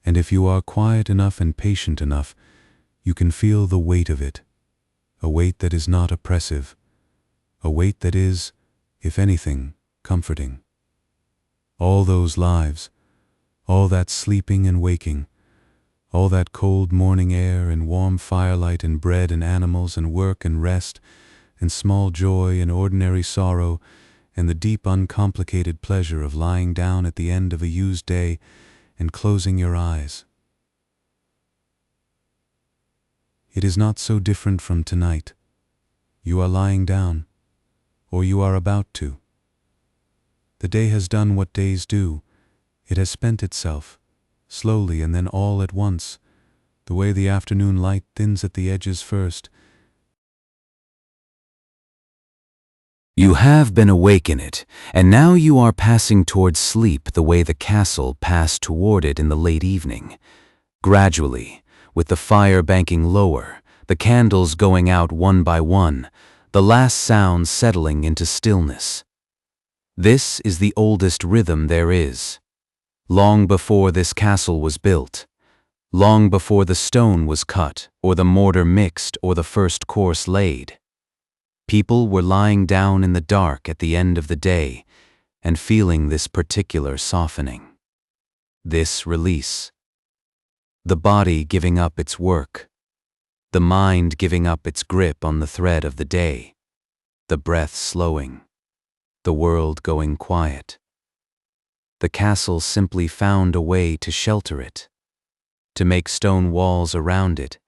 and if you are quiet enough and patient enough, you can feel the weight of it, a weight that is not oppressive, a weight that is, if anything, comforting. All those lives, all that sleeping and waking, all that cold morning air and warm firelight and bread and animals and work and rest, and small joy and ordinary sorrow, and the deep uncomplicated pleasure of lying down at the end of a used day and closing your eyes. It is not so different from tonight. You are lying down, or you are about to. The day has done what days do. It has spent itself, slowly and then all at once, the way the afternoon light thins at the edges first. You have been awake in it, and now you are passing towards sleep the way the castle passed toward it in the late evening. Gradually, with the fire banking lower, the candles going out one by one, the last sounds settling into stillness. This is the oldest rhythm there is. Long before this castle was built, long before the stone was cut, or the mortar mixed, or the first course laid, people were lying down in the dark at the end of the day and feeling this particular softening, this release. The body giving up its work, the mind giving up its grip on the thread of the day, the breath slowing, the world going quiet. The castle simply found a way to shelter it, to make stone walls around it,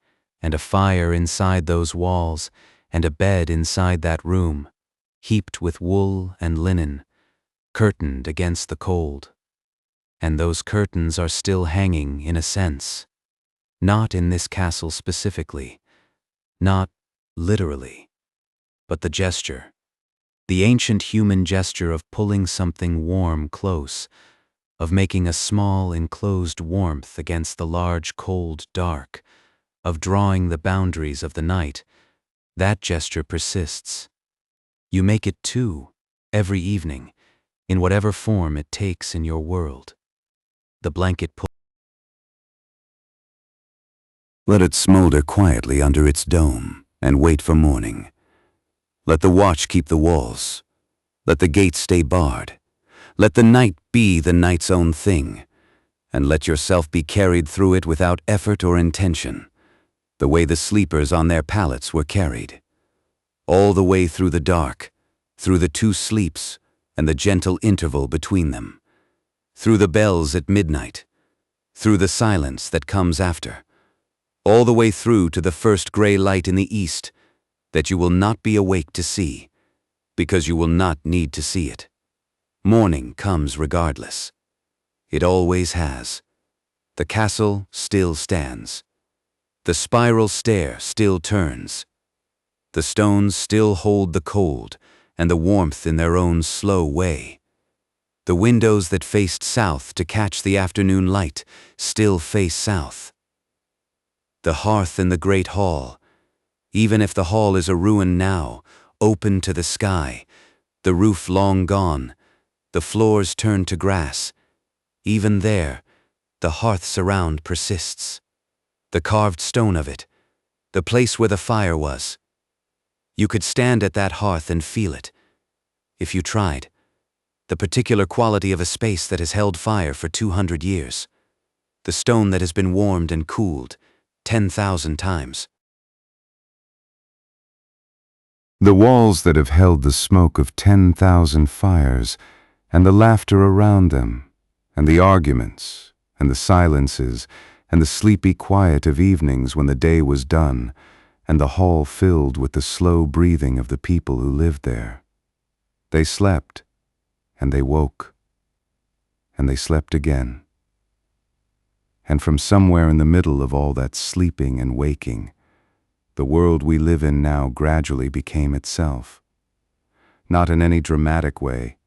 and a fire inside those walls, and a bed inside that room, heaped with wool and linen, curtained against the cold. And those curtains are still hanging in a sense, not in this castle specifically, not literally, but the gesture, the ancient human gesture of pulling something warm close, of making a small enclosed warmth against the large cold dark, of drawing the boundaries of the night. That gesture persists. You make it too, every evening, in whatever form it takes in your world. The blanket pull. Let it smolder quietly under its dome and wait for morning. Let the watch keep the walls. Let the gates stay barred. Let the night be the night's own thing, and let yourself be carried through it without effort or intention, the way the sleepers on their pallets were carried. All the way through the dark, through the two sleeps and the gentle interval between them, through the bells at midnight, through the silence that comes after, all the way through to the first gray light in the east that you will not be awake to see, because you will not need to see it. Morning comes regardless. It always has. The castle still stands. The spiral stair still turns. The stones still hold the cold and the warmth in their own slow way. The windows that faced south to catch the afternoon light still face south. The hearth in the great hall, even if the hall is a ruin now, open to the sky, the roof long gone, the floors turned to grass, even there, the hearth surround persists. The carved stone of it, the place where the fire was. You could stand at that hearth and feel it, if you tried, the particular quality of a space that has held fire for 200 years, the stone that has been warmed and cooled 10,000 times. The walls that have held the smoke of 10,000 fires, and the laughter around them, and the arguments, and the silences, and the sleepy quiet of evenings when the day was done, and the hall filled with the slow breathing of the people who lived there. They slept, and they woke, and they slept again. And from somewhere in the middle of all that sleeping and waking, the world we live in now gradually became itself. Not in any dramatic way,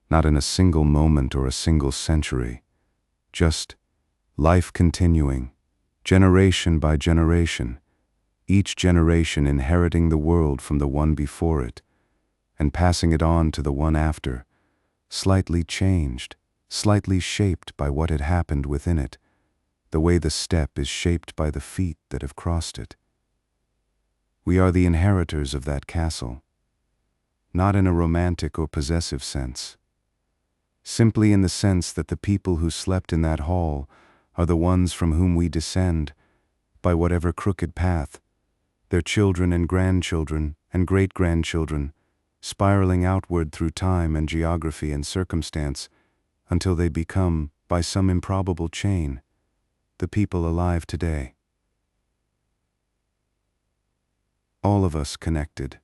not in a single moment or a single century, just life continuing, generation by generation, each generation inheriting the world from the one before it, and passing it on to the one after, slightly changed, slightly shaped by what had happened within it, the way the step is shaped by the feet that have crossed it. We are the inheritors of that castle, not in a romantic or possessive sense, simply in the sense that the people who slept in that hall are the ones from whom we descend, by whatever crooked path, their children and grandchildren and great-grandchildren, spiraling outward through time and geography and circumstance, until they become, by some improbable chain, the people alive today. All of us connected,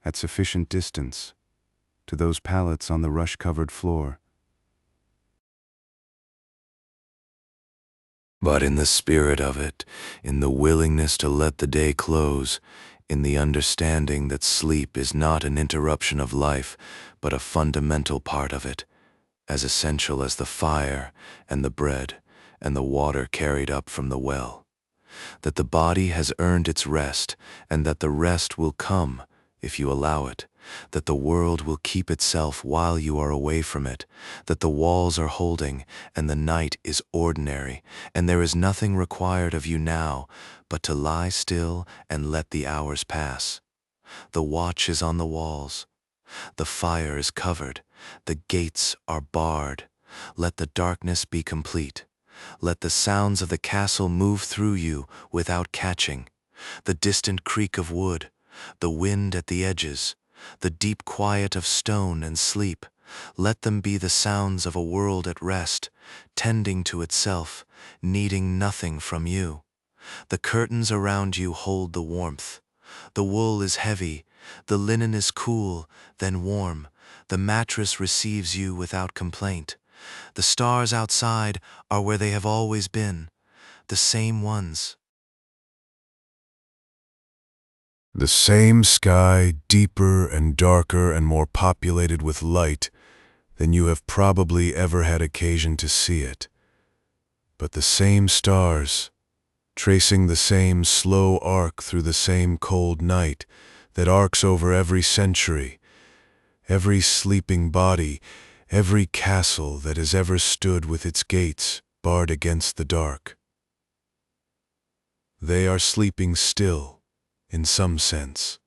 at sufficient distance, to those pallets on the rush-covered floor. But in the spirit of it, in the willingness to let the day close, in the understanding that sleep is not an interruption of life, but a fundamental part of it, as essential as the fire and the bread and the water carried up from the well, that the body has earned its rest, and that the rest will come, if you allow it, that the world will keep itself while you are away from it, that the walls are holding, and the night is ordinary, and there is nothing required of you now but to lie still and let the hours pass. The watch is on the walls. The fire is covered. The gates are barred. Let the darkness be complete. Let the sounds of the castle move through you without catching. The distant creak of wood, the wind at the edges, the deep quiet of stone and sleep, let them be the sounds of a world at rest, tending to itself, needing nothing from you. The curtains around you hold the warmth. The wool is heavy, the linen is cool, then warm. The mattress receives you without complaint. The stars outside are where they have always been, the same ones. The same sky, deeper and darker and more populated with light than you have probably ever had occasion to see it. But the same stars, tracing the same slow arc through the same cold night that arcs over every century, every sleeping body, every castle that has ever stood with its gates barred against the dark. They are sleeping still, in some sense.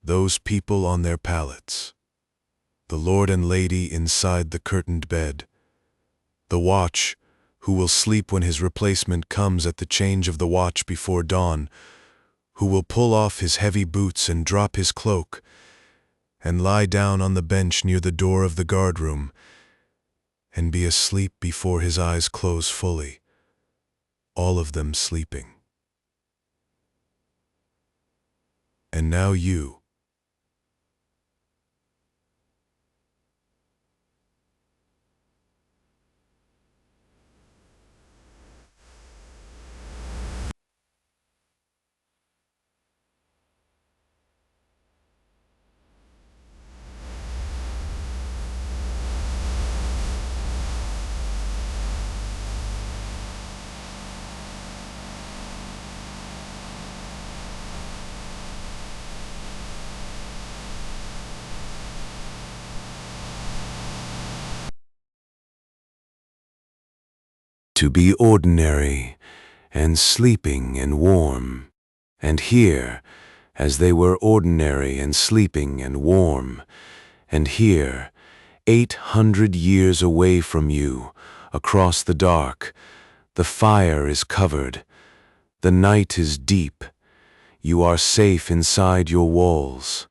Those people on their pallets. The lord and lady inside the curtained bed. The watch, who will sleep when his replacement comes at the change of the watch before dawn, who will pull off his heavy boots and drop his cloak, and lie down on the bench near the door of the guardroom, and be asleep before his eyes close fully, all of them sleeping. And now you. To be ordinary, and sleeping and warm, and here, as they were ordinary and sleeping and warm, and here, 800 years away from you, across the dark, the fire is covered, the night is deep, you are safe inside your walls.